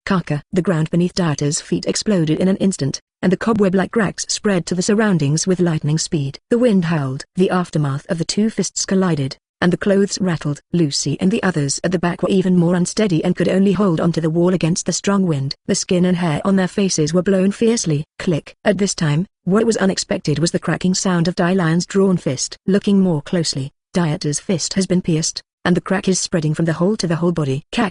Kaka! The ground beneath Dieter's feet exploded in an instant, and the cobweb-like cracks spread to the surroundings with lightning speed. The wind howled. The aftermath of the two fists collided, and the clothes rattled. Lucy and the others at the back were even more unsteady and could only hold onto the wall against the strong wind. The skin and hair on their faces were blown fiercely. Click! At this time, what was unexpected was the cracking sound of Lyon's drawn fist. Looking more closely, Dieter's fist has been pierced, and the crack is spreading from the hole to the whole body. Ka.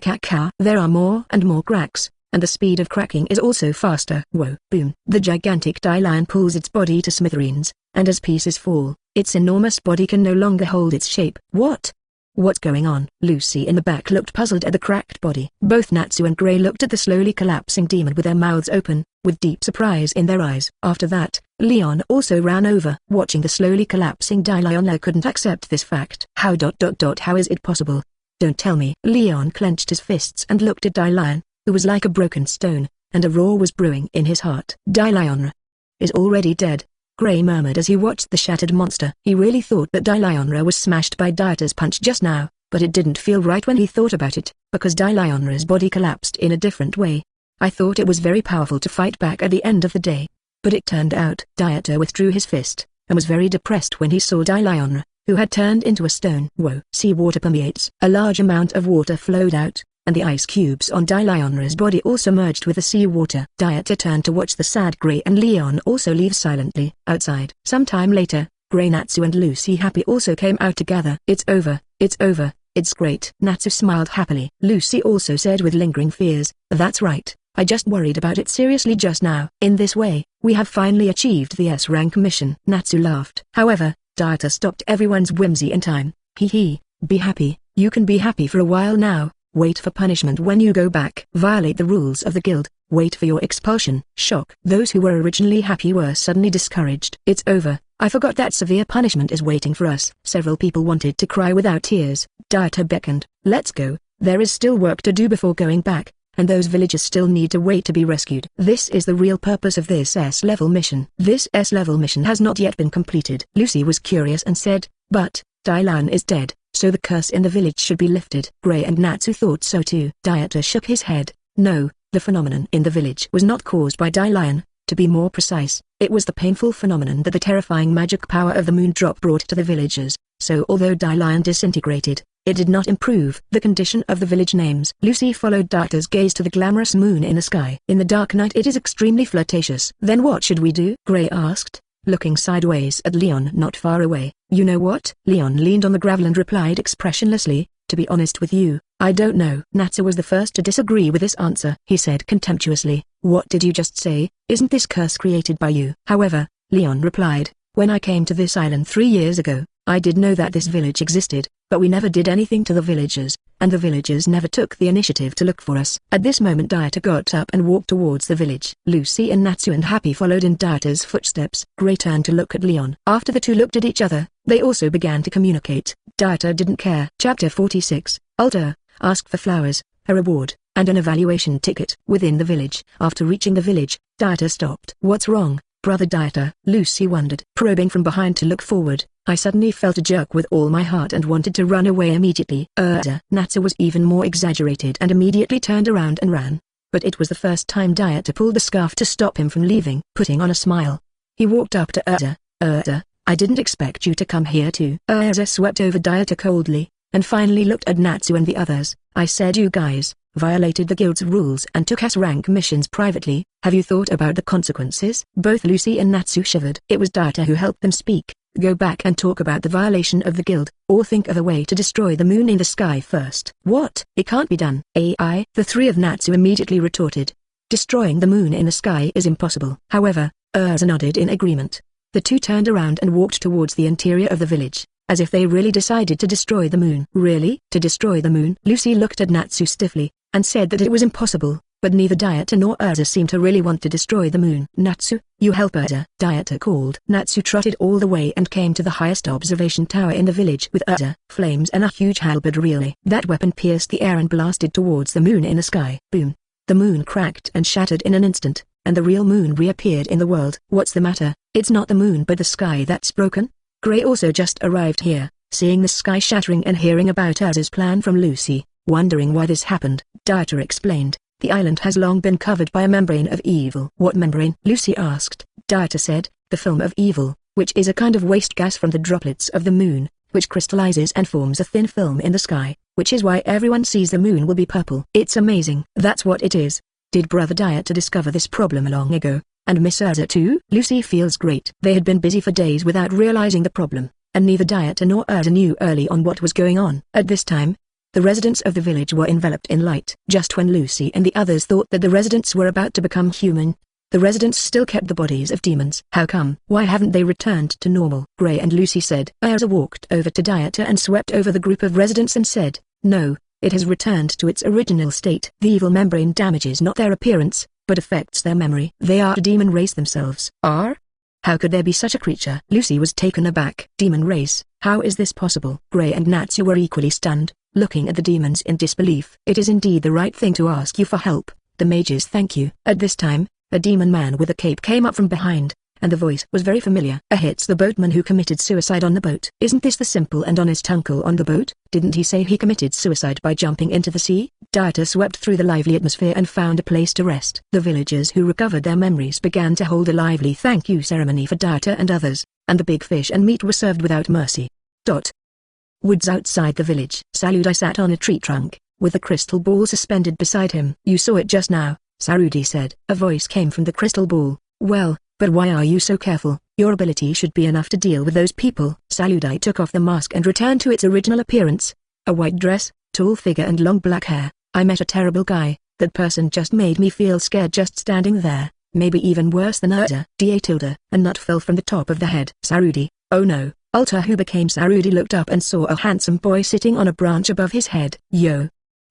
There are more and more cracks, and the speed of cracking is also faster. Whoa! Boom! The gigantic Lyon pulls its body to smithereens, and as pieces fall, its enormous body can no longer hold its shape. What's going on? Lucy in the back looked puzzled at the cracked body. Both Natsu and Gray looked at the slowly collapsing demon with their mouths open, with deep surprise in their eyes. After that, Lyon also ran over. Watching the slowly collapsing Lyon couldn't accept this fact. How is it possible? Don't tell me. Lyon clenched his fists and looked at Lyon, who was like a broken stone, and a roar was brewing in his heart. Lyon is already dead, Gray murmured as he watched the shattered monster. He really thought that Lyon was smashed by Dieter's punch just now, but it didn't feel right when he thought about it, because Lyon's body collapsed in a different way. I thought it was very powerful to fight back at the end of the day, but it turned out. Dieter withdrew his fist, and was very depressed when he saw Lyon, who had turned into a stone. Whoa! Seawater permeates. A large amount of water flowed out, and the ice cubes on Lyon's body also merged with the sea water. Dieter turned to watch the sad Gray and Lyon also leave silently. Outside. Some time later, Gray, Natsu and Lucy Happy also came out together. It's over, it's great. Natsu smiled happily. Lucy also said with lingering fears, that's right, I just worried about it seriously just now. In this way, we have finally achieved the S-rank mission. Natsu laughed. However, Dieter stopped everyone's whimsy in time. Be happy, you can be happy for a while now. Wait for punishment when you go back. Violate the rules of the guild. Wait for your expulsion. Shock. Those who were originally happy were suddenly discouraged. It's over. I forgot that severe punishment is waiting for us. Several people wanted to cry without tears. Dieter beckoned. Let's go. There is still work to do before going back, and those villagers still need to wait to be rescued. This is the real purpose of this S-level mission. This S-level mission has not yet been completed. Lucy was curious and said, but Lyon is dead, so the curse in the village should be lifted. Gray and Natsu thought so too. Dieter shook his head. No, the phenomenon in the village was not caused by Lyon. To be more precise, it was the painful phenomenon that the terrifying magic power of the moon drop brought to the villagers. So although Lyon disintegrated, it did not improve the condition of the village names. Lucy followed Dieter's gaze to the glamorous moon in the sky. In the dark night it is extremely flirtatious. Then what should we do? Gray asked, looking sideways at Lyon not far away. You know what? Lyon leaned on the gravel and replied expressionlessly, to be honest with you, I don't know. Natsu was the first to disagree with this answer. He said contemptuously, what did you just say? Isn't this curse created by you? However, Lyon replied, when I came to this island 3 years ago, I did know that this village existed, but we never did anything to the villagers, and the villagers never took the initiative to look for us. At this moment Dieter got up and walked towards the village. Lucy and Natsu and Happy followed in Dieter's footsteps. Gray turned to look at Lyon. After the two looked at each other, They also began to communicate. Dieter didn't care. Chapter 46, Ultear, ask for flowers, a reward, and an evaluation ticket. Within the village. After reaching the village, Dieter stopped. What's wrong, brother Dieter? Lucy wondered. Probing from behind to look forward, I suddenly felt a jerk with all my heart and wanted to run away immediately. Erza. Natsu was even more exaggerated and immediately turned around and ran. But it was the first time Dieter pulled the scarf to stop him from leaving. Putting on a smile, he walked up to Erza. Erza, I didn't expect you to come here too. Erza swept over Dieter coldly, and finally looked at Natsu and the others. I said you guys violated the guild's rules and took S-rank missions privately. Have you thought about the consequences? Both Lucy and Natsu shivered. It was Dieter who helped them speak. Go back and talk about the violation of the guild, or think of a way to destroy the moon in the sky first. What? It can't be done. AI, the three of Natsu immediately retorted. Destroying the moon in the sky is impossible. However, Erza nodded in agreement. The two turned around and walked towards the interior of the village, as if they really decided to destroy the moon. Really? To destroy the moon? Lucy looked at Natsu stiffly, and said that it was impossible, but neither Dieter nor Erza seemed to really want to destroy the moon. Natsu, you help Erza, Dieter called. Natsu trotted all the way and came to the highest observation tower in the village with Erza, flames and a huge halberd. Really? That weapon pierced the air and blasted towards the moon in the sky. Boom. The moon cracked and shattered in an instant, and the real moon reappeared in the world. What's the matter? It's not the moon but the sky that's broken? Gray also just arrived here, seeing the sky shattering and hearing about Erza's plan from Lucy, wondering why this happened. Dieter explained, the island has long been covered by a membrane of evil. What membrane? Lucy asked. Dieter said, the film of evil, which is a kind of waste gas from the droplets of the moon, which crystallizes and forms a thin film in the sky, which is why everyone sees the moon will be purple. It's amazing. That's what it is. Did brother Dieter discover this problem long ago, and Miss Erza too? Lucy feels great. They had been busy for days without realizing the problem, and neither Dieter nor Erza knew early on what was going on. At this time, the residents of the village were enveloped in light. Just when Lucy and the others thought that the residents were about to become human, the residents still kept the bodies of demons. How come? Why haven't they returned to normal? Gray and Lucy said. Erza walked over to Dieter and swept over the group of residents and said, no, it has returned to its original state. The evil membrane damages not their appearance, but affects their memory. They are a demon race themselves. Are? How could there be such a creature? Lucy was taken aback. Demon race? How is this possible? Gray and Natsu were equally stunned, looking at the demons in disbelief. It is indeed the right thing to ask you for help. The mages thank you. At this time, a demon man with a cape came up from behind, and the voice was very familiar. It's the boatman who committed suicide on the boat. Isn't this the simple and honest uncle on the boat? Didn't he say he committed suicide by jumping into the sea? Dieter swept through the lively atmosphere and found a place to rest. The villagers who recovered their memories began to hold a lively thank you ceremony for Dieter and others, and the big fish and meat were served without mercy. Woods outside the village. Saludi sat on a tree trunk, with a crystal ball suspended beside him. You saw it just now, Saludi said. A voice came from the crystal ball. Well, but why are you so careful? Your ability should be enough to deal with those people. Saludi took off the mask and returned to its original appearance. A white dress, tall figure and long black hair. I met a terrible guy. That person just made me feel scared just standing there. Maybe even worse than Erza. A nut fell from the top of the head. Saludi, oh no. Ultear, who became Saludi, looked up and saw a handsome boy sitting on a branch above his head. Yo.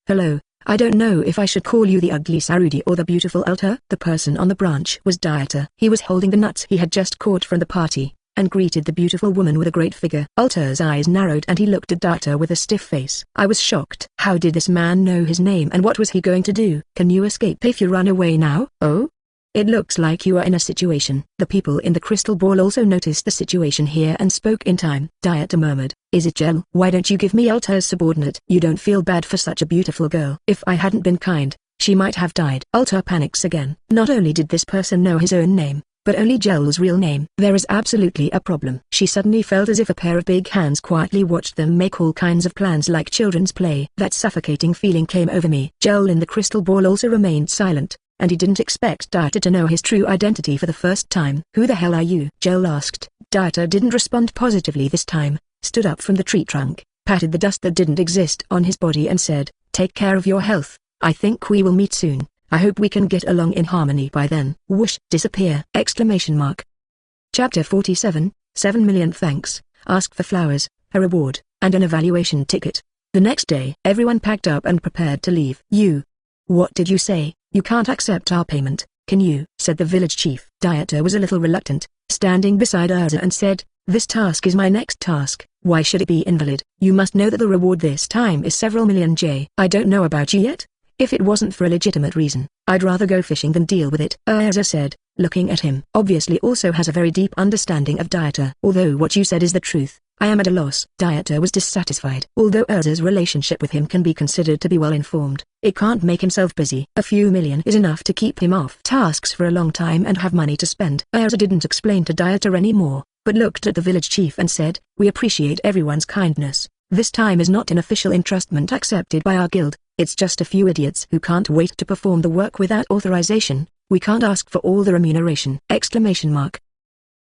Hello. I don't know if I should call you the ugly Saludi or the beautiful Ultear. The person on the branch was Dieter. He was holding the nuts he had just caught from the party, and greeted the beautiful woman with a great figure. Ultear's eyes narrowed and he looked at Dieter with a stiff face. I was shocked. How did this man know his name and what was he going to do? Can you escape if you run away now? Oh? It looks like you are in a situation. The people in the crystal ball also noticed the situation here and spoke in time. Dieter murmured, is it Gajeel? Why don't you give me Ultear's subordinate? You don't feel bad for such a beautiful girl. If I hadn't been kind, she might have died. Ultear panics again. Not only did this person know his own name, but only Gajeel's real name. There is absolutely a problem. She suddenly felt as if a pair of big hands quietly watched them make all kinds of plans like children's play. That suffocating feeling came over me. Gajeel in the crystal ball also remained silent, and he didn't expect Dieter to know his true identity for the first time. Who the hell are you? Gajeel asked. Dieter didn't respond positively this time, stood up from the tree trunk, patted the dust that didn't exist on his body and said, take care of your health. I think we will meet soon. I hope we can get along in harmony by then. Whoosh, disappear! Exclamation mark. Chapter 47, 7 million thanks, ask for flowers, a reward, and an evaluation ticket. The next day, everyone packed up and prepared to leave. What did you say? You can't accept our payment, can you? Said the village chief. Dieter was a little reluctant, standing beside Erza and said, This task is my next task. Why should it be invalid? You must know that the reward this time is several million J. I don't know about you yet. If it wasn't for a legitimate reason, I'd rather go fishing than deal with it, Erza said, looking at him. Obviously also has a very deep understanding of Dieter. Although what you said is the truth, I am at a loss. Dieter was dissatisfied. Although Erza's relationship with him can be considered to be well informed, it can't make himself busy. A few million is enough to keep him off tasks for a long time and have money to spend. Erza didn't explain to Dieter anymore, but looked at the village chief and said, we appreciate everyone's kindness. This time is not an official entrustment accepted by our guild. It's just a few idiots who can't wait to perform the work without authorization. We can't ask for all the remuneration! Exclamation mark.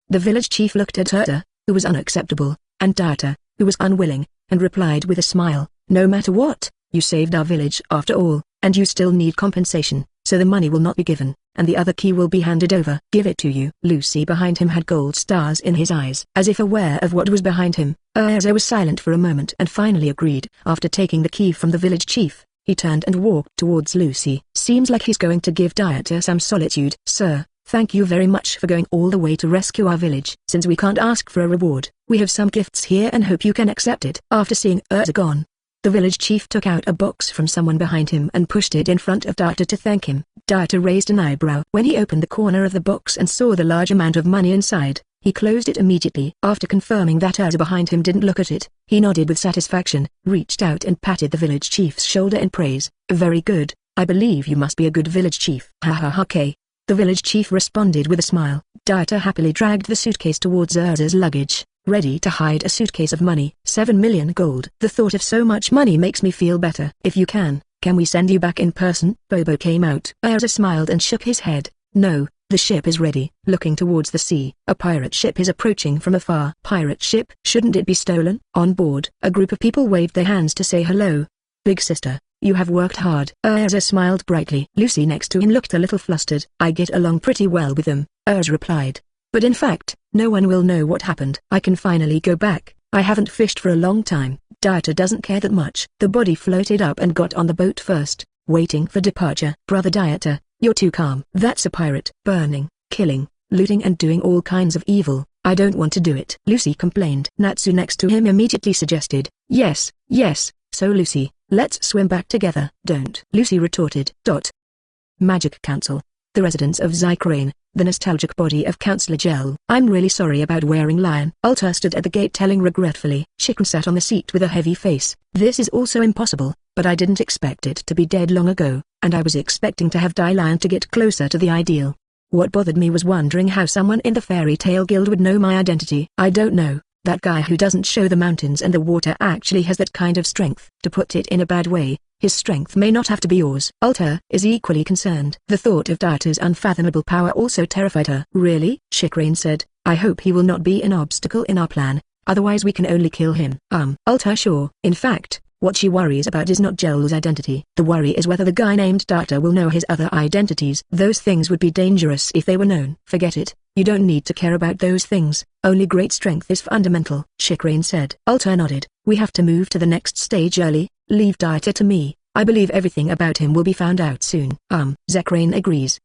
The village chief looked at Erza, who was unacceptable, and Dieter, who was unwilling, and replied with a smile, no matter what, you saved our village after all, and you still need compensation, so the money will not be given, and the other key will be handed over. Give it to you. Lucy behind him had gold stars in his eyes. As if aware of what was behind him, Erza was silent for a moment and finally agreed. After taking the key from the village chief, he turned and walked towards Lucy. Seems like he's going to give Dieter some solitude. Sir, thank you very much for going all the way to rescue our village. Since we can't ask for a reward, we have some gifts here and hope you can accept it. After seeing Erza gone, the village chief took out a box from someone behind him and pushed it in front of Dieter to thank him. Dieter raised an eyebrow. When he opened the corner of the box and saw the large amount of money inside, he closed it immediately. After confirming that Erza behind him didn't look at it, he nodded with satisfaction, reached out and patted the village chief's shoulder in praise. Very good, I believe you must be a good village chief. Ha ha ha. Okay. The village chief responded with a smile. Dieter happily dragged the suitcase towards Erza's luggage, ready to hide a suitcase of money. 7 million gold. The thought of so much money makes me feel better. If you can we send you back in person? Bbook came out. Erza smiled and shook his head. No, the ship is ready. Looking towards the sea, a pirate ship is approaching from afar. Pirate ship? Shouldn't it be stolen? On board, a group of people waved their hands to say hello. Big sister, you have worked hard. Erza smiled brightly. Lucy next to him looked a little flustered. I get along pretty well with them, Erza replied. But in fact, no one will know what happened. I can finally go back. I haven't fished for a long time. Dieter doesn't care that much. The body floated up and got on the boat first, waiting for departure. Brother Dieter, you're too calm. That's a pirate. Burning, killing, looting and doing all kinds of evil. I don't want to do it. Lucy complained. Natsu next to him immediately suggested, yes, so Lucy, let's swim back together. Don't. Lucy retorted. Magic Council. The residence of Zykrane, the nostalgic body of Councillor Gajeel. I'm really sorry about wearing Lyon. Ultear stood at the gate telling regretfully. Chicken sat on the seat with a heavy face. This is also impossible, but I didn't expect it to be dead long ago, and I was expecting to have Lyon to get closer to the ideal. What bothered me was wondering how someone in the Fairy Tale Guild would know my identity. I don't know. That guy who doesn't show the mountains and the water actually has that kind of strength. To put it in a bad way, his strength may not have to be yours. Ultear is equally concerned. The thought of Dieter's unfathomable power also terrified her. Really? Zykrane said, I hope he will not be an obstacle in our plan, otherwise we can only kill him. Ultear sure. In fact, what she worries about is not Gajeel's identity. The worry is whether the guy named Dieter will know his other identities. Those things would be dangerous if they were known. Forget it. You don't need to care about those things. Only great strength is fundamental. Zykrane said. Ultear nodded. We have to move to the next stage early. Leave Dieter to me. I believe everything about him will be found out soon. Zykrane agrees.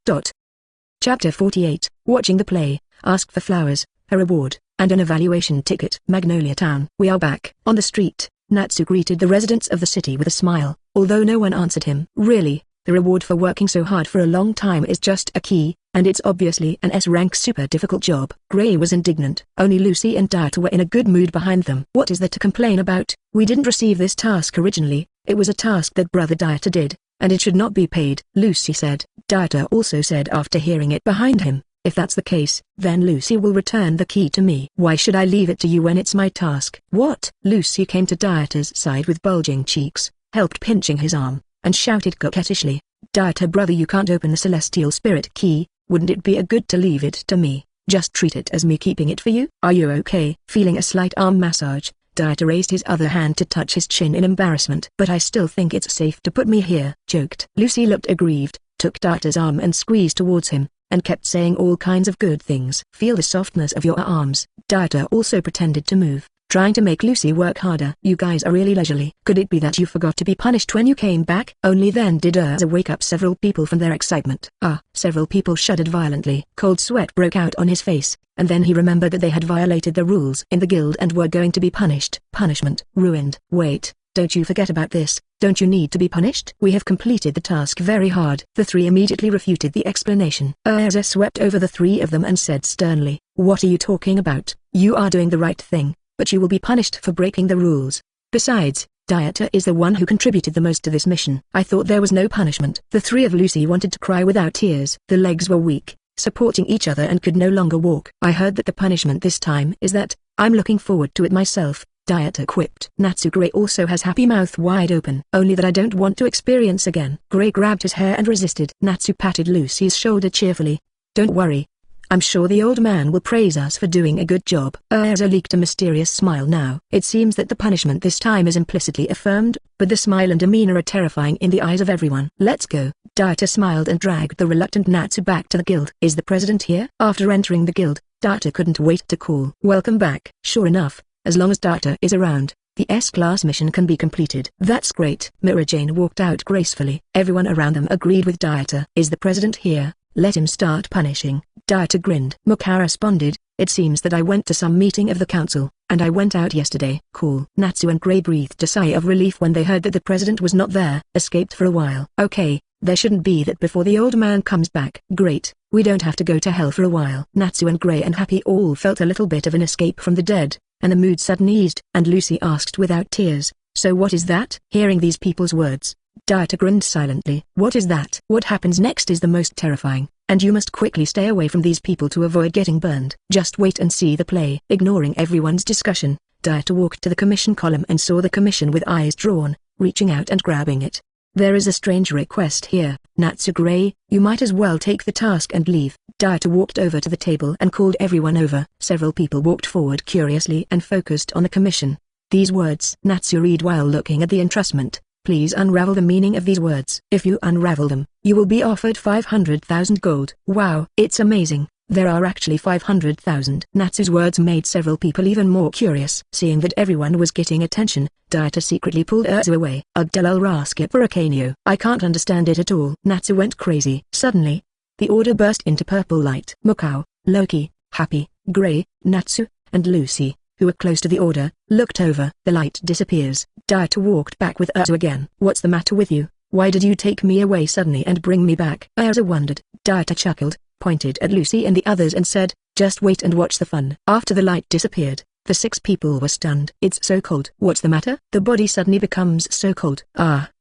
Chapter 48. Watching the play. Ask for flowers, a reward, and an evaluation ticket. Magnolia Town. We are back. On the street, Natsu greeted the residents of the city with a smile, although no one answered him. Really, the reward for working so hard for a long time is just a key, and it's obviously an S-rank super difficult job. Gray was indignant. Only Lucy and Dieter were in a good mood behind them. What is there to complain about? We didn't receive this task originally, it was a task that Brother Dieter did, and it should not be paid, Lucy said. Dieter also said after hearing it behind him, if that's the case, then Lucy will return the key to me. Why should I leave it to you when it's my task? What? Lucy came to Dieter's side with bulging cheeks, helped pinching his arm, and shouted coquettishly, Dieter brother, you can't open the celestial spirit key, wouldn't it be a good to leave it to me? Just treat it as me keeping it for you. Are you okay? Feeling a slight arm massage, Dieter raised his other hand to touch his chin in embarrassment. But I still think it's safe to put me here, joked. Lucy looked aggrieved, took Dieter's arm and squeezed towards him, and kept saying all kinds of good things. Feel the softness of your arms. Dieter also pretended to move, trying to make Lucy work harder. You guys are really leisurely. Could it be that you forgot to be punished when you came back? Only then did Erza wake up several people from their excitement. Several people shuddered violently. Cold sweat broke out on his face, and then he remembered that they had violated the rules in the guild and were going to be punished. Punishment. Ruined. Wait. Don't you forget about this. Don't you need to be punished? We have completed the task very hard. The three immediately refuted the explanation. Erza swept over the three of them and said sternly, "What are you talking about? You are doing the right thing, but you will be punished for breaking the rules. Besides, Dieter is the one who contributed the most to this mission. I thought there was no punishment." The three of Lucy wanted to cry without tears. The legs were weak, supporting each other and could no longer walk. "I heard that the punishment this time is that. I'm looking forward to it myself," Dieter quipped. Natsu Gray also has happy mouth wide open. "Only that I don't want to experience again." Gray grabbed his hair and resisted. Natsu patted Lucy's shoulder cheerfully. "Don't worry. I'm sure the old man will praise us for doing a good job." Erza leaked a mysterious smile now. It seems that the punishment this time is implicitly affirmed, but the smile and demeanor are terrifying in the eyes of everyone. "Let's go." Dieter smiled and dragged the reluctant Natsu back to the guild. "Is the president here?" After entering the guild, Dieter couldn't wait to call. "Welcome back." Sure enough, as long as Dieter is around, the S-class mission can be completed. "That's great." Mirror Jane walked out gracefully. Everyone around them agreed with Dieter. "Is the president here? Let him start punishing." Dieter grinned. Mukha responded, "It seems that I went to some meeting of the council, and I went out yesterday." "Cool." Natsu and Gray breathed a sigh of relief when they heard that the president was not there. "Escaped for a while." "Okay, there shouldn't be that before the old man comes back." "Great, we don't have to go to hell for a while." Natsu and Gray and Happy all felt a little bit of an escape from the dead, and the mood suddenly eased. And Lucy asked without tears, "So what is that?" Hearing these people's words, Dieter grinned silently. "What is that? What happens next is the most terrifying, and you must quickly stay away from these people to avoid getting burned. Just wait and see the play." Ignoring everyone's discussion, Dieter walked to the commission column and saw the commission with eyes drawn, reaching out and grabbing it. "There is a strange request here, Natsu Gray, you might as well take the task and leave." Dieter walked over to the table and called everyone over. Several people walked forward curiously and focused on the commission. These words Natsu read while looking at the entrustment. "Please unravel the meaning of these words. If you unravel them, you will be offered 500,000 gold." Wow, it's amazing. There are actually 500,000. Natsu's words made several people even more curious. Seeing that everyone was getting attention, Dieter secretly pulled Erza away. "Ugdalul Raskip Varakanio. I can't understand it at all." Natsu went crazy. Suddenly, the order burst into purple light. Mukau, Loki, Happy, Gray, Natsu, and Lucy, who were close to the order, looked over. The light disappears. Dieter walked back with Erza again. "What's the matter with you? Why did you take me away suddenly and bring me back?" Erza wondered. Dieter chuckled, pointed at Lucy and the others and said, "Just wait and watch the fun." After the light disappeared, the 6 people were stunned. "It's so cold." "What's the matter?" "The body suddenly becomes so cold."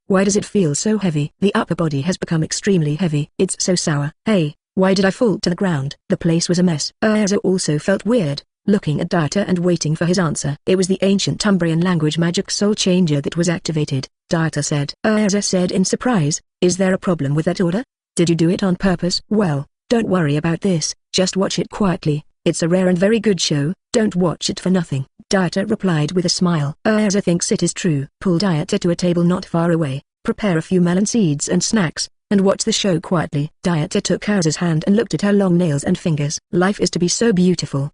Why does it feel so heavy?" "The upper body has become extremely heavy." "It's so sour." "Hey, why did I fall to the ground?" The place was a mess. Erza also felt weird, looking at Dieter and waiting for his answer. It was the ancient Umbrian language magic soul changer that was activated. Dieter said. Erza said in surprise, "Is there a problem with that order? Did you do it on purpose?" "Well, don't worry about this, just watch it quietly. It's a rare and very good show, don't watch it for nothing." Dieter replied with a smile. Erza thinks it is true. Pull Dieter to a table not far away, prepare a few melon seeds and snacks, and watch the show quietly. Dieter took Erza's hand and looked at her long nails and fingers. "Life is to be so beautiful!"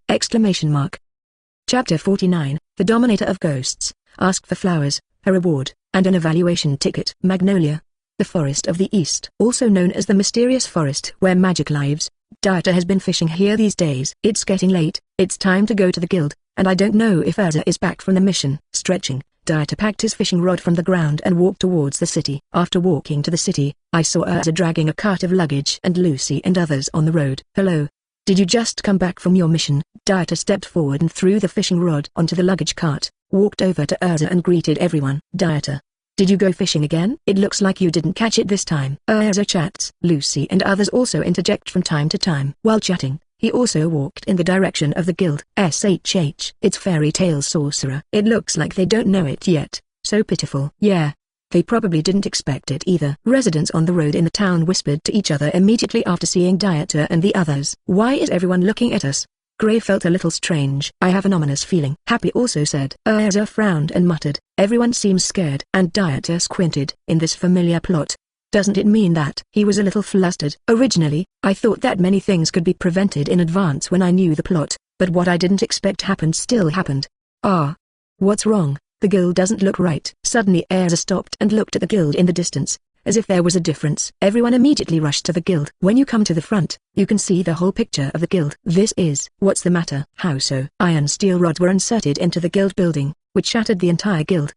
Chapter 49, The Dominator of Ghosts. Ask for flowers, a reward, and an evaluation ticket. Magnolia. The Forest of the East. Also known as the Mysterious Forest where magic lives. Dieter has been fishing here these days. "It's getting late, it's time to go to the guild, and I don't know if Erza is back from the mission." Stretching, Dieter packed his fishing rod from the ground and walked towards the city. After walking to the city, I saw Erza dragging a cart of luggage and Lucy and others on the road. "Hello. Did you just come back from your mission?" Dieter stepped forward and threw the fishing rod onto the luggage cart, walked over to Erza and greeted everyone. "Dieter, did you go fishing again? It looks like you didn't catch it this time." Erza chats. Lucy and others also interject from time to time. While chatting, he also walked in the direction of the guild. SHH. "It's Fairy Tale Sorcerer." "It looks like they don't know it yet. So pitiful." "Yeah. They probably didn't expect it either." Residents on the road in the town whispered to each other immediately after seeing Dieter and the others. "Why is everyone looking at us?" Gray felt a little strange. "I have an ominous feeling." Happy also said. Erza frowned and muttered, "Everyone seems scared." And Dieter squinted. "In this familiar plot, doesn't it mean that?" He was a little flustered. "Originally, I thought that many things could be prevented in advance when I knew the plot, but what I didn't expect happened still happened." What's wrong? The guild doesn't look right. Suddenly Erza stopped and looked at the guild in the distance, as if there was a difference. Everyone immediately rushed to the guild. When you come to the front, you can see the whole picture of the guild. This is. What's the matter? How so? Iron steel rods were inserted into the guild building, which shattered the entire guild.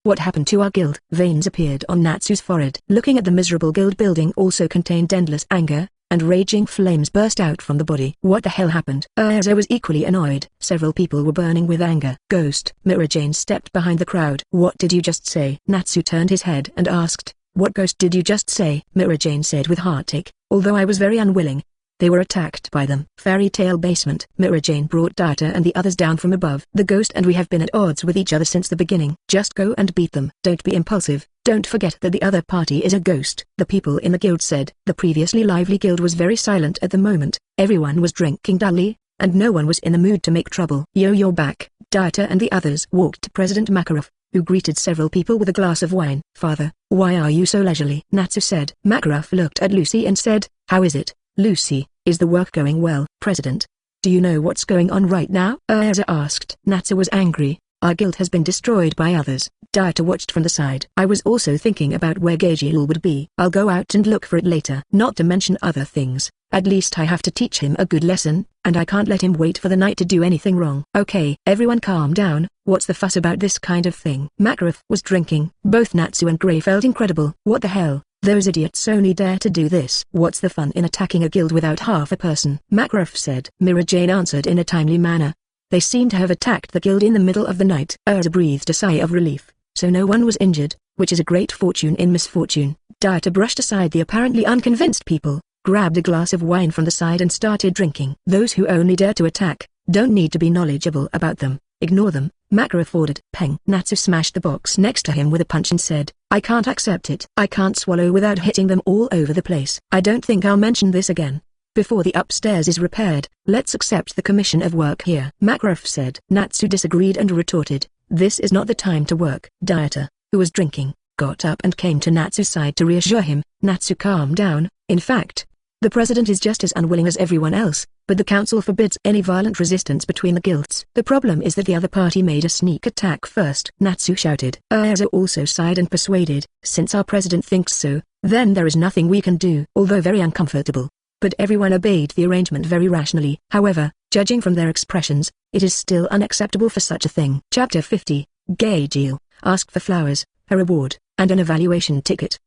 What happened to our guild? Veins appeared on Natsu's forehead. Looking at the miserable guild building also contained endless anger, and raging flames burst out from the body. What the hell happened? Erza was equally annoyed. Several people were burning with anger. Ghost. Mira Jane stepped behind the crowd. What did you just say? Natsu turned his head and asked, what ghost did you just say? Mira Jane said with heartache, although I was very unwilling. They were attacked by them. Fairy tale basement. Mira Jane brought Dieter and the others down from above. The ghost and we have been at odds with each other since the beginning. Just go and beat them. Don't be impulsive. Don't forget that the other party is a ghost. The people in the guild said. The previously lively guild was very silent at the moment. Everyone was drinking dully, and no one was in the mood to make trouble. You're back. Dieter and the others walked to President Makarov, who greeted several people with a glass of wine. Father, why are you so leisurely? Natsu said. Makarov looked at Lucy and said, how is it, Lucy? Is the work going well? President, do you know what's going on right now? Erza asked. Natsu was angry. Our guild has been destroyed by others. Dieter watched from the side. I was also thinking about where Gajeel would be. I'll go out and look for it later. Not to mention other things. At least I have to teach him a good lesson, and I can't let him wait for the night to do anything wrong. Okay, everyone calm down. What's the fuss about this kind of thing? Makarov was drinking. Both Natsu and Gray felt incredible. What the hell? Those idiots only dare to do this. What's the fun in attacking a guild without half a person? Makarov said. Mira Jane answered in a timely manner. They seem to have attacked the guild in the middle of the night. Erza breathed a sigh of relief. So no one was injured, which is a great fortune in misfortune. Dieter brushed aside the apparently unconvinced people, grabbed a glass of wine from the side and started drinking. Those who only dare to attack, don't need to be knowledgeable about them. Ignore them, Makarov ordered. Peng. Natsu smashed the box next to him with a punch and said, I can't accept it. I can't swallow without hitting them all over the place. I don't think I'll mention this again. Before the upstairs is repaired, let's accept the commission of work here. Makarov said. Natsu disagreed and retorted, this is not the time to work. Dieter, who was drinking, got up and came to Natsu's side to reassure him. Natsu, calm down. In fact, the president is just as unwilling as everyone else, but the council forbids any violent resistance between the guilds. The problem is that the other party made a sneak attack first. Natsu shouted. Erza also sighed and persuaded, since our president thinks so, then there is nothing we can do. Although very uncomfortable, but everyone obeyed the arrangement very rationally. However, judging from their expressions, it is still unacceptable for such a thing. Chapter 50, Gajeel, asked for flowers, a reward, and an evaluation ticket.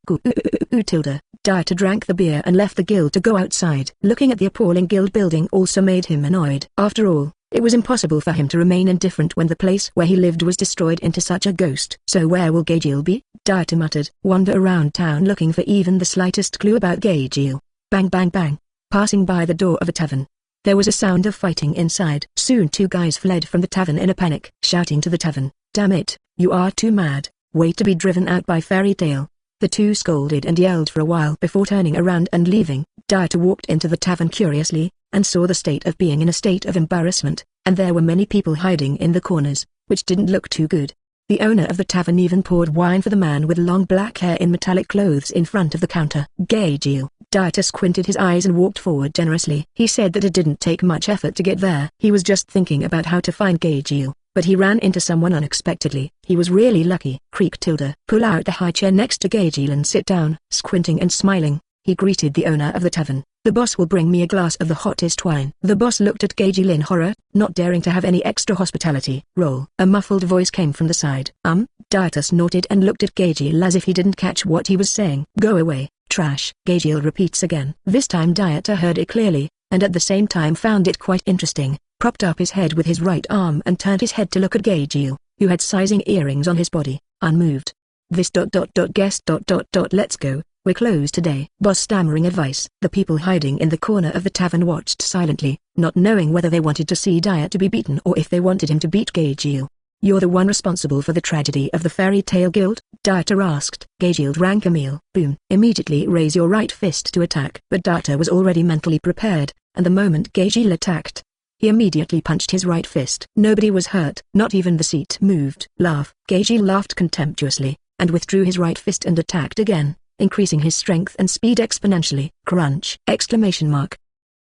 Dieter drank the beer and left the guild to go outside. Looking at the appalling guild building also made him annoyed. After all, it was impossible for him to remain indifferent when the place where he lived was destroyed into such a ghost. So where will Gajeel be? Dieter muttered. Wander around town looking for even the slightest clue about Gajeel. Bang bang bang. Passing by the door of a tavern, there was a sound of fighting inside. Soon two guys fled from the tavern in a panic, shouting to the tavern, damn it, you are too mad, wait to be driven out by fairy tale. The two scolded and yelled for a while before turning around and leaving. Dieter walked into the tavern curiously, and saw the state of being in a state of embarrassment, and there were many people hiding in the corners, which didn't look too good. The owner of the tavern even poured wine for the man with long black hair in metallic clothes in front of the counter. Gajeel. Dieter squinted his eyes and walked forward generously. He said that it didn't take much effort to get there. He was just thinking about how to find Gajeel, but he ran into someone unexpectedly. He was really lucky. Creak tilde. Pull out the high chair next to Gajeel and sit down. Squinting and smiling, he greeted the owner of the tavern. The boss will bring me a glass of the hottest wine. The boss looked at Gajeel in horror, not daring to have any extra hospitality. Roll. A muffled voice came from the side. Dieter snorted and looked at Gajeel as if he didn't catch what he was saying. Go away, trash. Gajeel repeats again. This time Dieter heard it clearly, and at the same time found it quite interesting. Propped up his head with his right arm and turned his head to look at Gajeel, who had sizing earrings on his body, unmoved. This guest let's go. We're closed today. Boss stammering advice. The people hiding in the corner of the tavern watched silently, not knowing whether they wanted to see Dieter be beaten or if they wanted him to beat Gajeel. You're the one responsible for the tragedy of the Fairy Tale Guild? Dieter asked. Gajeel drank a meal. Boom. Immediately raise your right fist to attack. But Dieter was already mentally prepared, and the moment Gajeel attacked, he immediately punched his right fist. Nobody was hurt, not even the seat moved. Laugh. Gajeel laughed contemptuously, and withdrew his right fist and attacked again, increasing his strength and speed exponentially. Crunch! Exclamation mark.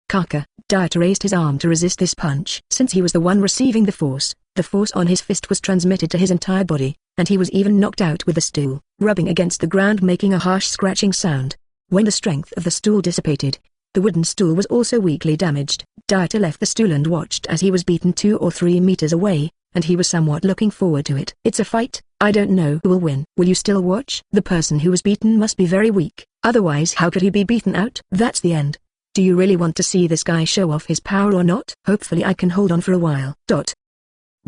Kaka. Dieter raised his arm to resist this punch. Since he was the one receiving the force, The force on his fist was transmitted to his entire body, and he was even knocked out with the stool, rubbing against the ground making a harsh scratching sound. When the strength of the stool dissipated, the wooden stool was also weakly damaged. Dieter left the stool and watched as he was beaten 2 or 3 meters away, and he was somewhat looking forward to it. It's a fight, I don't know who will win. Will you still watch? The person who was beaten must be very weak, otherwise how could he be beaten out? That's the end. Do you really want to see this guy show off his power or not? Hopefully I can hold on for a while.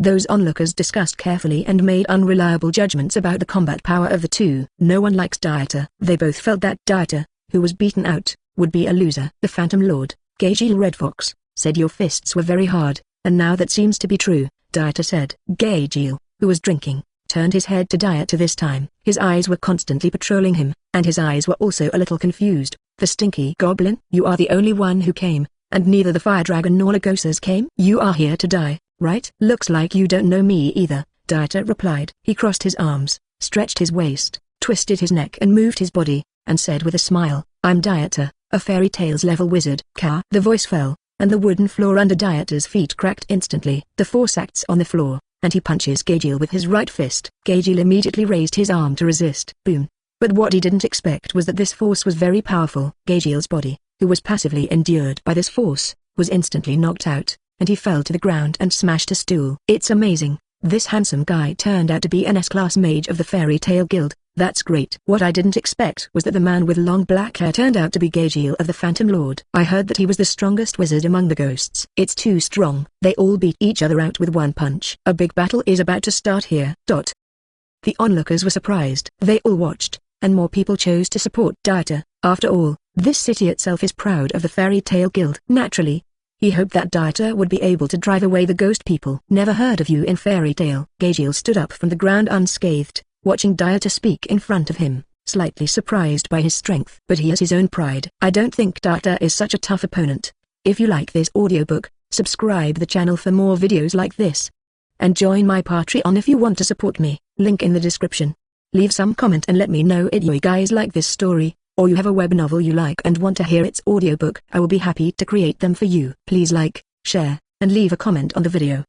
Those onlookers discussed carefully and made unreliable judgments about the combat power of the two. No one likes Dieter. They both felt that Dieter, who was beaten out, would be a loser. The Phantom Lord, Gajeel Red Fox, said your fists were very hard, and now that seems to be true, Dieter said. Gajeel, who was drinking, turned his head to Dieter this time. His eyes were constantly patrolling him, and his eyes were also a little confused. The stinky goblin? You are the only one who came, and neither the fire dragon nor Lagosas came? You are here to die, right? Looks like you don't know me either, Dieter replied. He crossed his arms, stretched his waist, twisted his neck and moved his body, and said with a smile, I'm Dieter, a fairy tales level wizard. Ka. The voice fell, and the wooden floor under Dieter's feet cracked instantly. The force acts on the floor, and he punches Gajeel with his right fist. Gajeel immediately raised his arm to resist. Boom. But what he didn't expect was that this force was very powerful. Gajeel's body, who was passively endured by this force, was instantly knocked out, and he fell to the ground and smashed a stool. It's amazing. This handsome guy turned out to be an S-class mage of the Fairy Tale Guild. That's great. What I didn't expect was that the man with long black hair turned out to be Gajeel of the Phantom Lord. I heard that he was the strongest wizard among the ghosts. It's too strong. They all beat each other out with one punch. A big battle is about to start here. The onlookers were surprised. They all watched, and more people chose to support Dieter. After all, this city itself is proud of the Fairy Tale Guild. Naturally, he hoped that Dieter would be able to drive away the ghost people. Never heard of you in fairy tale. Gajeel stood up from the ground unscathed, watching Dieter speak in front of him, slightly surprised by his strength. But he has his own pride. I don't think Dieter is such a tough opponent. If you like this audiobook, subscribe the channel for more videos like this. And join my Patreon if you want to support me, link in the description. Leave some comment and let me know if you guys like this story, or you have a web novel you like and want to hear its audiobook. I will be happy to create them for you. Please like, share, and leave a comment on the video.